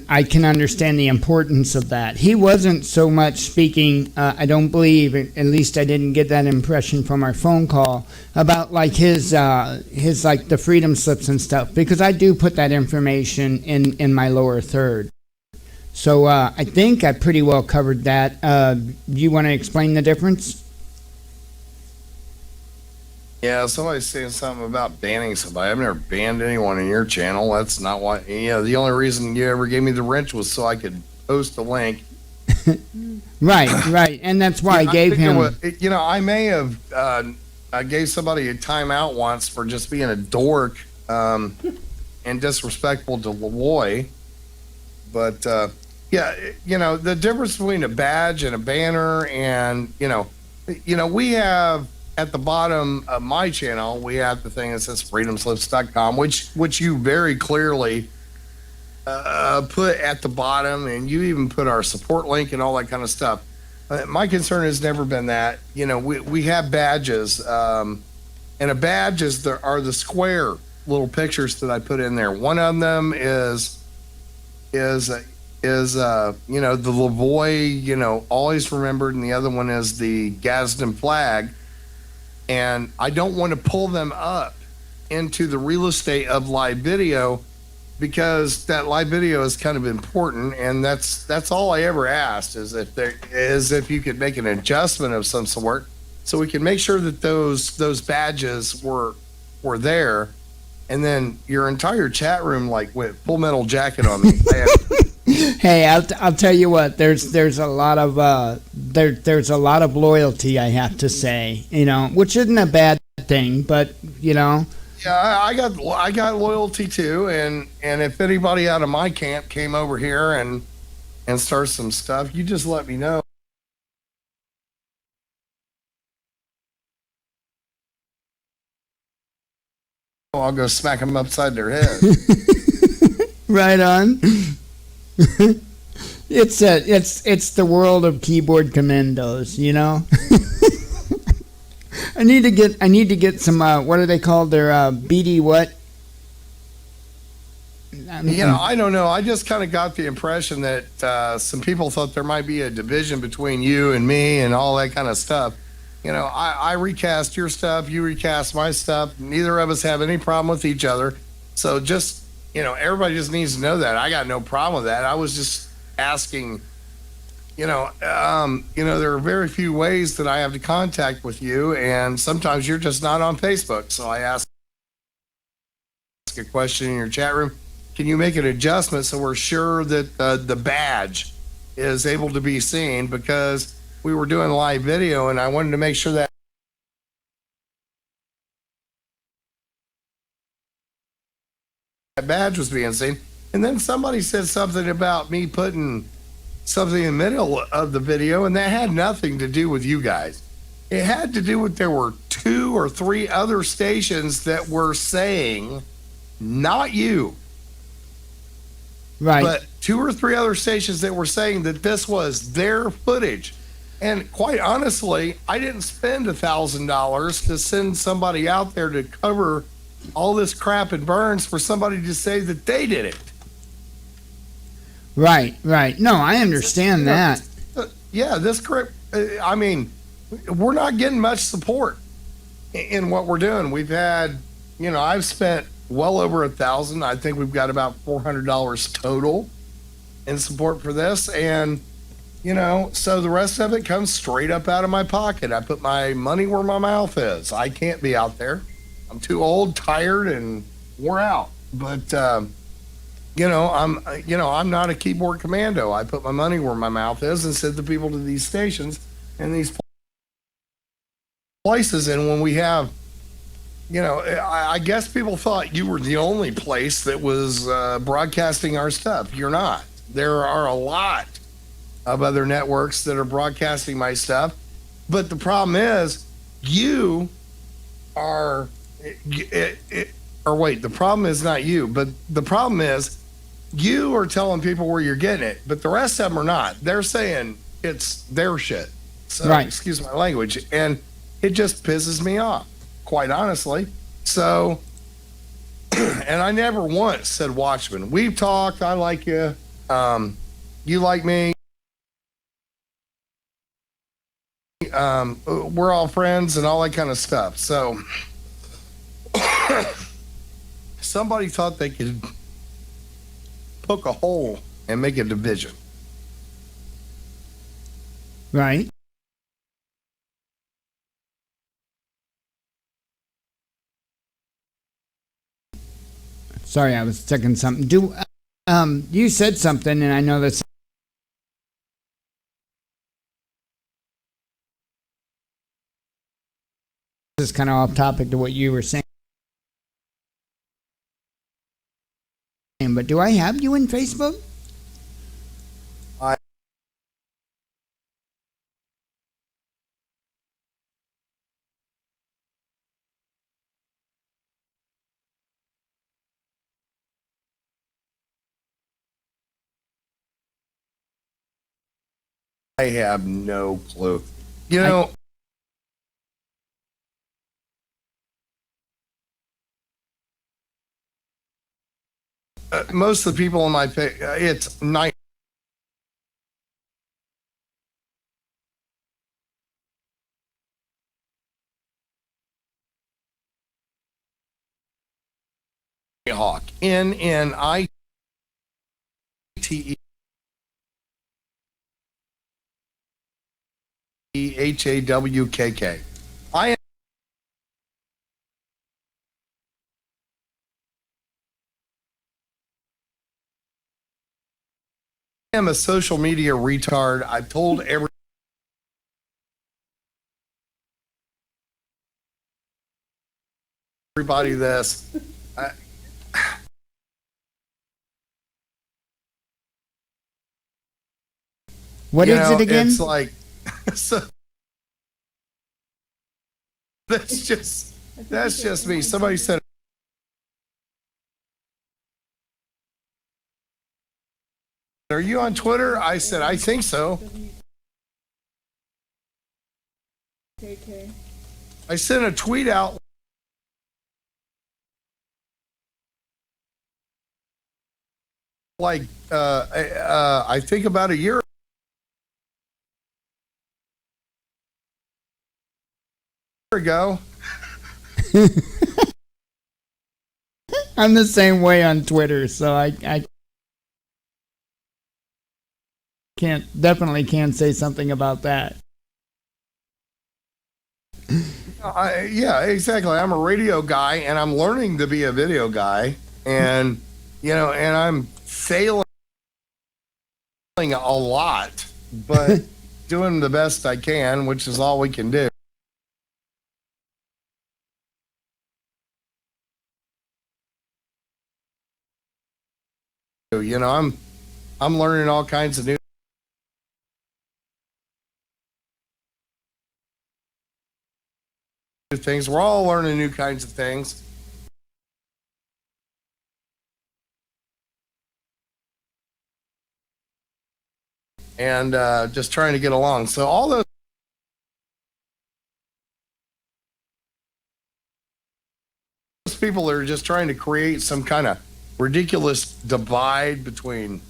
I can understand the importance of that. He wasn't so much speaking, I don't believe, at least I didn't get that impression from our phone call, about like his like the freedom slips and stuff, because I do put that information in my lower third. So I think I pretty well covered that. Do you want to explain the difference? Yeah, somebody's saying something about banning somebody. I've never banned anyone in your channel. That's not why. The only reason you ever gave me the wrench was so I could post a link. Right, and that's why I gave him. I may have. I gave somebody a timeout once for just being a dork and disrespectful to Lavoy. But the difference between a badge and a banner, and we have at the bottom of my channel, we have the thing that says freedomslips.com, which you very clearly put at the bottom, and you even put our support link and all that kind of stuff. My concern has never been that. We have badges, and a badge are the square little pictures that I put in there. One of them is the Lavoy, always remembered, and the other one is the Gadsden flag. And I don't want to pull them up into the real estate of live video, because that live video is kind of important, and that's all I ever asked is if you could make an adjustment of some sort so we can make sure that those badges were there. And then your entire chat room went Full Metal Jacket on me. Hey, I'll tell you what. There's a lot of there's a lot of loyalty, I have to say. Which isn't a bad thing, but Yeah, I got loyalty too, and if anybody out of my camp came over here and starts some stuff, you just let me know. I'll go smack them upside their head. Right on. It's the world of keyboard commandos, I need to get some what are they called? Their BD what? I don't know. I just kind of got the impression that some people thought there might be a division between you and me and all that kind of stuff. I recast your stuff, you recast my stuff. Neither of us have any problem with each other. So just, everybody just needs to know that. I got no problem with that. I was just asking, there are very few ways that I have to contact with you, and sometimes you're just not on Facebook. So I ask a question in your chat room. Can you make an adjustment so we're sure that the badge is able to be seen? Because we were doing live video, and I wanted to make sure that badge was being seen. And then somebody said something about me putting something in the middle of the video, and that had nothing to do with you guys. It had to do with there were 2 or 3 other stations that were saying, not you, Right. but 2 or 3 other stations that were saying that this was their footage. And quite honestly, I didn't spend $1,000 to send somebody out there to cover all this crap and burns for somebody to say that they did it. Right. No, I understand that. Yeah, this crap. I mean, we're not getting much support in what we're doing. We've had, I've spent well over $1,000. I think we've got about $400 total in support for this, and so the rest of it comes straight up out of my pocket. I put my money where my mouth is. I can't be out there. I'm too old, tired, and wore out. But I'm not a keyboard commando. I put my money where my mouth is and send the people to these stations and these places. And when we have, I guess people thought you were the only place that was broadcasting our stuff. You're not. There are a lot of other networks that are broadcasting my stuff. But the problem is you are, or wait, the problem is not you, but the problem is you are telling people where you're getting it, but the rest of them are not. They're saying it's their shit. So, right. Excuse my language. And it just pisses me off, quite honestly. So, and I never once said Watchman. We've talked. I like you. You like me. We're all friends and all that kind of stuff. So somebody thought they could poke a hole and make a division. Right. Sorry, I was checking something. You said something, and I know that's this is kind of off topic to what you were saying. But do I have you in Facebook? I have no clue. Most of the people on my page, it's night. Hawk. NNITEHAWKK. I am a social media retard. I've told everybody this. What is it again? It's like, so that's just me. Somebody said, "Are you on Twitter?" I said, "I think so." I sent a tweet out like I think about a year ago. I'm the same way on Twitter, so I definitely can't say something about that. Yeah, exactly. I'm a radio guy, and I'm learning to be a video guy, and and I'm failing a lot, but doing the best I can, which is all we can do. You know, I'm learning all kinds of new things. We're all learning new kinds of things. And just trying to get along. So all those people are just trying to create some kind of ridiculous divide between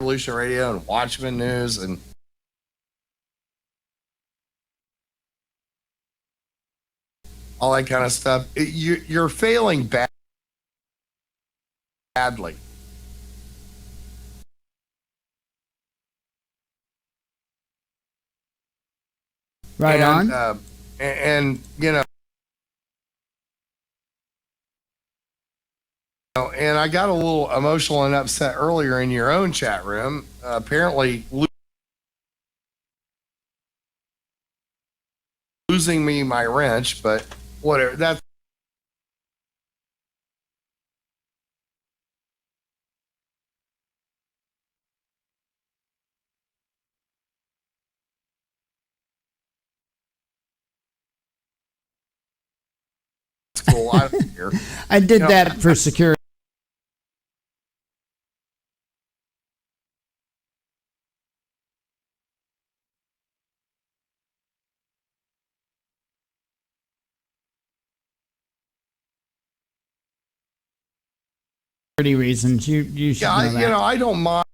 Revolution Radio and Watchman News and all that kind of stuff. You're failing badly. Right on. And you know, and I got a little emotional and upset earlier in your own chat room. Apparently, losing me my wrench, but whatever. That's cool. I don't care. I did that for security reasons. You should know that. You know, I don't mind.